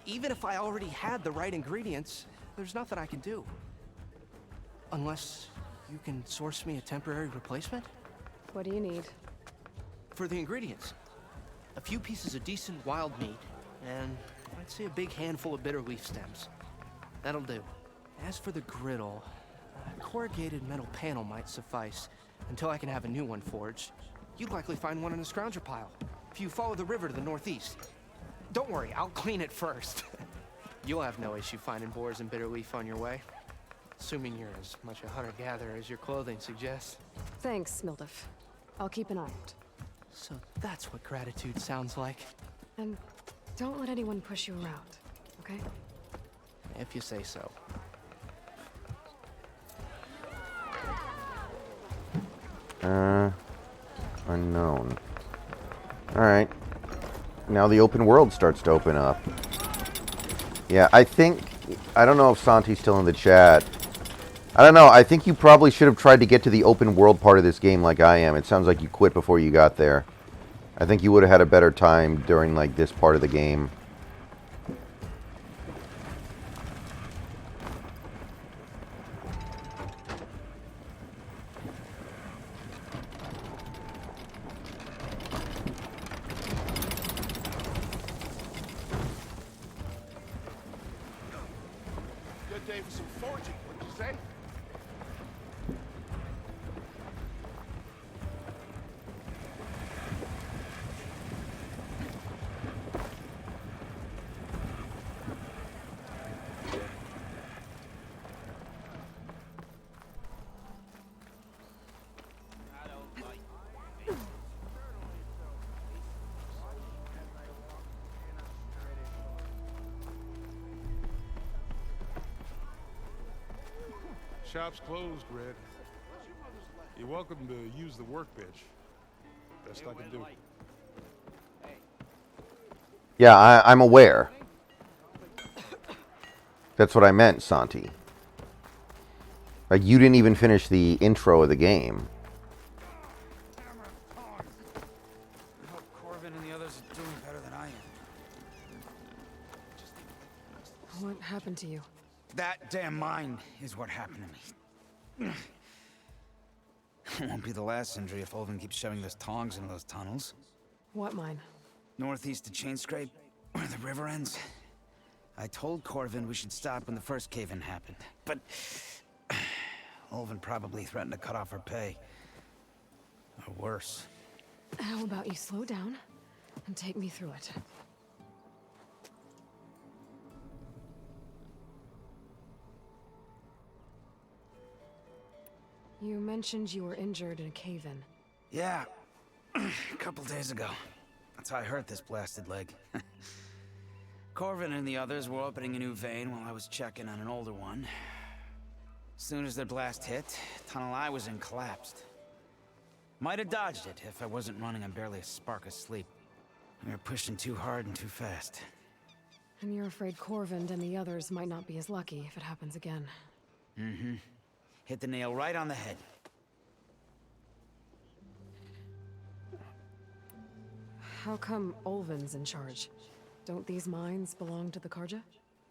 Even if I already had the right ingredients, there's nothing I can do. Unless you can source me a temporary replacement? What do you need? For the ingredients, a few pieces of decent wild meat, and I'd say a big handful of bitter leaf stems. That'll do. As for the griddle, a corrugated metal panel might suffice until I can have a new one forged. You'd likely find one in a scrounger pile if you follow the river to the northeast. Don't worry, I'll clean it first. You'll have no issue finding boars and bitter leaf on your way. Assuming you're as much a hunter-gatherer as your clothing suggests. Thanks, Mildef. I'll keep an eye out. So that's what gratitude sounds like. And don't let anyone push you around, okay? If you say so. Unknown. Alright. Now the open world starts to open up. Yeah, I don't know if Santi's still in the chat. I don't know, I think you probably should have tried to get to the open world part of this game like I am. It sounds like you quit before you got there. I think you would have had a better time during, like, this part of the game. Good day for some foraging, wouldn't you say? Shop's closed, Red. You're welcome to use the workbench. Best I can do. Yeah, I'm aware. That's what I meant, Santi. Like, you didn't even finish the intro of the game. I hope Corvin and the others are doing better than I am. What happened to you? That damn mine is what happened to me. It won't be the last injury if Olvin keeps shoving those tongs into those tunnels. What mine? Northeast of Chainscrape, where the river ends. I told Corvin we should stop when the first cave-in happened, but Olvin probably threatened to cut off her pay. Or worse. How about you slow down and take me through it? You mentioned you were injured in a cave-in. Yeah, a couple days ago. That's how I hurt this blasted leg. Corvin and the others were opening a new vein while I was checking on an older one. As soon as their blast hit, the tunnel I was in collapsed. Might have dodged it if I wasn't running on barely a spark of sleep. We were pushing too hard and too fast. And you're afraid Corvin and the others might not be as lucky if it happens again. Mm-hmm. Hit the nail right on the head. How come Olvin's in charge? Don't these mines belong to the Carja?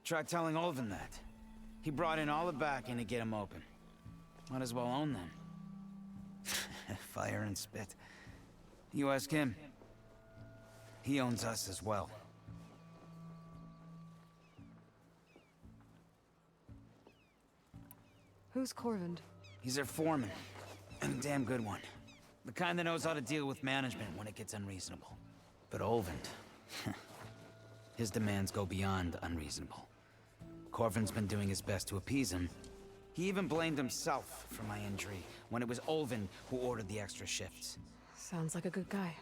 Try telling Olvin that. He brought in all the backing to get them open. Might as well own them. Fire and spit. You ask him. He owns us as well. Who's Corvind? He's their foreman, and a damn good one. The kind that knows how to deal with management when it gets unreasonable. But Olvend, his demands go beyond unreasonable. Corvin's been doing his best to appease him. He even blamed himself for my injury when it was Olvend who ordered the extra shifts. Sounds like a good guy.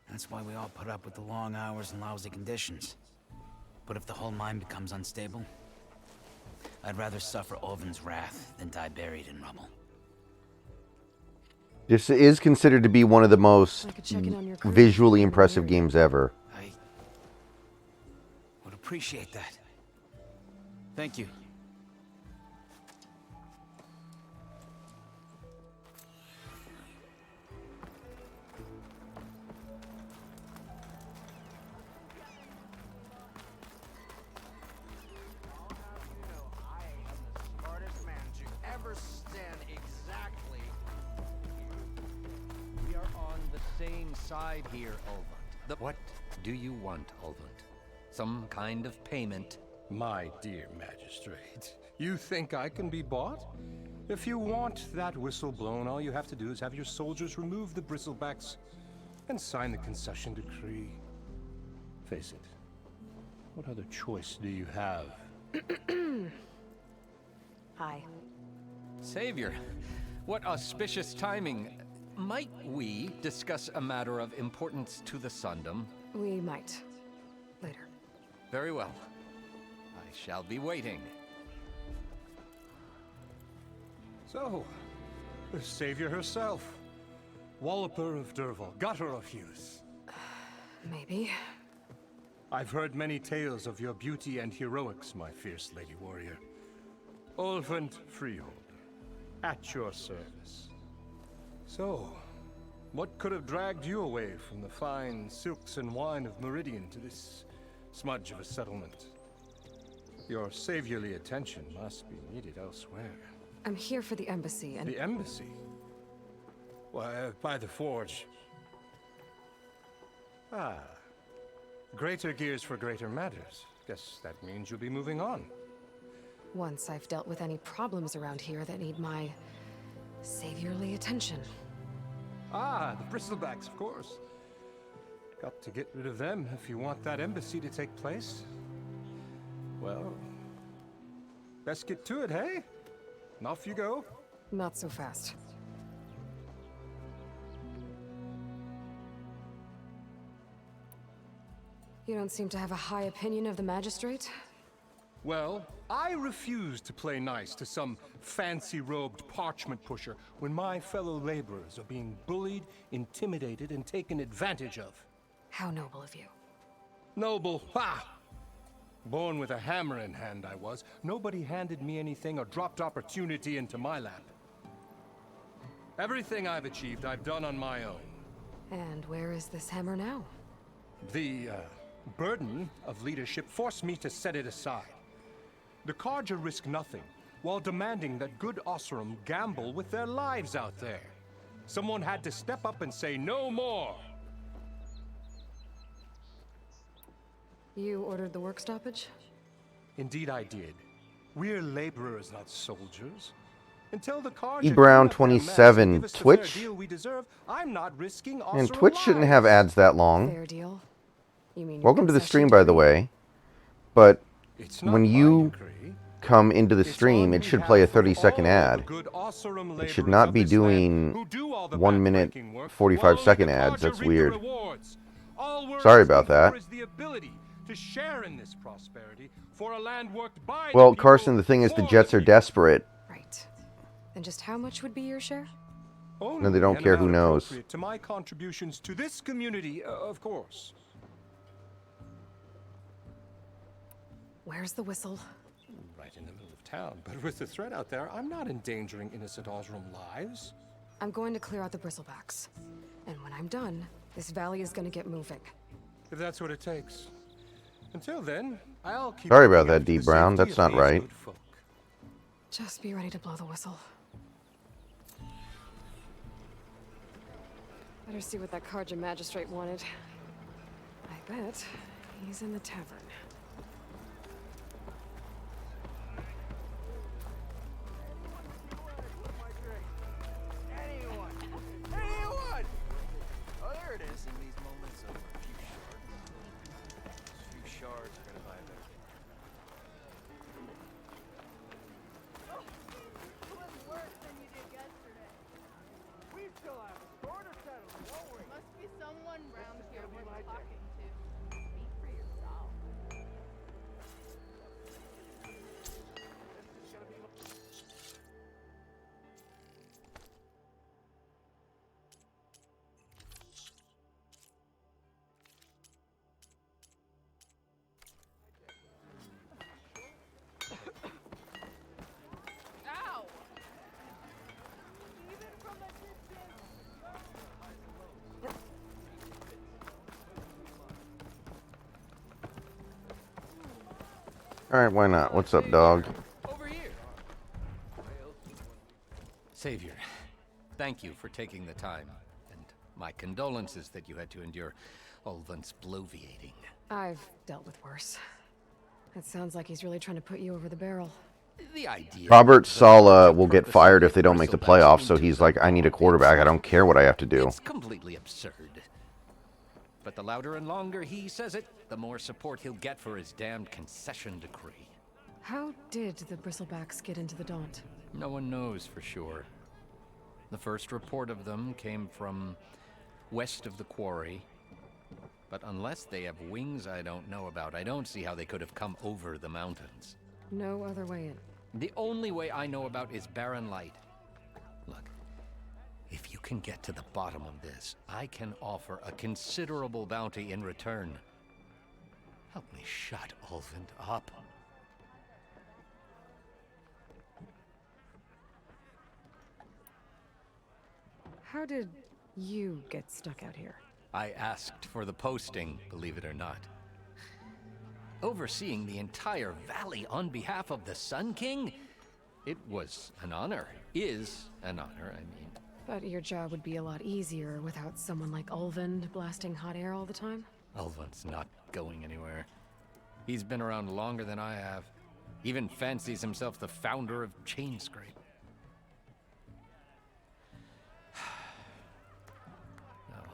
That's why we all put up with the long hours and lousy conditions. But if the whole mine becomes unstable, I'd rather suffer Olvend's wrath than die buried in rubble. This is considered to be one of the most visually impressive games ever. I would appreciate that. Thank you. Side here, Olvend. What do you want, Olvend? Some kind of payment? My dear magistrate, you think I can be bought? If you want that whistle blown, all you have to do is have your soldiers remove the bristlebacks and sign the concession decree. Face it, what other choice do you have? Hi. Savior, what auspicious timing. Might we discuss a matter of importance to the Sundom? We might. Later. Very well. I shall be waiting. So, the Savior herself. Walloper of Derval, gutter of youth. Maybe. I've heard many tales of your beauty and heroics, my fierce lady warrior. Olvend Freeholder, at your service. So, what could have dragged you away from the fine silks and wine of Meridian to this smudge of a settlement? Your saviorly attention must be needed elsewhere. I'm here for the embassy and... The embassy? Why, by the forge. Ah. Greater gears for greater matters. Guess that means you'll be moving on. Once I've dealt with any problems around here that need my saviorly attention. Ah, the bristlebacks, of course. Got to get rid of them if you want that embassy to take place. Well, best get to it, hey? And off you go. Not so fast. You don't seem to have a high opinion of the magistrate? Well, I refuse to play nice to some fancy-robed parchment pusher when my fellow laborers are being bullied, intimidated, and taken advantage of. How noble of you. Noble? Ha! Born with a hammer in hand, I was. Nobody handed me anything or dropped opportunity into my lap. Everything I've achieved, I've done on my own. And where is this hammer now? The, burden of leadership forced me to set it aside. The Carja risk nothing, while demanding that good Oseram gamble with their lives out there. Someone had to step up and say no more! You ordered the work stoppage? Indeed I did. We're laborers, not soldiers. Until the Carja eBrown 27 Twitch. Deal we deserve, I'm not risking And Oseram Twitch shouldn't lives. have ads that long. Fair deal. You mean Welcome to the stream, by the way. But when you come into the stream, it should play a 30-second ad. It should not be doing 1 minute, 45-second ads. That's weird. Sorry about that. Well, Carson, the thing is, the Jets are desperate. Right. And just how much would be your share? No, they don't care. Who knows? To my contributions to this community, of course. Where's the whistle? Right in the middle of town. But with the threat out there, I'm not endangering innocent Oseram lives. I'm going to clear out the bristlebacks. And when I'm done, this valley is going to get moving. If that's what it takes. Until then, I'll keep... Sorry about that, D. Brown. That's not right. Just be ready to blow the whistle. Better see what that Carja magistrate wanted. I bet he's in the tavern. Alright, why not? What's up, dog? Savior, thank you for taking the time. And my condolences that you had to endure Ulvund's bloviating. I've dealt with worse. It sounds like he's really trying to put you over the barrel. The idea. Robert Sala will get fired if they don't make the playoffs, so he's like, I need a quarterback. I don't care what I have to do. It's completely absurd. But the louder and longer he says it, the more support he'll get for his damned concession decree. How did the Bristlebacks get into the Daunt? No one knows for sure. The first report of them came from west of the quarry. But unless they have wings I don't know about, I don't see how they could have come over the mountains. No other way in. The only way I know about is Barren Light. Look, if you can get to the bottom of this, I can offer a considerable bounty in return. Help me shut Ulvund up. How did you get stuck out here? I asked for the posting, believe it or not. Overseeing the entire valley on behalf of the Sun King? It was an honor. Is an honor, I mean. But your job would be a lot easier without someone like Ulvund blasting hot air all the time? Ulvund's not going anywhere. He's been around longer than I have. Even fancies himself the founder of Chainscrape.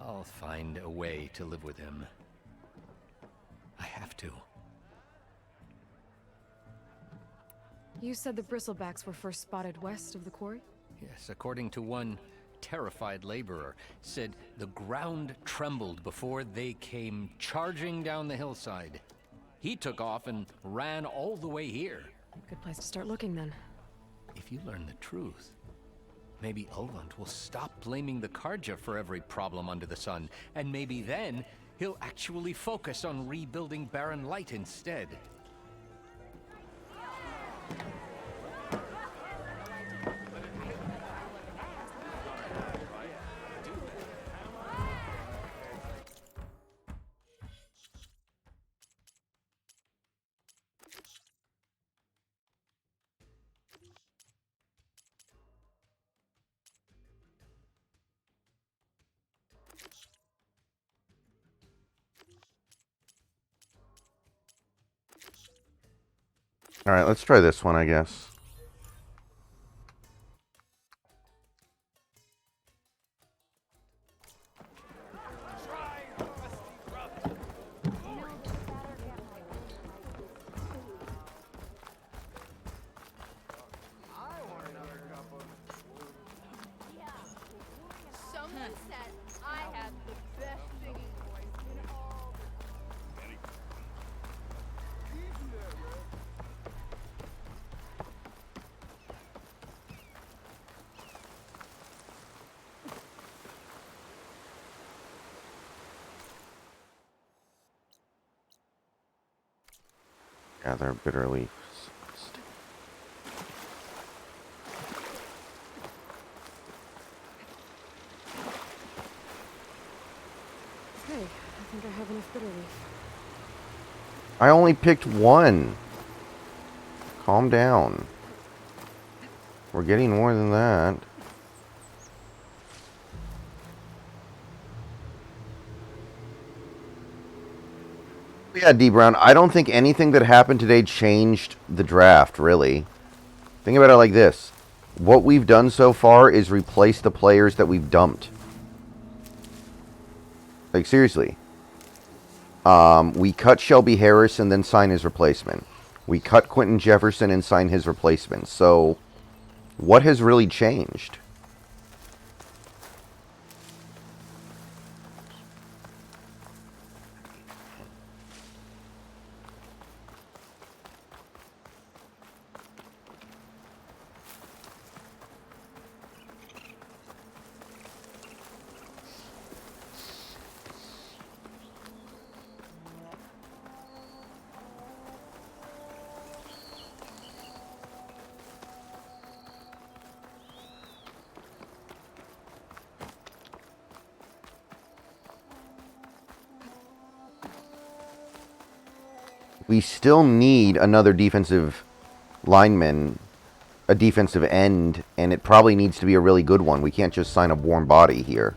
I'll find a way to live with him. I have to. You said the Bristlebacks were first spotted west of the quarry? Yes, according to one terrified laborer, said the ground trembled before they came charging down the hillside. He took off and ran all the way here. Good place to start looking then. If you learn the truth, maybe Ulvund will stop blaming the Karja for every problem under the sun, and maybe then he'll actually focus on rebuilding Barren Light instead. Alright, let's try this one, I guess. Someone said I had the best singing voice in all the... Gather bitter leaves. Hey, I think I have enough bitter leaf. I only picked one. Calm down. We're getting more than that. Yeah, D Brown, I don't think anything that happened today changed the draft, really. Think about it like this. What we've done so far is replace the players that we've dumped. Like, seriously. We cut Shelby Harris and then sign his replacement. We cut Quentin Jefferson and sign his replacement. So, what has really changed? we still need another defensive lineman, a defensive end, and it probably needs to be a really good one. We can't just sign a warm body here.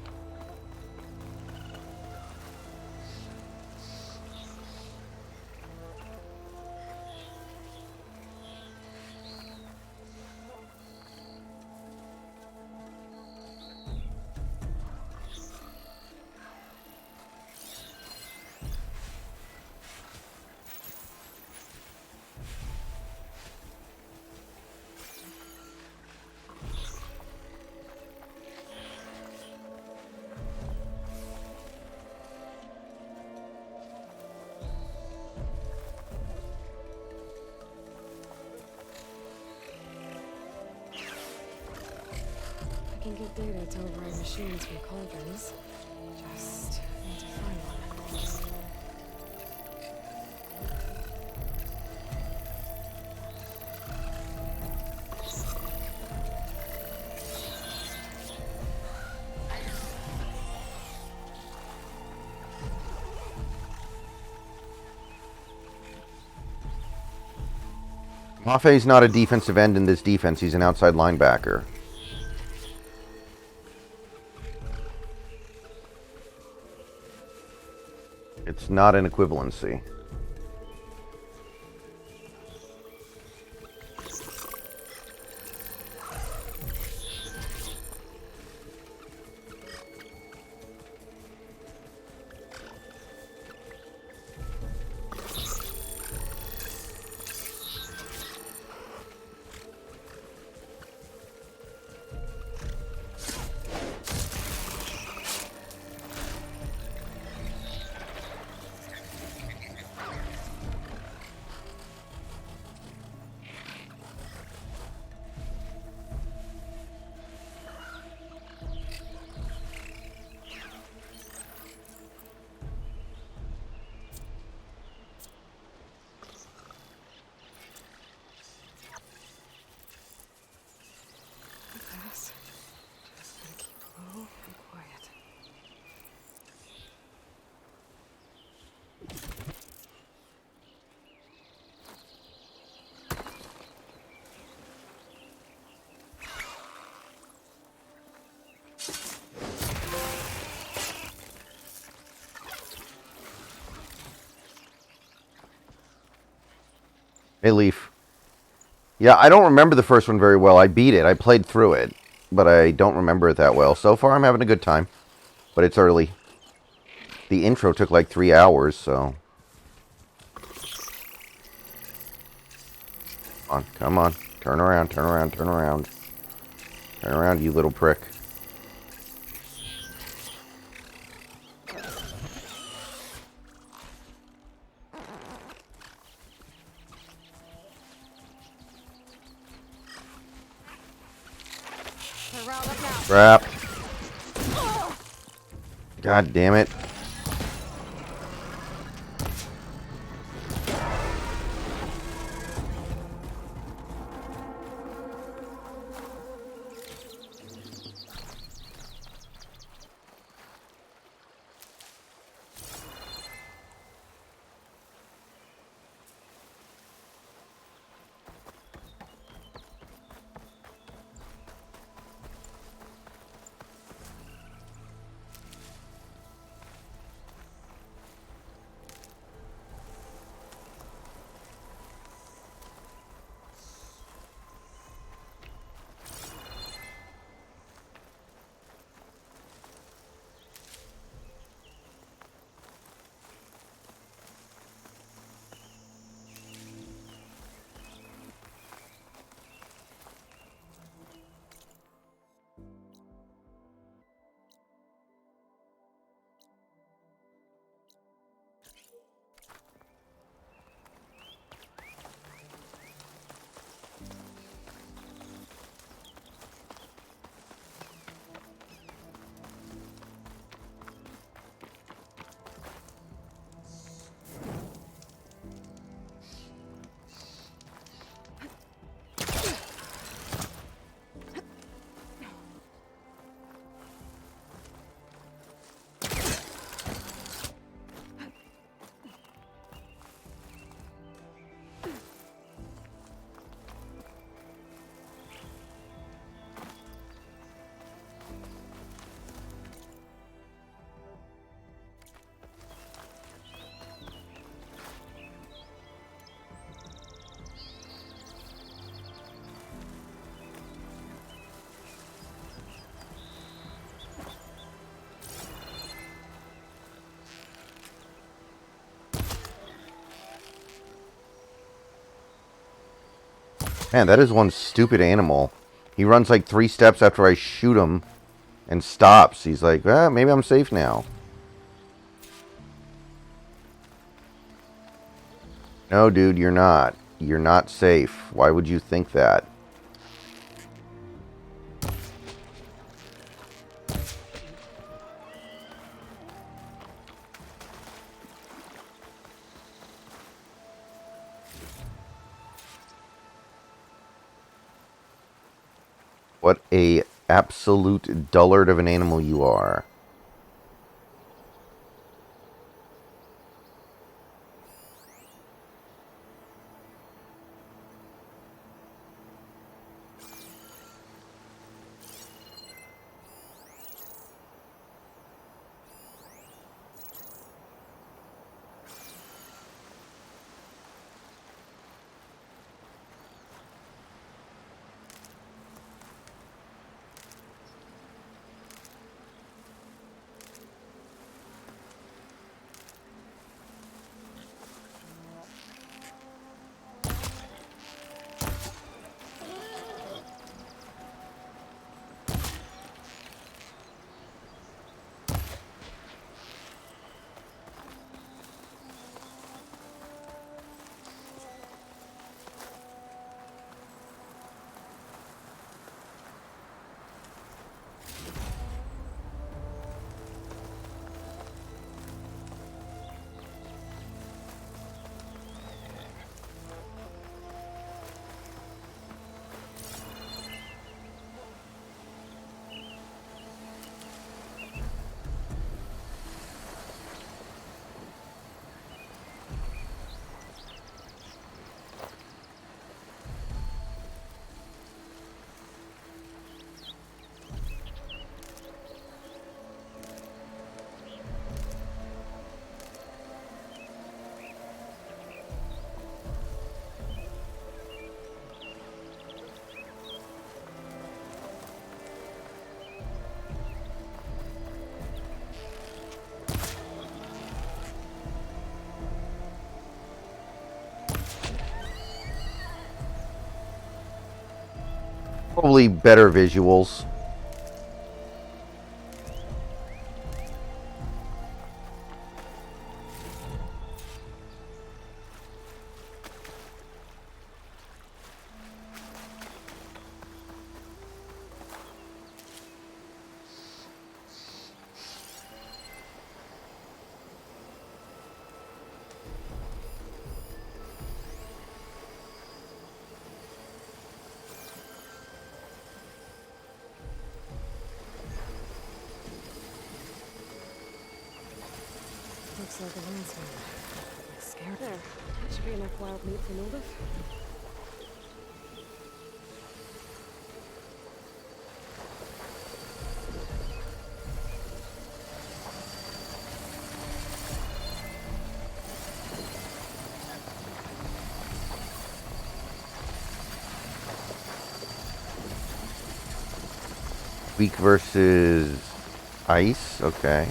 I can get data to override machines from cauldrons. Just need to find one. Maffei's not a defensive end in this defense. He's an outside linebacker. It's not an equivalency. Pass. Just gonna keep low and quiet. Hey, Leaf. Yeah, I don't remember the first one very well. I beat it. I played through it, but I don't remember it that well. So far, I'm having a good time, but it's early. The intro took like 3 hours, so... Come on. Turn around, turn around, turn around. Turn around, you little prick. They're riled up now. Crap. God damn it. Man, that is one stupid animal. He runs like 3 steps after I shoot him and stops. He's like, maybe I'm safe now. No, dude, you're not. You're not safe. Why would you think that? What a absolute dullard of an animal you are. Probably better visuals. Looks like a landsman. Scared there. Should be enough wild meat for Nildif. Weak versus ice. Okay.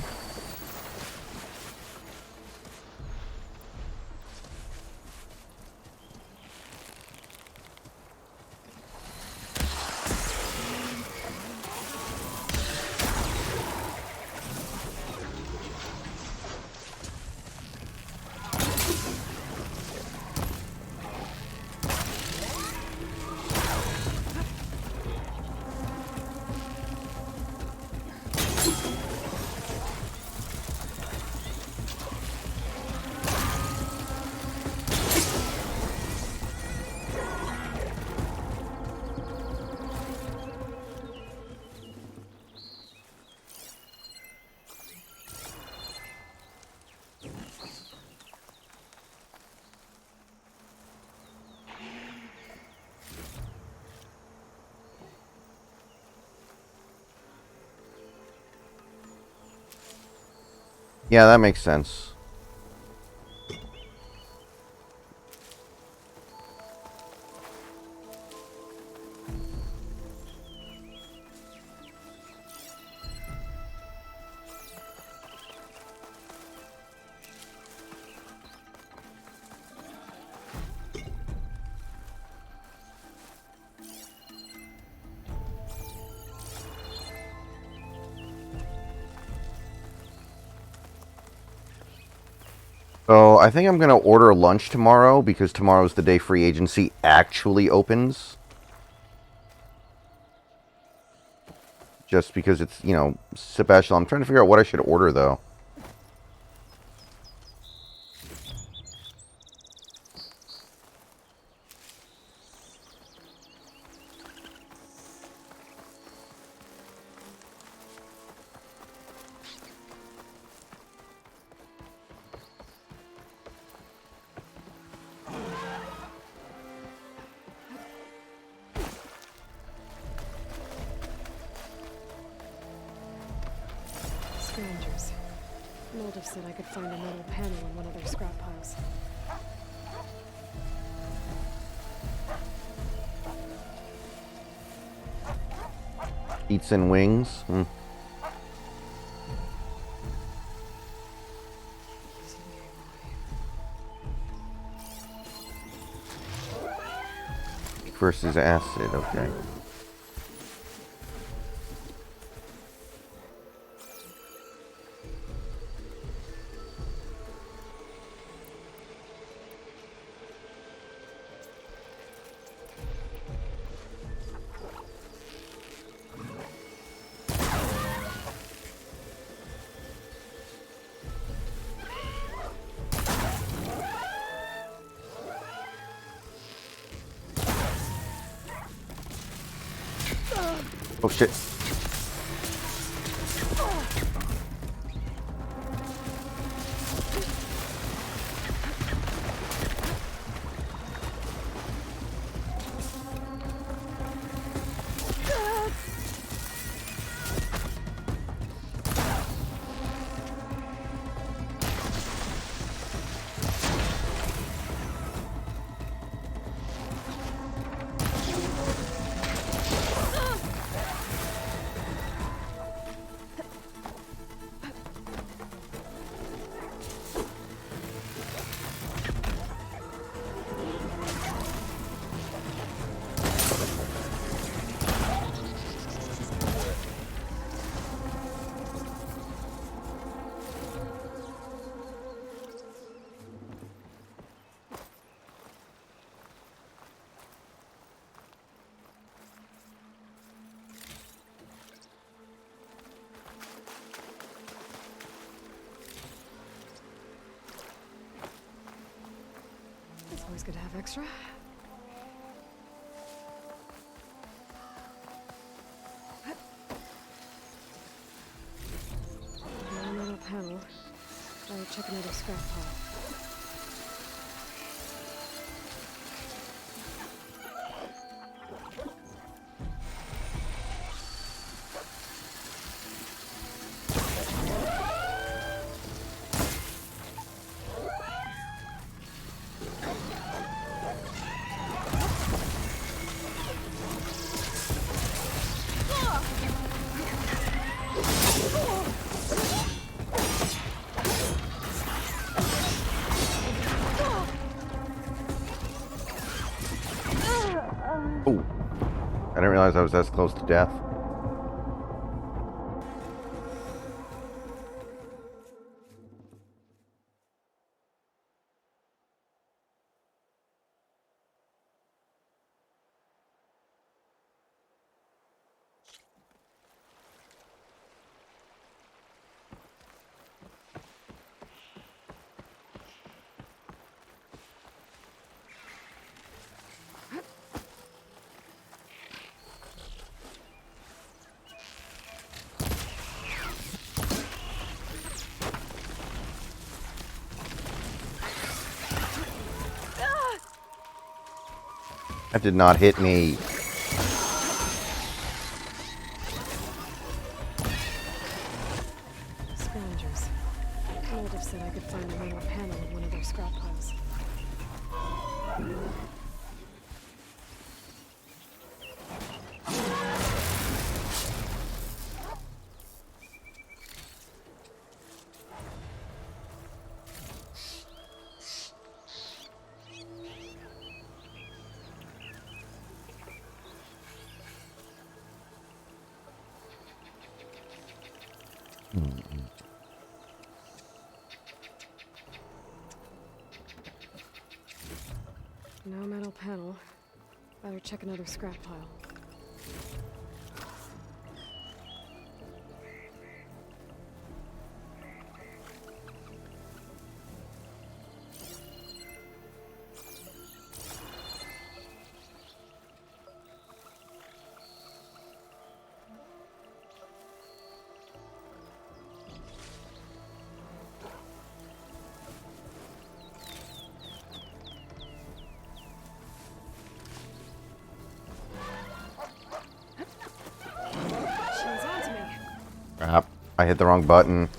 Yeah, that makes sense. So I think I'm going to order lunch tomorrow because tomorrow's the day free agency actually opens. Just because it's, you know, special. I'm trying to figure out what I should order, though. Scavengers. Moldiv said I could find a metal panel in one of their scrap piles. Eats and wings. Hmm. Versus acid, okay. Oh shit. It's always good to have extra. No metal panel. I'll check another scrap pile. Oh, I didn't realize I was this close to death. That did not hit me. Scavengers. Moldiv said I could find a metal panel in one of their scrap piles. No metal panel. Better check another scrap pile. She's on to me. Crap. I hit the wrong button.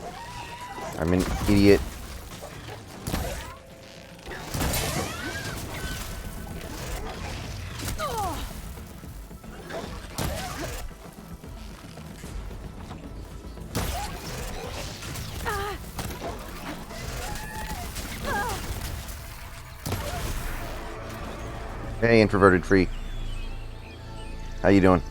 I'm an idiot. Hey, introverted freak. How you doing?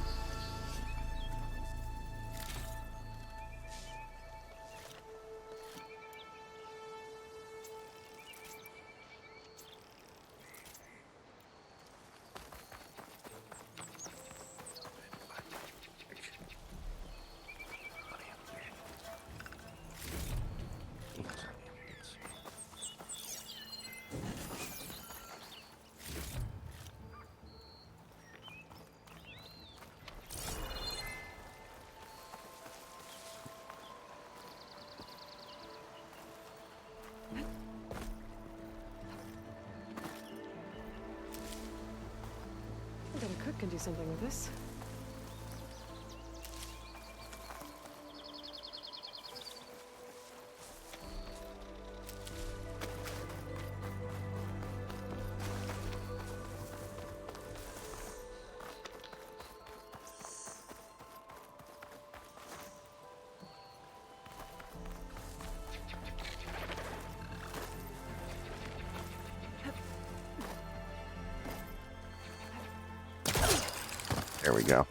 I bet a cook can do something with this. There we go.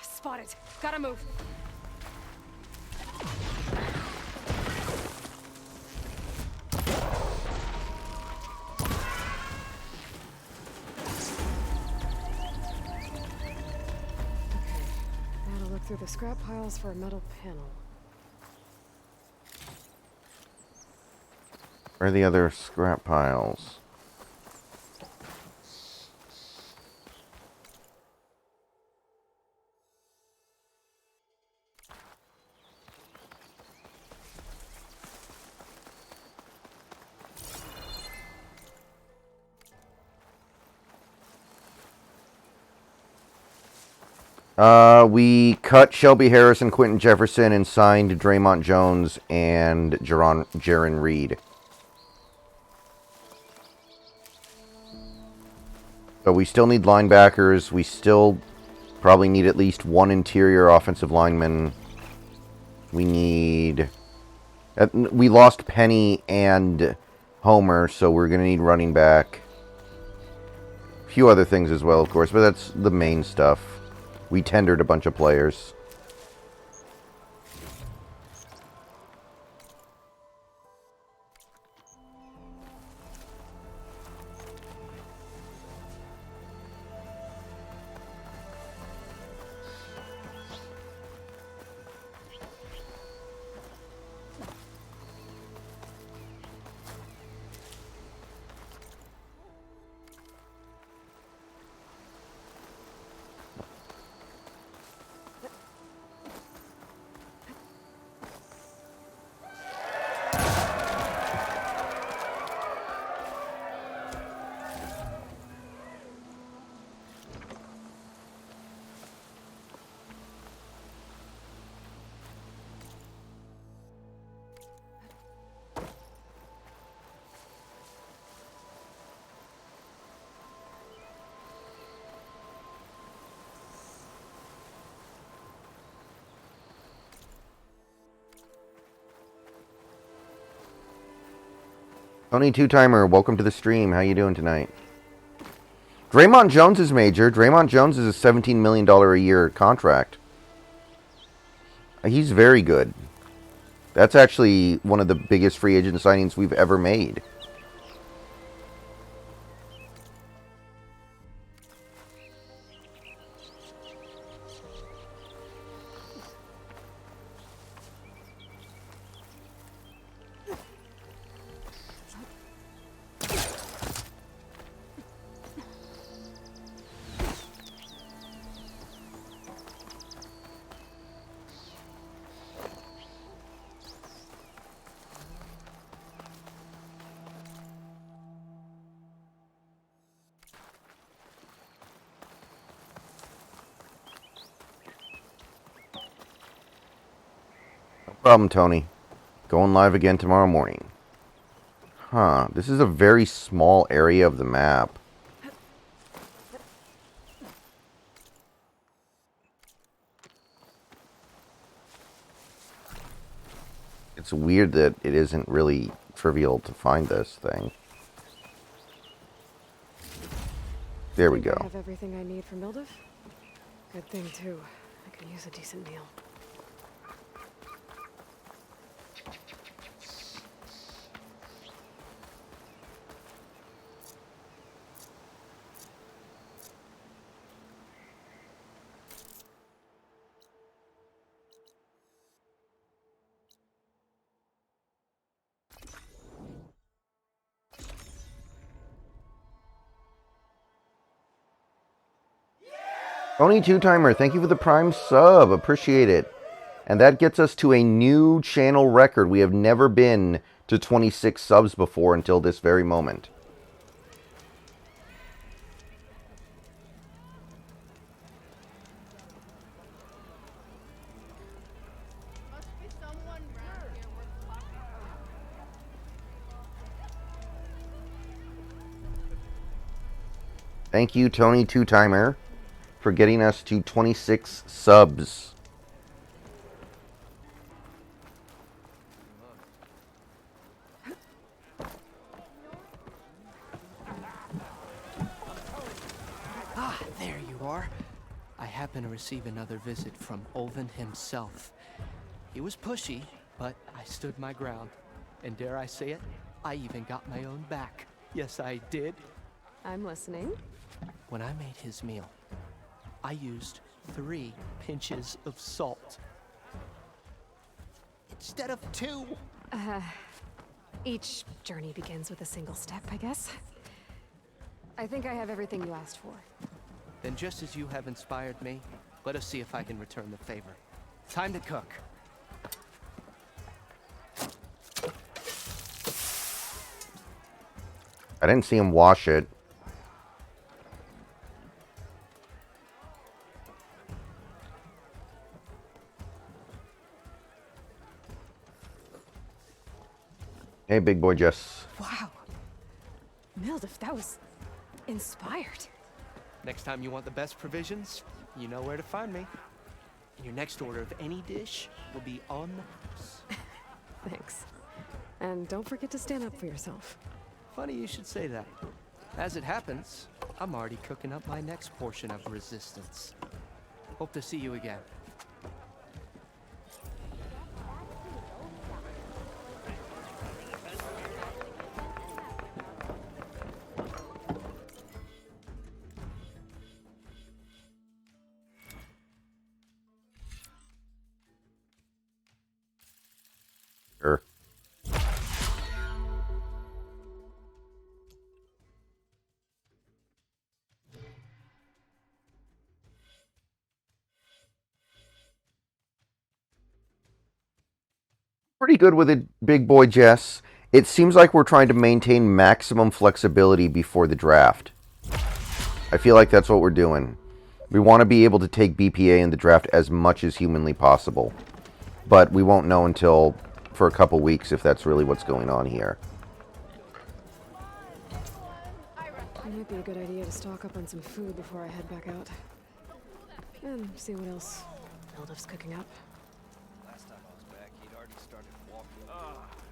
Spot it. Gotta move. Gotta look through the scrap piles for a metal panel. Where are the other scrap piles? We cut Shelby Harris and Quentin Jefferson and signed Draymond Jones and Jaron Reed. So we still need linebackers. We still probably need at least one interior offensive lineman. We need... We lost Penny and Homer, so we're going to need running back. A few other things as well, of course, but that's the main stuff. We tendered a bunch of players. Tony Two-Timer, welcome to the stream. How you doing tonight? Draymond Jones is major. Draymond Jones is a $17 million a year contract. He's very good. That's actually one of the biggest free agent signings we've ever made. Problem, Tony. Going live again tomorrow morning. Huh, this is a very small area of the map. It's weird that it isn't really trivial to find this thing. There we go. I have everything I need for Mildev? Good thing, too. I could use a decent meal. Tony Two-Timer, thank you for the Prime sub. Appreciate it. And that gets us to a new channel record. We have never been to 26 subs before until this very moment. Thank you, Tony Two-Timer, for getting us to 26 subs. Ah, there you are. I happen to receive another visit from Olvin himself. He was pushy, but I stood my ground. And dare I say it, I even got my own back. Yes, I did. I'm listening. When I made his meal, I used 3 pinches of salt. Instead of 2. Each journey begins with a single step, I guess. I think I have everything you asked for. Then just as you have inspired me, let us see if I can return the favor. Time to cook. I didn't see him wash it. Hey, big boy Jess. Wow. Mildev, that was inspired. Next time you want the best provisions, you know where to find me. And your next order of any dish will be on the house. Thanks. And don't forget to stand up for yourself. Funny you should say that. As it happens, I'm already cooking up my next portion of resistance. Hope to see you again. Sure. Pretty good with it, big boy Jess. It seems like we're trying to maintain maximum flexibility before the draft. I feel like that's what we're doing. We want to be able to take BPA in the draft as much as humanly possible. But we won't know until for a couple weeks if that's really what's going on here. It might be a good idea to stock up on some food before I head back out. And see what else Mildev's cooking up. Last time I was back, he'd already started walking.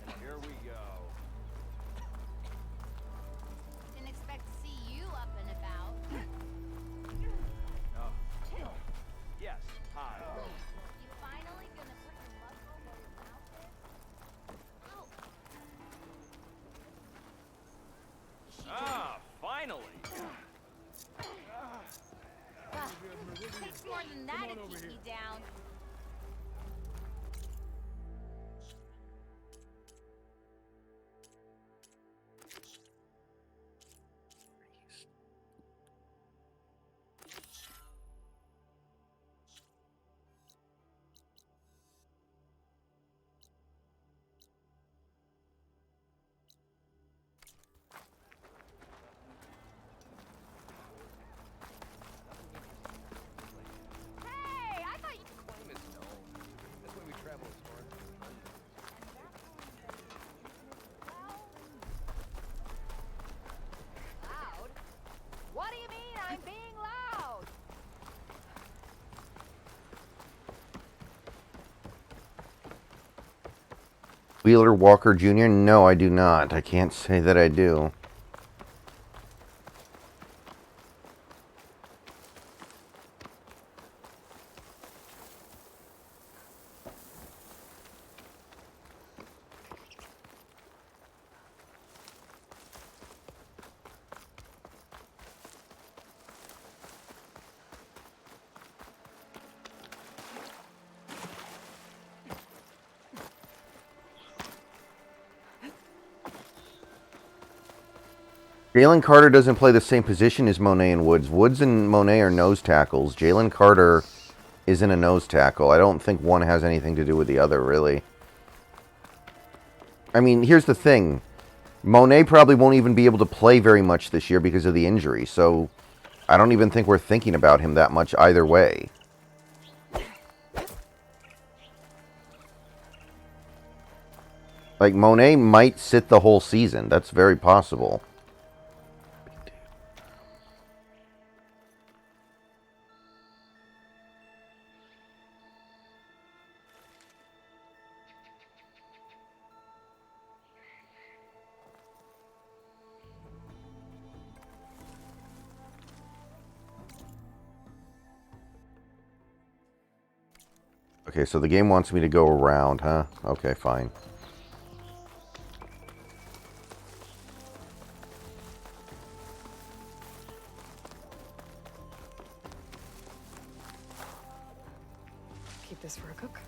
And here we go. Finally! Takes more than that to keep me down. Hey, I thought you... Claim is known. That's why we travel as far as Loud? What do you mean I'm being loud? Wheeler Walker Jr.? No, I do not. I can't say that I do. Jalen Carter doesn't play the same position as Monet and Woods. Woods and Monet are nose tackles. Jalen Carter isn't a nose tackle. I don't think one has anything to do with the other, really. I mean, here's the thing. Monet probably won't even be able to play very much this year because of the injury, so I don't even think we're thinking about him that much either way. Like, Monet might sit the whole season. That's very possible. Okay, so the game wants me to go around, huh? Okay, fine. Keep this for a cook.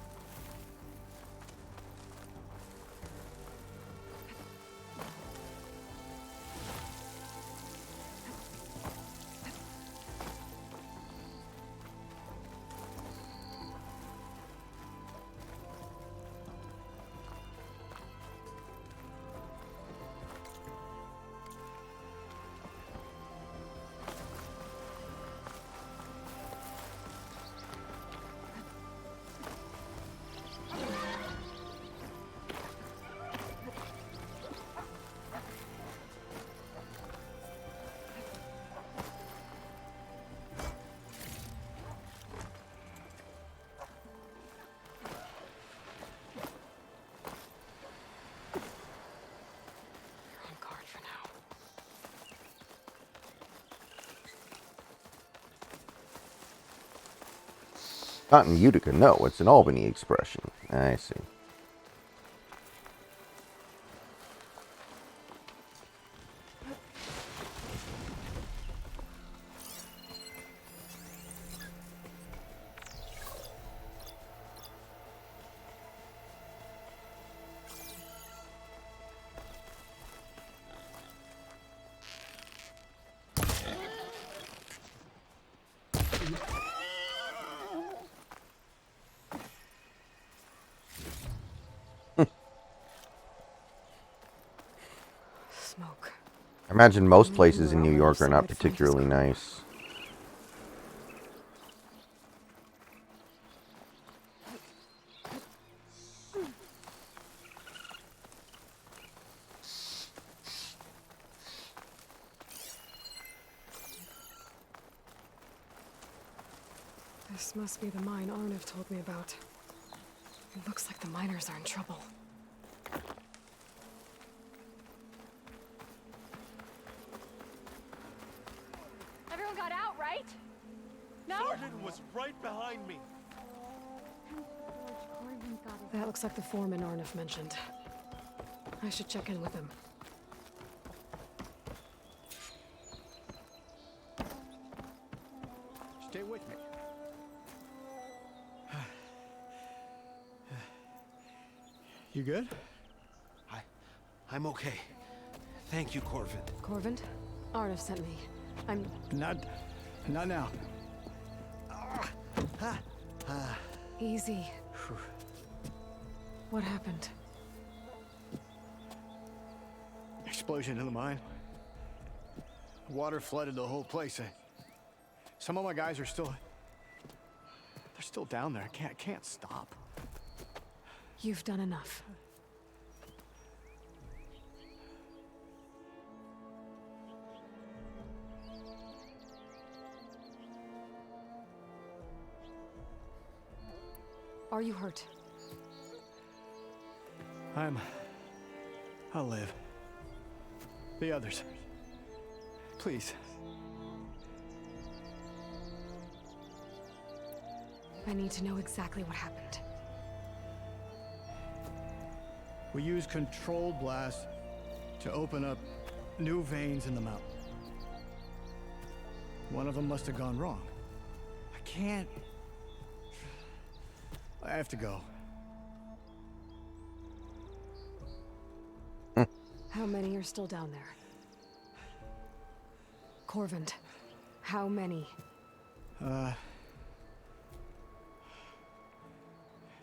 Not in Utica, no. It's an Albany expression. I see. Smoke. I imagine most places in New York are not particularly nice. This must be the mine Arnav told me about. It looks like the miners are in trouble. Everyone got out, right? No? Jordan was right behind me. That looks like the foreman Arnav mentioned. I should check in with him. Stay with me. You good? I'm okay. Thank you, Corvin. Corvin? Arnav sent me. I'm... Not now. Easy. What happened? Explosion in the mine. Water flooded the whole place. Some of my guys are still... They're still down there. Can't stop. You've done enough. Are you hurt? I'll live. The others. Please. I need to know exactly what happened. We used controlled blast to open up new veins in the mountain. One of them must have gone wrong. I have to go. How many are still down there? Corvin, how many?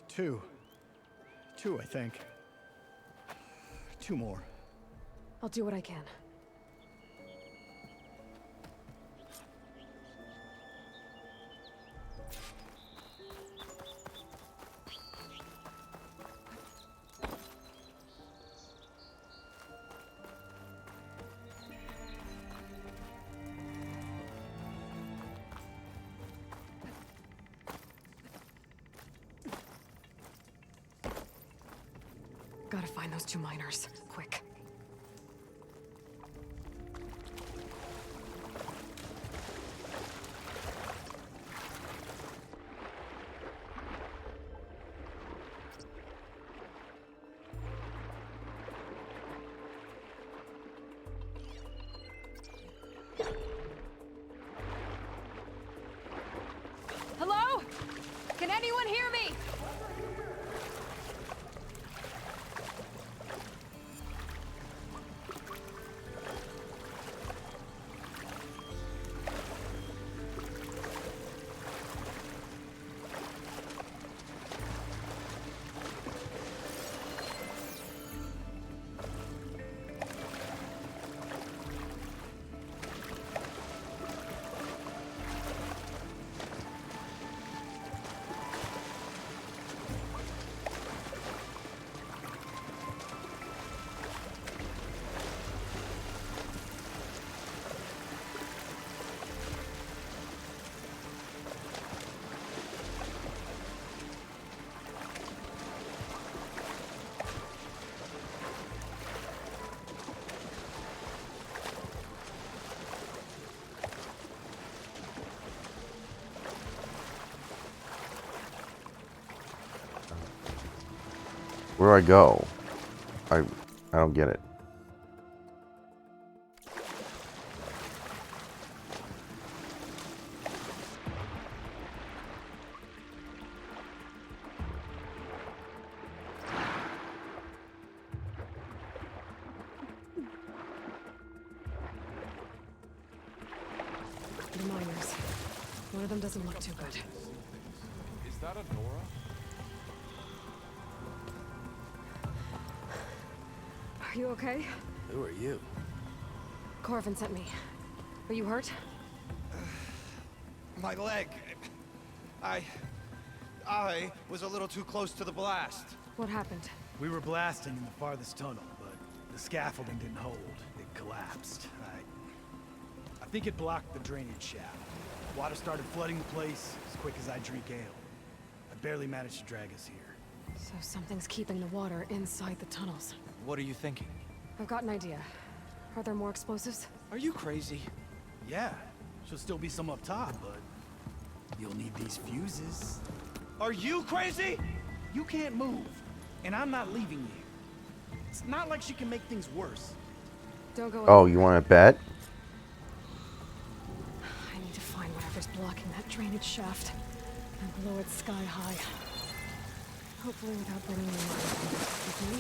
Two. Two, I think. 2 more. I'll do what I can. Gotta find those 2 miners. Quick. Hello? Can anyone hear me? Where do I go? I don't get it. The miners. One of them doesn't look too good. Is that a Nora? Are you okay? Who are you? Corvin sent me. Are you hurt? My leg. I was a little too close to the blast. What happened? We were blasting in the farthest tunnel, but the scaffolding didn't hold. It collapsed. I think it blocked the drainage shaft. Water started flooding the place as quick as I drink ale. I barely managed to drag us here. So something's keeping the water inside the tunnels. What are you thinking? I've got an idea. Are there more explosives? Are you crazy? Yeah, should still be some up top, but you'll need these fuses. Are you crazy? You can't move, and I'm not leaving you. It's not like she can make things worse. Don't go. Oh, you want to bet? I need to find whatever canisters blocking that drainage shaft and blow it sky high. Hopefully without bringing the water with me.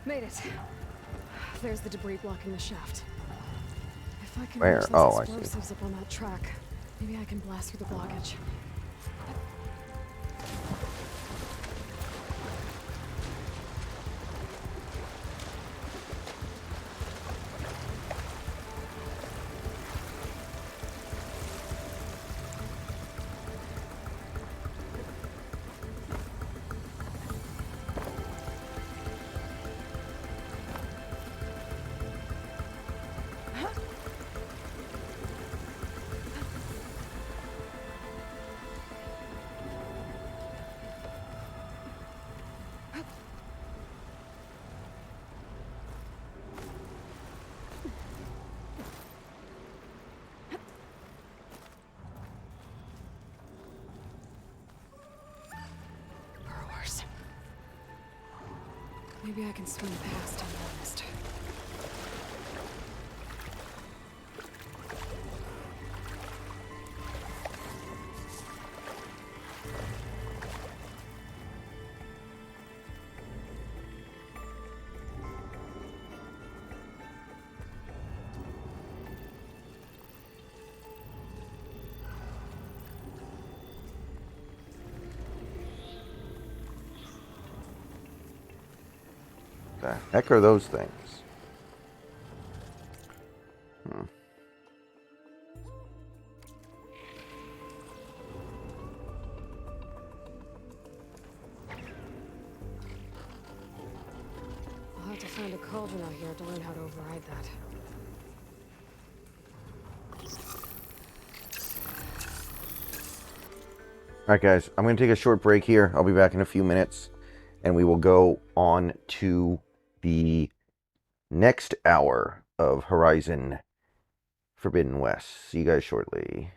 Made it. There's the debris blocking the shaft. If I can Where? reach Oh, those I see. explosives up on that track, maybe I can blast through the blockage. Burrowers. Maybe I can swim past unnoticed. The heck are those things? I'll have to find a cauldron out here to learn how to override that. Alright guys, I'm going to take a short break here. I'll be back in a few minutes. And we will go on to the next hour of Horizon Forbidden West. See you guys shortly.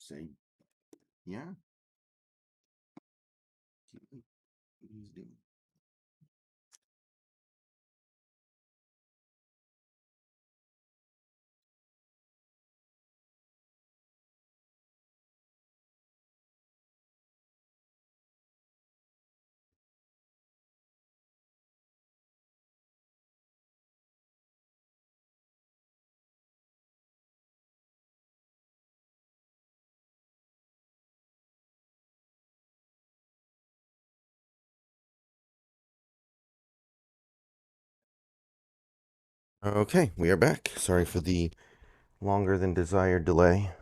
say, yeah. See what he's doing. Okay, we are back. Sorry for the longer than desired delay.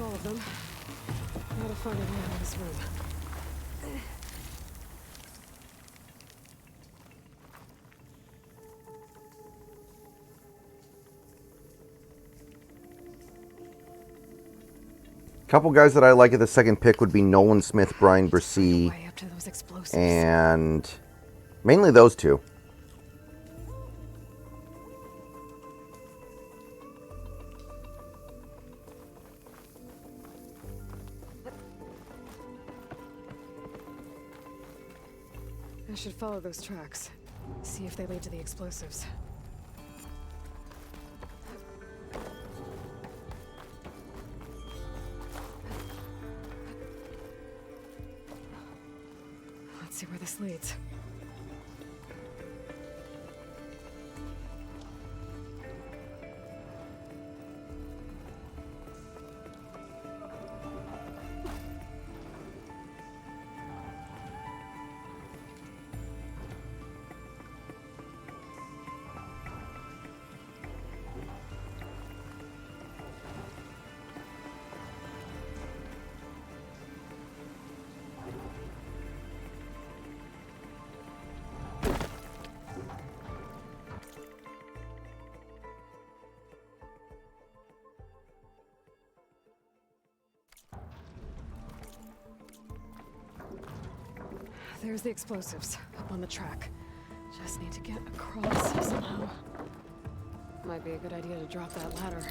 All of them. A lot of fun in here in this room. Couple guys that I like at the second pick would be Nolan Smith, Brian Bresee, Way up to those explosives. and mainly those two. I should follow those tracks. See if they lead to the explosives. Let's see where this leads. There's the explosives, up on the track. Just need to get across somehow. Might be a good idea to drop that ladder.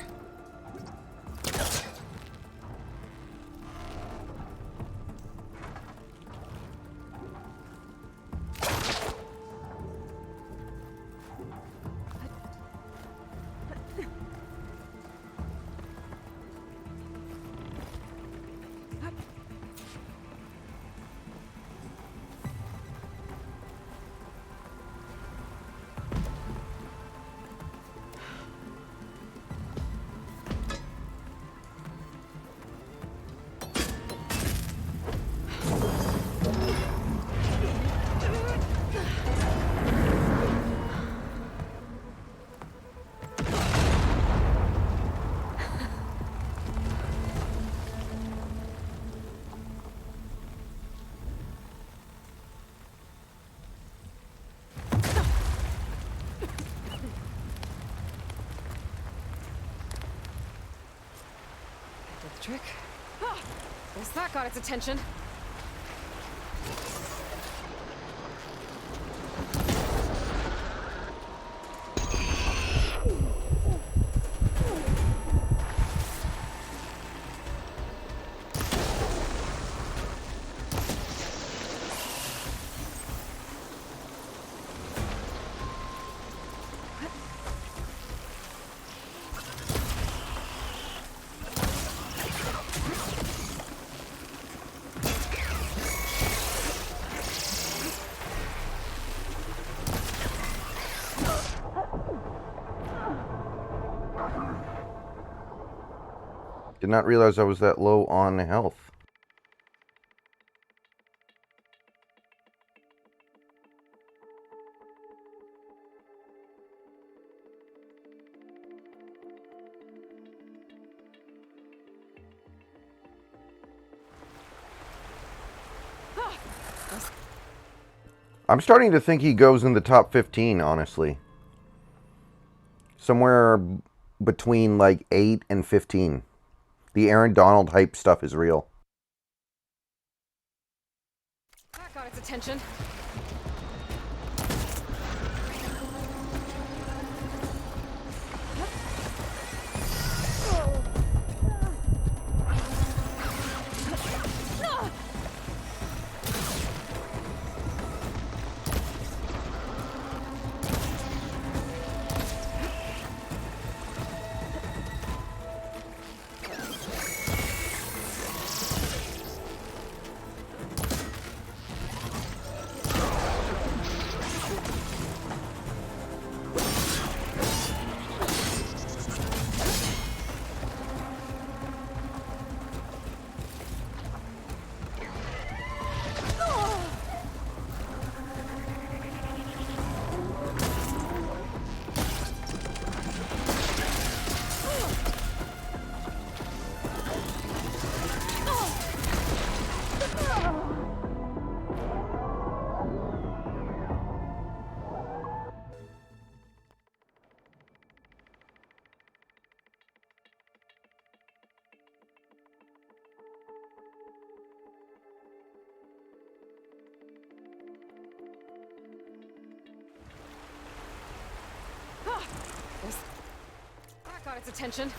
Trick. Ah, guess that got its attention. Did not realize I was that low on health. I'm starting to think he goes in the top 15, honestly. Somewhere between like 8 and 15. The Aaron Donald hype stuff is real. That got its attention. That got its attention.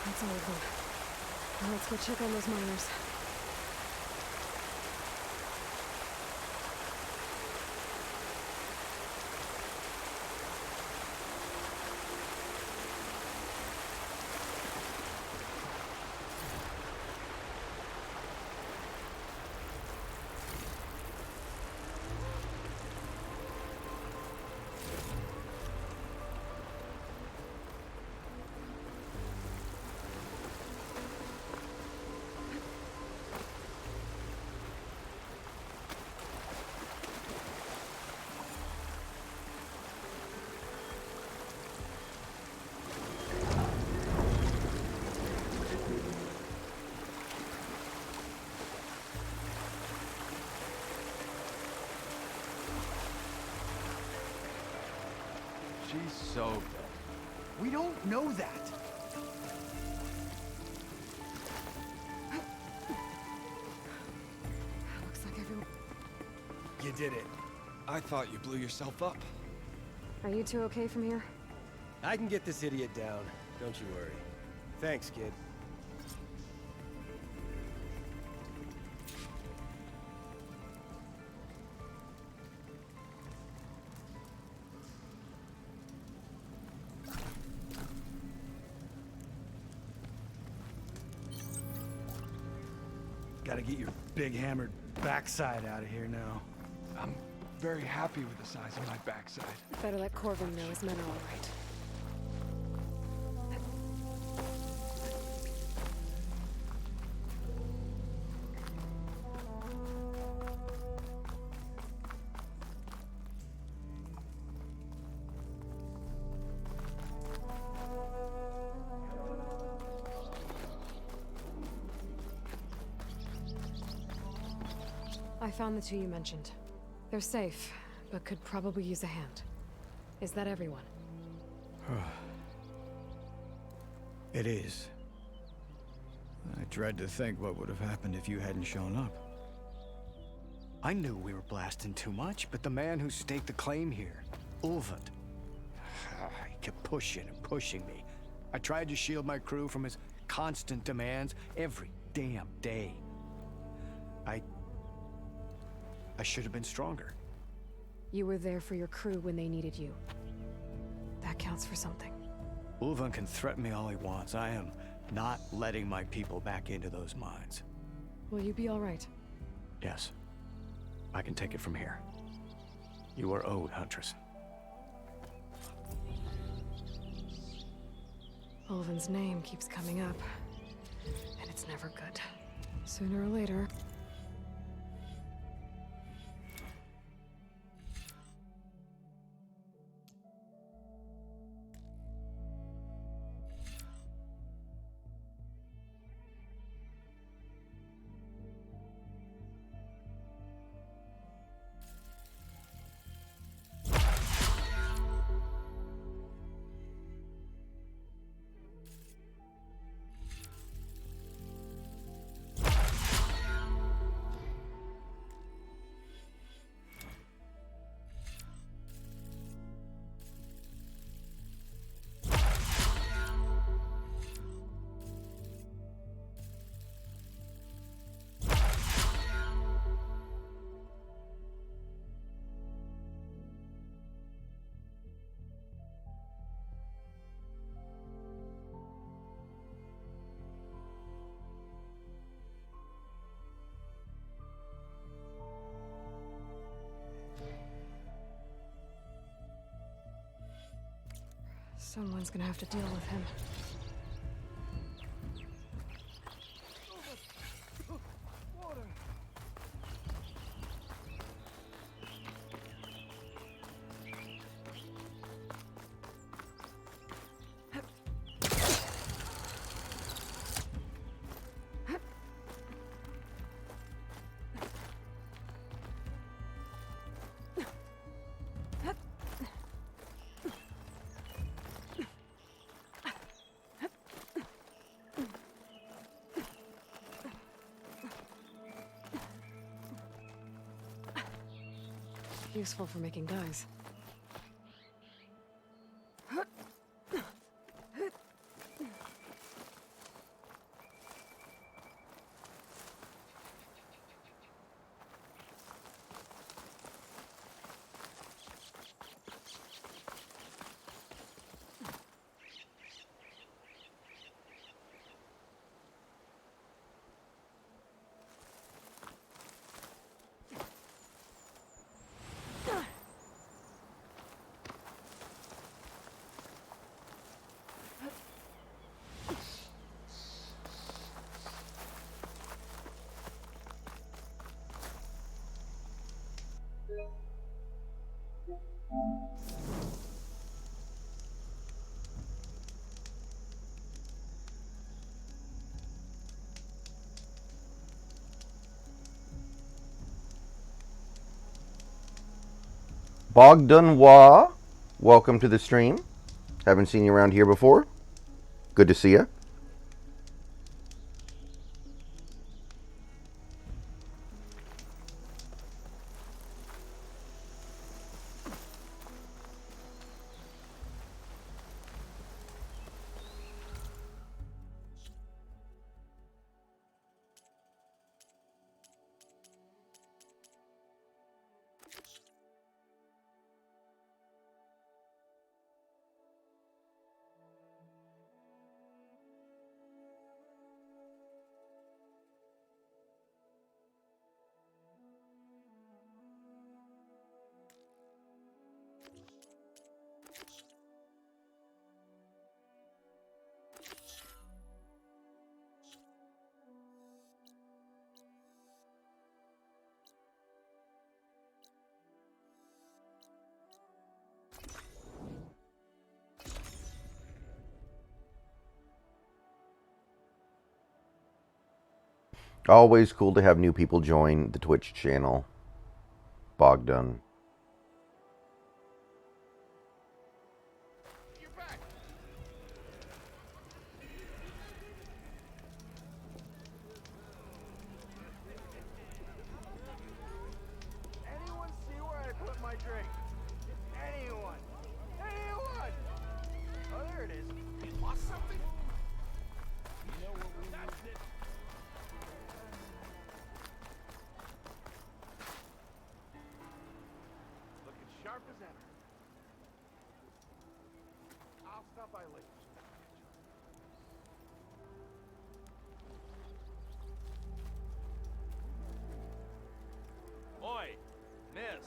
That's all of them. Now let's go check on those miners. She's so dead. We don't know that. Looks like everyone... You did it. I thought you blew yourself up. Are you two okay from here? I can get this idiot down. Don't you worry. Thanks, kid. Gotta get your big hammered backside out of here now. I'm very happy with the size of my backside. Better let Corvin know his men are all right. I found the two you mentioned. They're safe, but could probably use a hand. Is that everyone? It is. I dread to think what would have happened if you hadn't shown up. I knew we were blasting too much, but the man who staked the claim here, Ulvund, he kept pushing and pushing me. I tried to shield my crew from his constant demands every damn day. I should have been stronger. You were there for your crew when they needed you. That counts for something. Ulvund can threaten me all he wants. I am not letting my people back into those mines. Will you be all right? Yes. I can take it from here. You are owed, Huntress. Ulvund's name keeps coming up, and it's never good. Sooner or later... Someone's gonna have to deal with him. Useful for making dyes. Bogdanwa, welcome to the stream. Haven't seen you around here before. Good to see you. Always cool to have new people join the Twitch channel. Bogdan. Anyone see where I put my drink? Anyone? Anyone? Oh, there it is. You lost something? You know what we That's it. Looking sharp as ever. I'll stop by later. Oi, miss.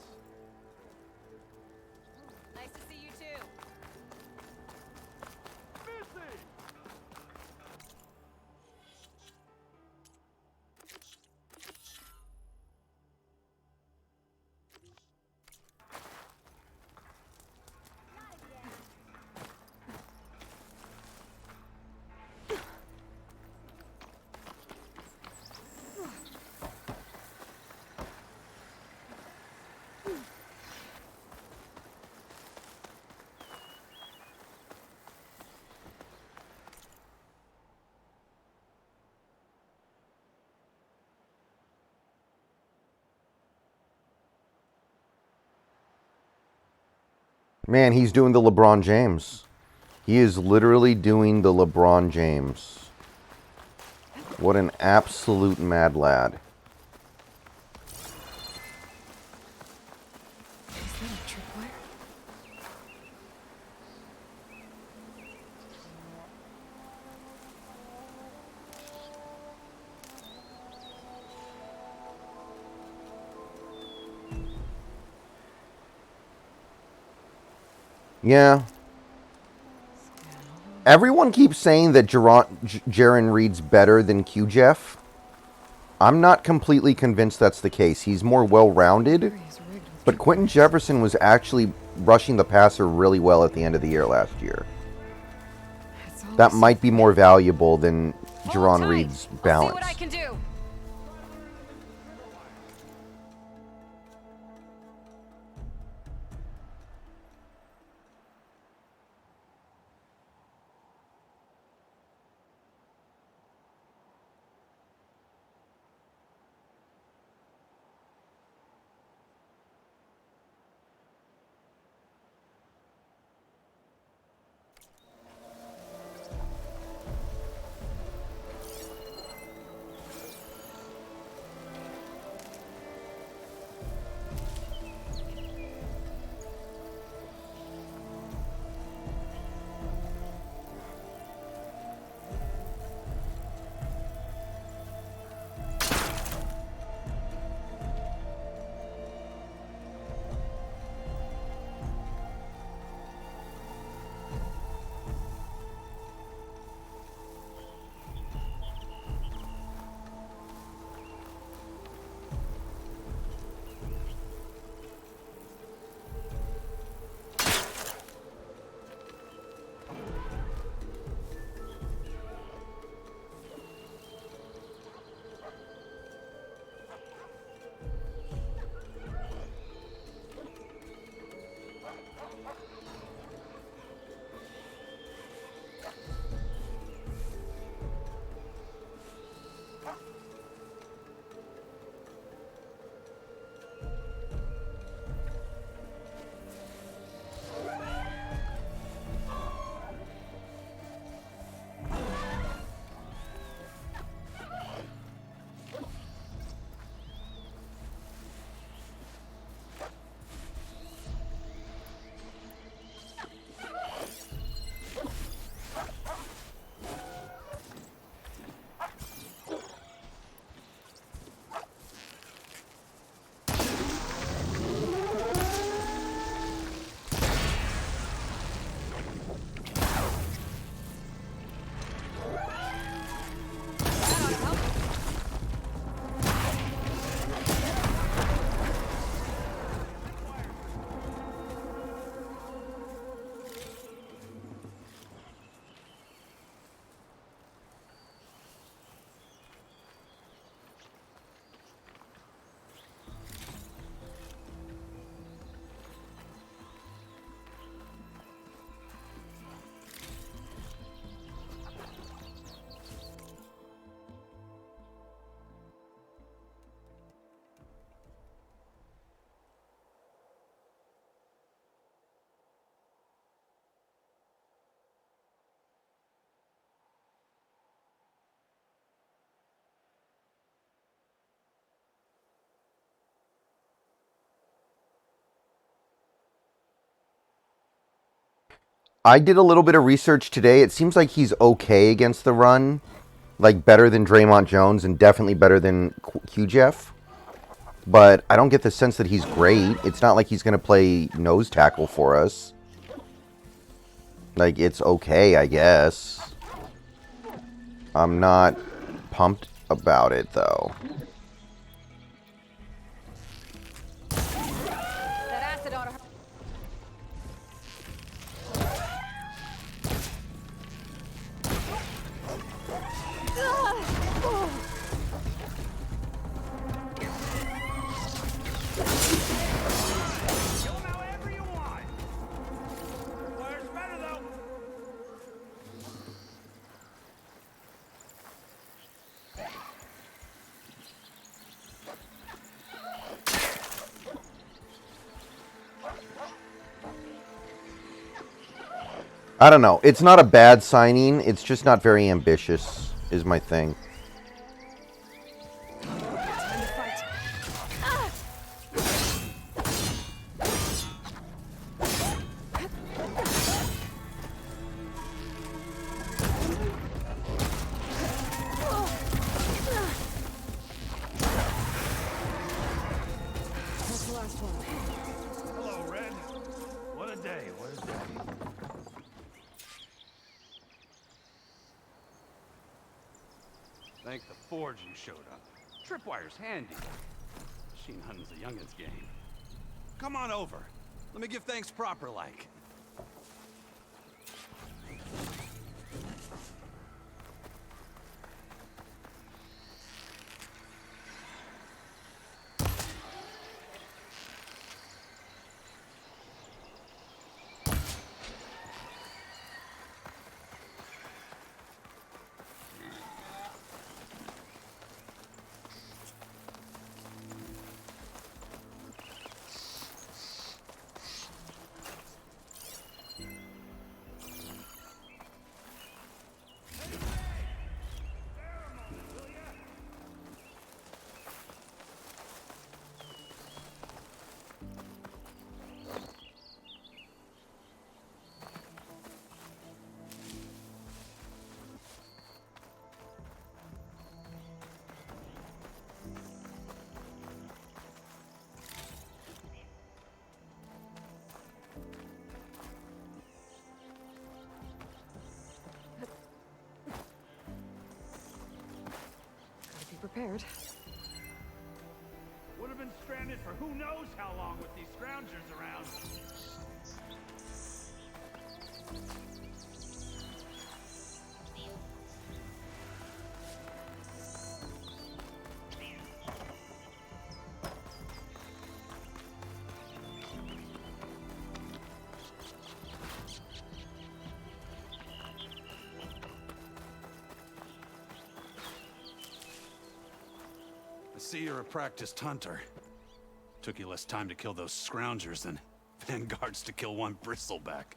Nice to see you too. Missy! Man, he's doing the LeBron James. He is literally doing the LeBron James. What an absolute mad lad. Is that a tripwire? Yeah. Everyone keeps saying that Jaren Reed's better than Q-Jeff. I'm not completely convinced that's the case. He's more well-rounded, but Quentin Jefferson was actually rushing the passer really well at the end of the year last year. That might be more valuable than Jaren Reed's balance. See what I can do. I did a little bit of research today. It seems like he's okay against the run. Like, better than Draymond Jones and definitely better than Q-Jeff. But I don't get the sense that he's great. It's not like he's going to play nose tackle for us. Like, it's okay, I guess. I'm not pumped about it, though. That acid ought to hurt. I don't know. It's not a bad signing. It's just not very ambitious, is my thing. That's the last one. Hello, Red. What a day, what a day. Thank the Forge you showed up. Tripwire's handy. Machine hunting's a youngin's game. Come on over. Let me give thanks proper like. Prepared. Would have been stranded for who knows how long with these scroungers around. I see you're a practiced hunter. Took you less time to kill those scroungers than vanguards to kill one bristleback.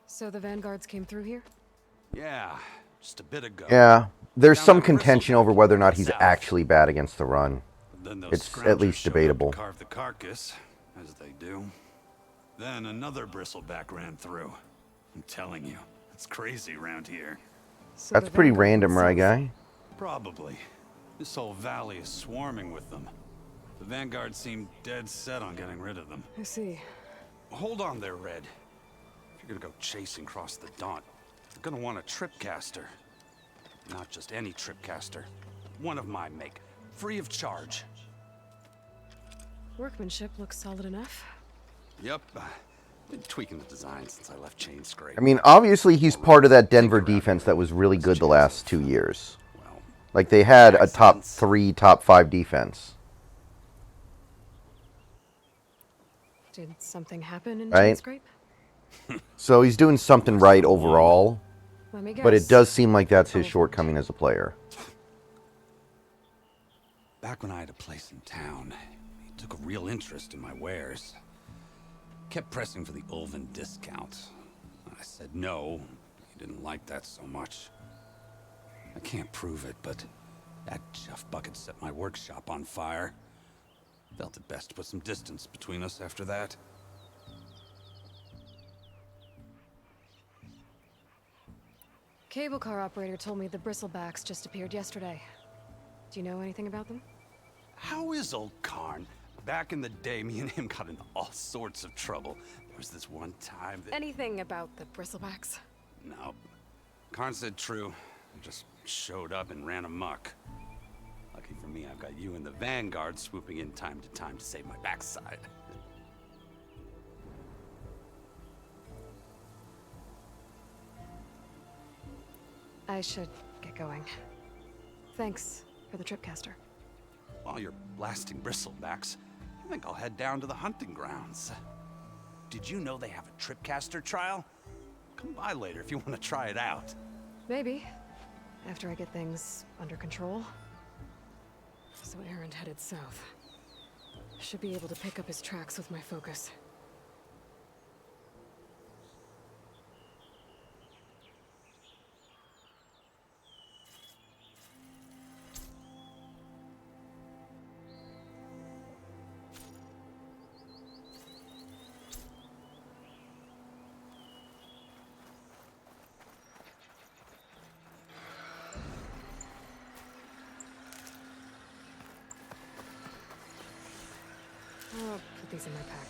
So the vanguards came through here? Yeah, just a bit ago. Yeah, there's Found some that contention over whether or not he's south. actually bad against the run. Then those It's scroungers at least showed up debatable. to carve the carcass, as they do. Then another bristleback ran through. I'm telling you, it's crazy around here. So That's the pretty vanguard random, went right, south. guy? Probably. This whole valley is swarming with them. The Vanguard seemed dead set on getting rid of them. I see. Hold on there, Red. If you're gonna go chasing across the Daunt, you're gonna want a tripcaster. Not just any tripcaster. One of my make. Free of charge. Workmanship looks solid enough. Yep. Been tweaking the design since I left Chainscrape. I mean, obviously he's part of that Denver defense that was really good the last 2 years. Like, they had a top 3, top 5 defense. Did something happen in Right? Chainscrape? So he's doing something right overall. Let me But guess. it does seem like that's his shortcoming as a player. Back when I had a place in town, he took a real interest in my wares. Kept pressing for the Ulvin discount. I said no. He didn't like that so much. I can't prove it, but that Jeff Bucket set my workshop on fire. Felt it best to put some distance between us after that. Cable car operator told me the bristlebacks just appeared yesterday. Do you know anything about them? How is old Karn? Back in the day, me and him got into all sorts of trouble. There was this one time that... Anything about the bristlebacks? No. Karn said true. Just showed up and ran amok. Lucky for me, I've got you and the Vanguard swooping in time to save my backside. I should get going. Thanks for the tripcaster. While you're blasting bristlebacks, I think I'll head down to the hunting grounds. Did you know they have a tripcaster trial? Come by later if you want to try it out. Maybe. After I get things under control. So Erend headed south. Should be able to pick up his tracks with my focus. I'll put these in my pack.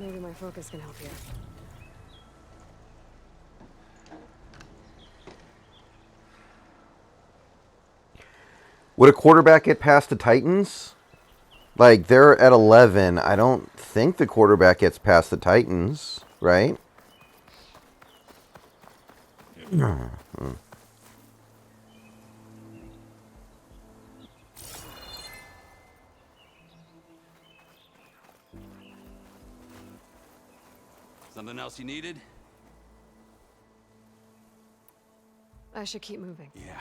Maybe my focus can help here. Would a quarterback get past the Titans? Like, they're at 11. I don't think the quarterback gets past the Titans, right? Something else you needed? I should keep moving. Yeah,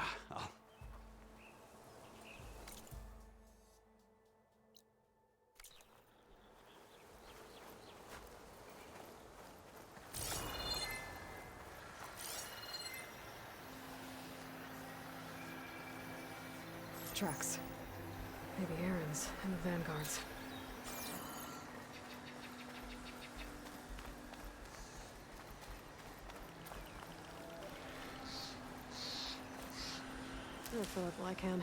Tracks. Maybe Aaron's and the Vanguards. I'll fill up all I can.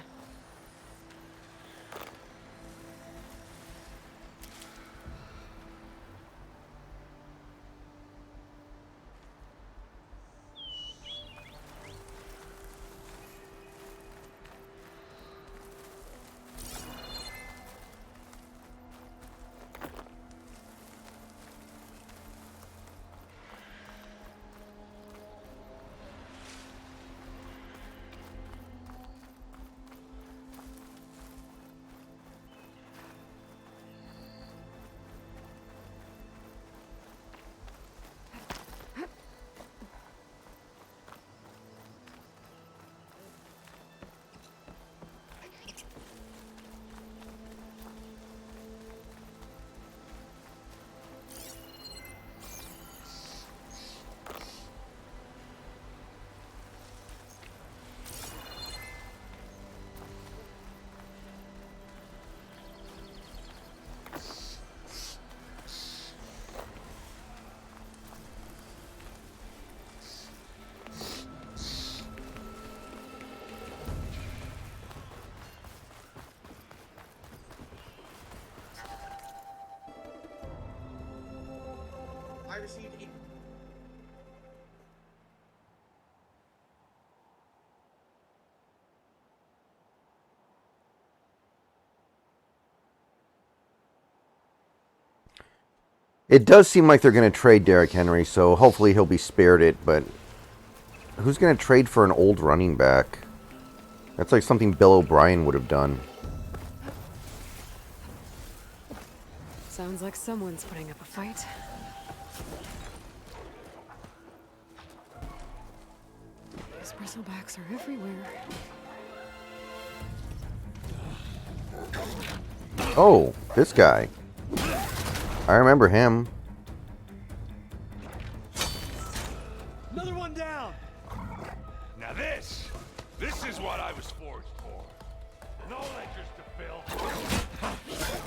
I received a... It does seem like they're going to trade Derrick Henry, so hopefully he'll be spared it, but who's going to trade for an old running back? That's like something Bill O'Brien would have done. Sounds like someone's putting up a fight. These bristlebacks are everywhere. Oh, this guy. I remember him. Another one down! Now this is what I was forged for. No ledgers to fill.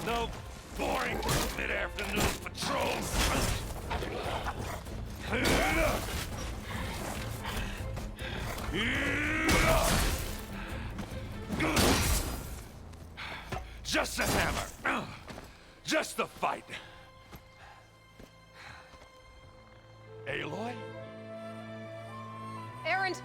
No boring mid-afternoon patrols. Just the hammer. Just the fight. Aloy? Aaron!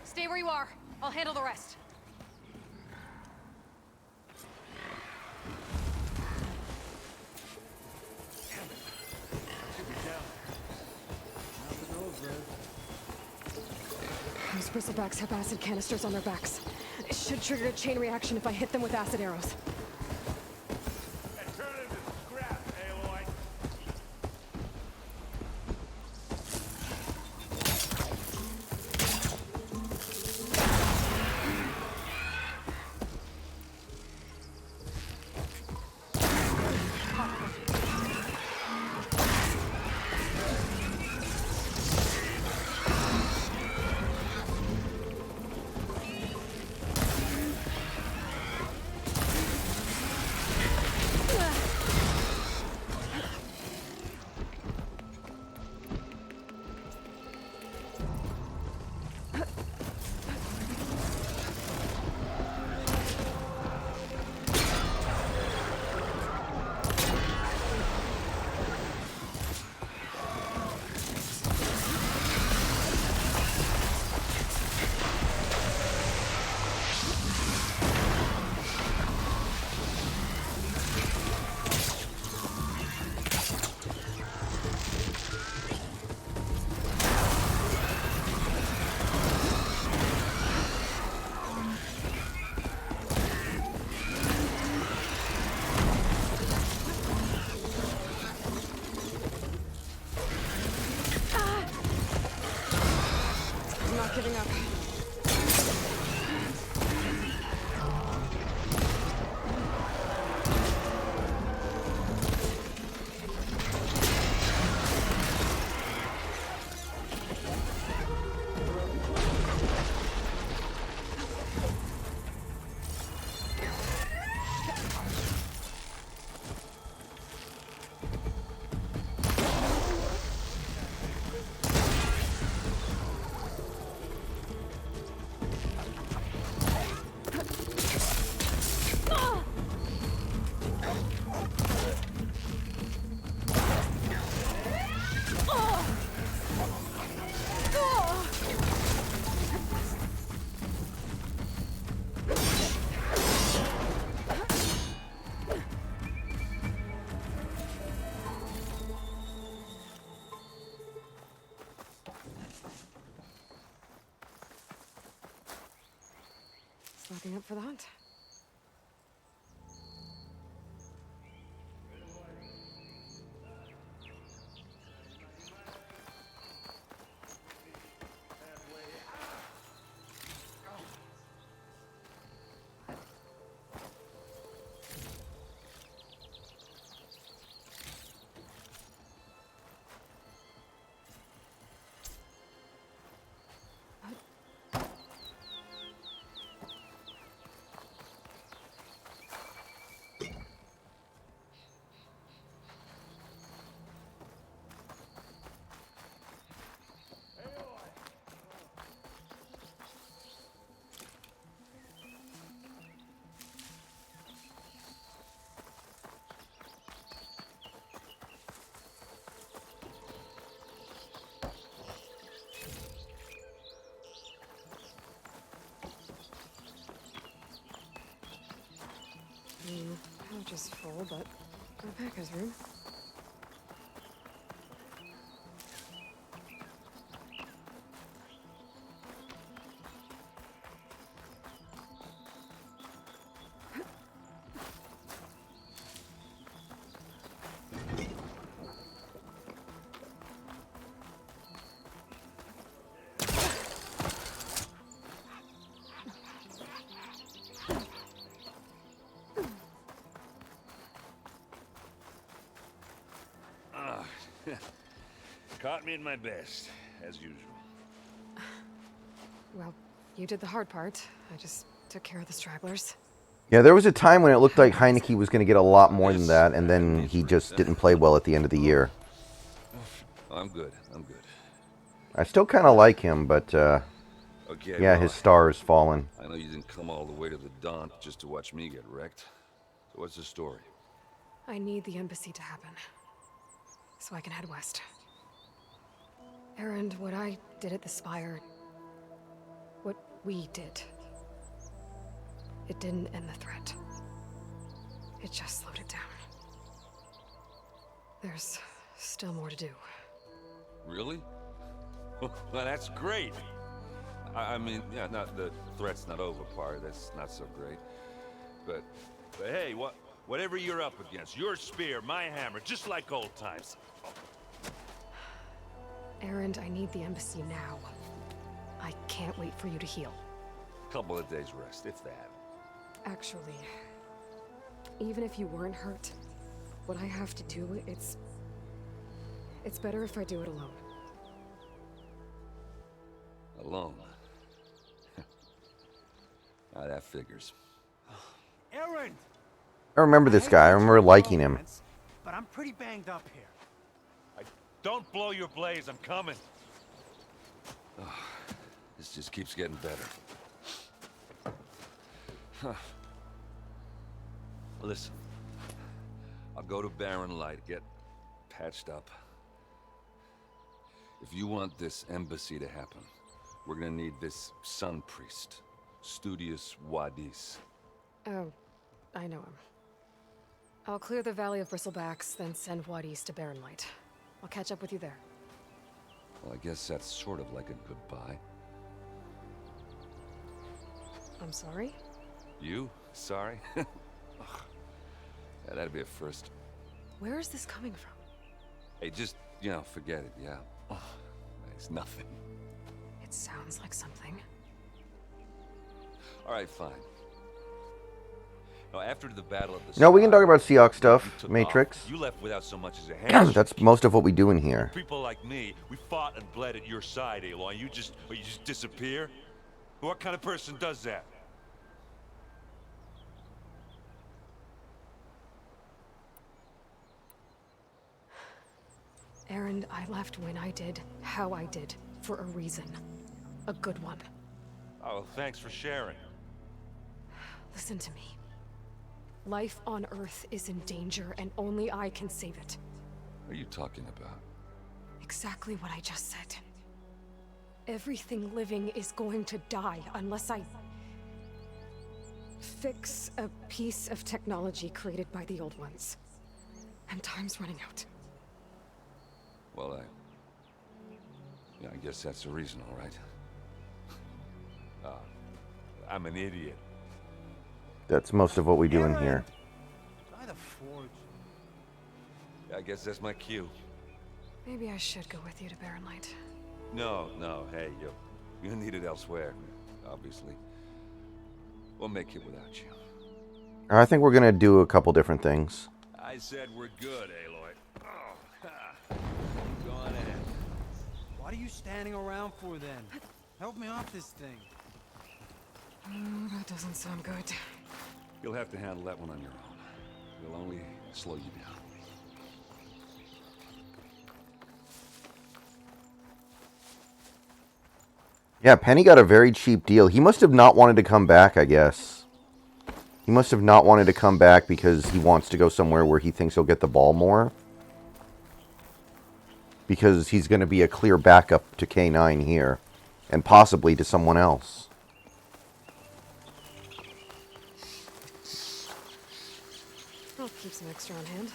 Stay where you are. I'll handle the rest. Those bristlebacks have acid canisters on their backs. It should trigger a chain reaction if I hit them with acid arrows. And turn it into scrap, Aloy. not giving up. Looking up for the hunt. Pouch is full, but my pack has room. Caught me in my best, as usual. Well, you did the hard part. I just took care of the stragglers. Yeah, there was a time when it looked like Heineke was going to get a lot more than that, and then he just didn't play well at the end of the year. I'm good. I'm good. I still kind of like him, but Okay, yeah, well, his star has fallen. I know you didn't come all the way to the Daunt just to watch me get wrecked. So what's the story? I need the embassy to happen, so I can head west. Erend, what I did at the Spire, what we did, it didn't end the threat. It just slowed it down. There's still more to do. Really? Well, that's great. I mean, yeah, not the threat's not over part. That's not so great. But hey, whatever you're up against, your spear, my hammer, just like old times. Erend, I need the embassy now. I can't wait for you to heal. Couple of days rest, if that. Actually, even if you weren't hurt, what I have to do, it's better if I do it alone. Alone? Ah, that figures. Erend! I remember this guy. I remember liking him. But I'm pretty banged up here. Don't blow your blaze, I'm coming. Oh, this just keeps getting better. Huh. Listen, I'll go to Barren Light, get patched up. If you want this embassy to happen, we're gonna need this sun priest, Studius Wadis. Oh, I know him. I'll clear the Valley of Bristlebacks, then send Wadis to Barren Light. I'll catch up with you there. Well, I guess that's sort of like a goodbye. I'm sorry? You? Sorry? Ugh. Yeah, that'd be a first. Where is this coming from? Hey, just, forget it, yeah? Oh, it's nothing. It sounds like something. All right, fine. Now, after the battle of the No, we can Scar, talk about Seahawk stuff. you took Matrix. off. You left without so much as a handshake. That's most of what we do in here. People like me, we fought and bled at your side, Aloy. You just disappear? What kind of person does that? Erend, I left when I did, how I did, for a reason. A good one. Oh, thanks for sharing. Listen to me. Life on Earth is in danger, and only I can save it. What are you talking about? Exactly what I just said. Everything living is going to die unless I fix a piece of technology created by the old ones. And time's running out. Well, I guess that's the reason, all right. I'm an idiot. That's most of what we do in here. Try the forge. I guess that's my cue. Maybe I should go with you to Barren Light. No, hey, you need it elsewhere, obviously. We'll make it without you. I think we're gonna do a couple different things. I said we're good, Aloy. Oh, ha. Go on ahead. What are you standing around for then? Help me off this thing. Oh, that doesn't sound good. You'll have to handle that one on your own. We'll only slow you down. Yeah, Penny got a very cheap deal. He must have not wanted to come back, I guess. He must have not wanted to come back because he wants to go somewhere where he thinks he'll get the ball more. Because he's going to be a clear backup to K9 here. And possibly to someone else. I'll keep some extra on hand.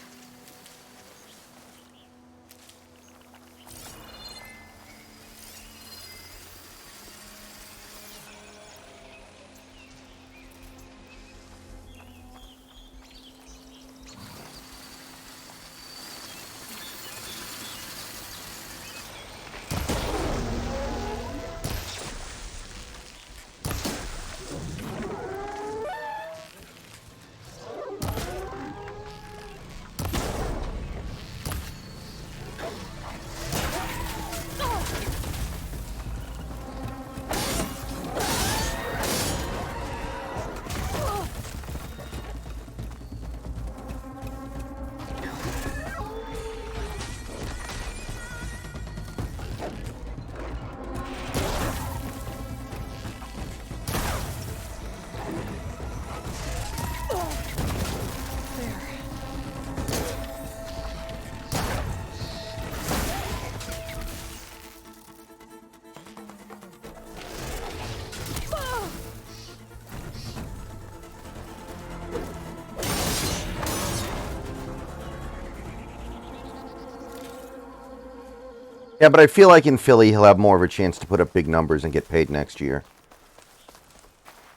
Yeah, but I feel like in Philly he'll have more of a chance to put up big numbers and get paid next year.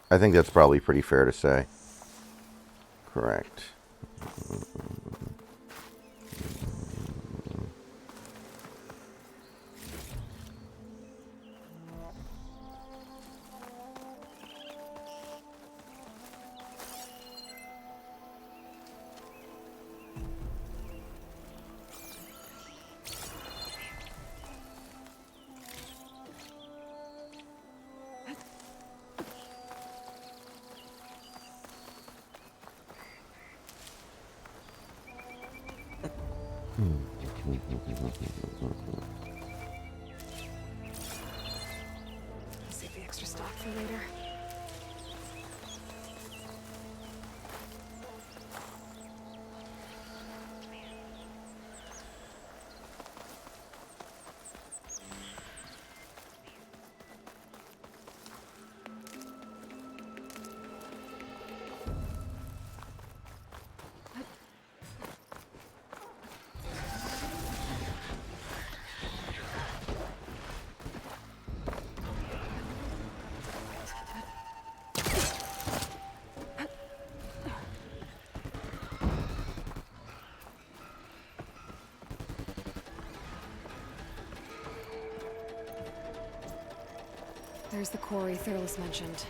I think that's probably pretty fair to say. Correct. Save the extra stock for later. There's the quarry Thurles mentioned.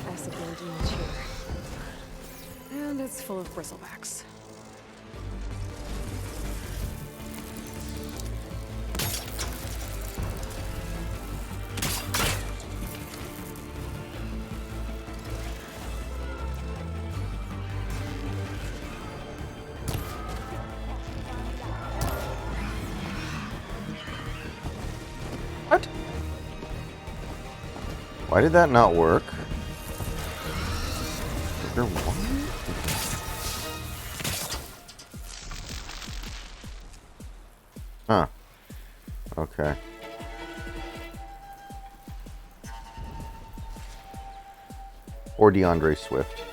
Acid Bandine here. And it's full of bristlebacks. Why did that not work? Is there one? Huh. Okay. Or DeAndre Swift.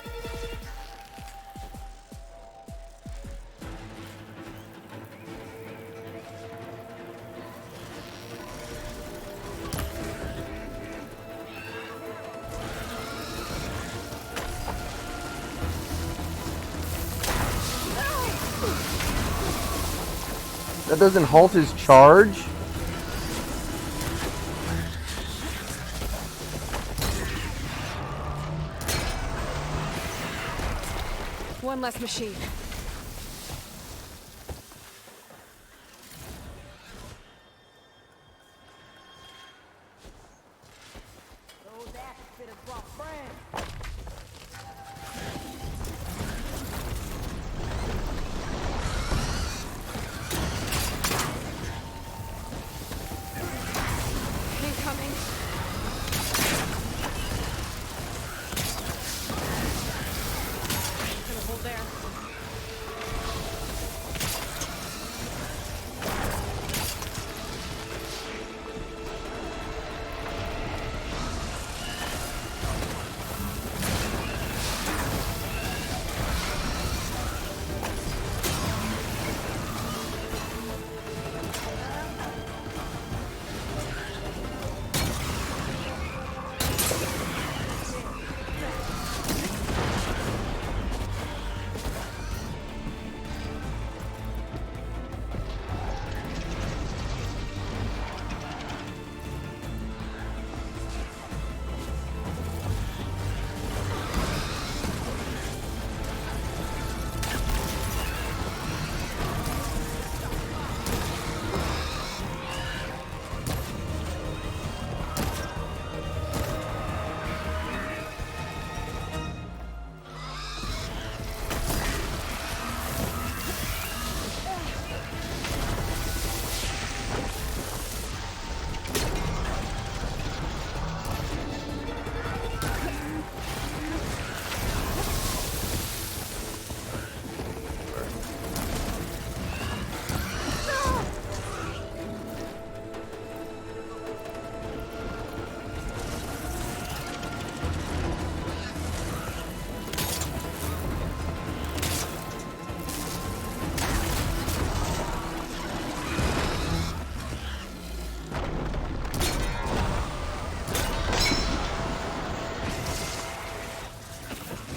That doesn't halt his charge? One less machine.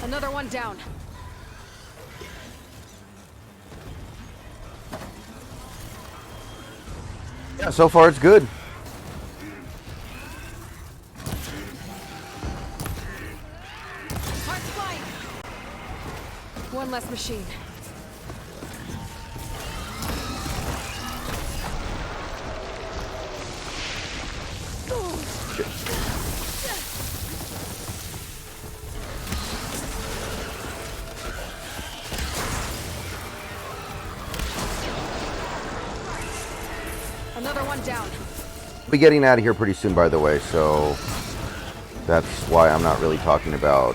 Another one down. Yeah, so far it's good. Heart's flying. One less machine. Another one down. We'll be getting out of here pretty soon, by the way, so that's why I'm not really talking about.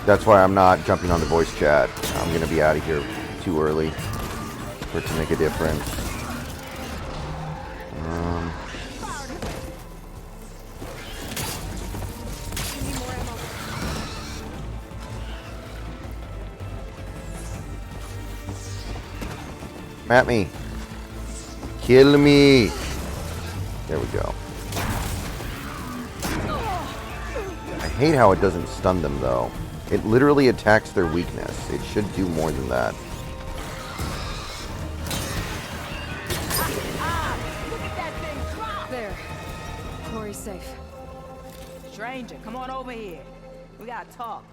That's why I'm not jumping on the voice chat. I'm going to be out of here too early for it to make a difference. At me. Kill me. There we go. I hate how it doesn't stun them, though. It literally attacks their weakness. It should do more than that. There. Corey's safe. Stranger, come on over here. We gotta talk.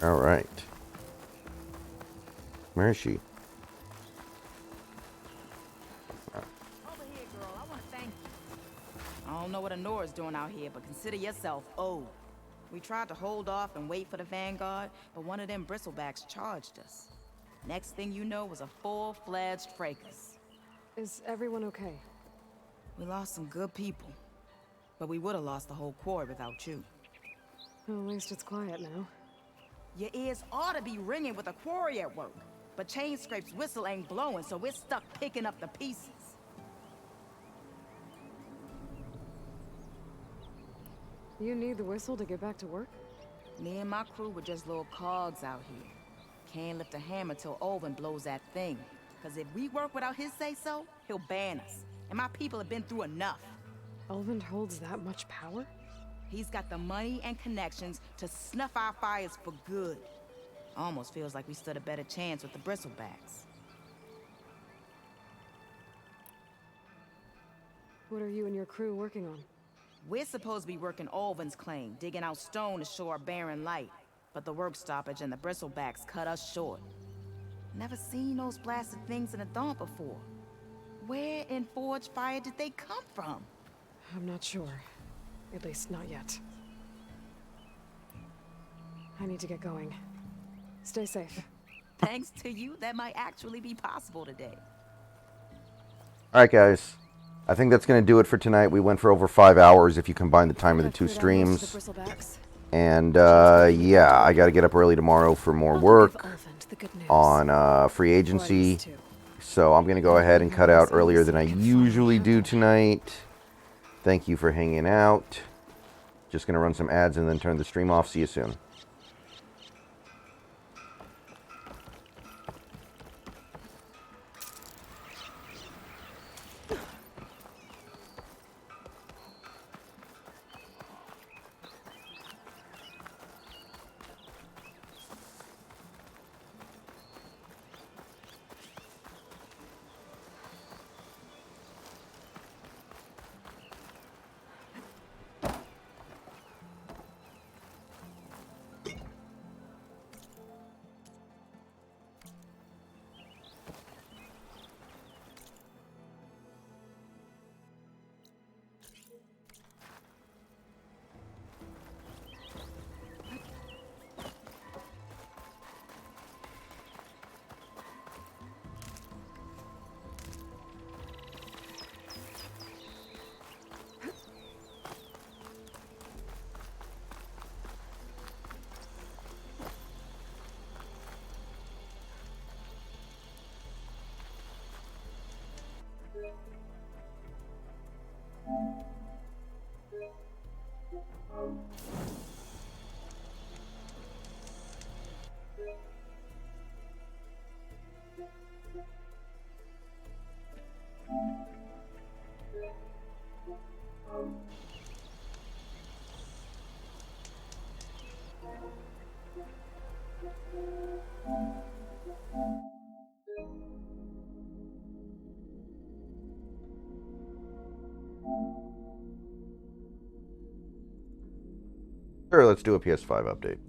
All right. Where is she? I don't know what Honora's doing out here, but consider yourself owed. We tried to hold off and wait for the Vanguard, but one of them bristlebacks charged us. Next thing you know was a full-fledged fracas. Is everyone okay? We lost some good people, but we would have lost the whole quarry without you. Well, at least it's quiet now. Your ears ought to be ringing with a quarry at work, but Chainscrape's whistle ain't blowing, so we're stuck picking up the pieces. You need the whistle to get back to work? Me and my crew were just little cogs out here. Can't lift a hammer till Olvin blows that thing. Cause if we work without his say-so, he'll ban us. And my people have been through enough. Olvin holds that much power? He's got the money and connections to snuff our fires for good. Almost feels like we stood a better chance with the bristlebacks. What are you and your crew working on? We're supposed to be working Olvin's claim, digging out stone to show our barren light. But the work stoppage and the bristlebacks cut us short. Never seen those blasted things in a Dawn before. Where in Forge Fire did they come from? I'm not sure. At least not yet. I need to get going. Stay safe. Thanks to you, that might actually be possible today. All right, guys. I think that's going to do it for tonight. We went for over 5 hours if you combine the time of the two streams. And, yeah, I got to get up early tomorrow for more work on Free Agency. So I'm going to go ahead and cut out earlier than I usually do tonight. Thank you for hanging out. Just going to run some ads and then turn the stream off. See you soon. Sure, let's do a PS5 update.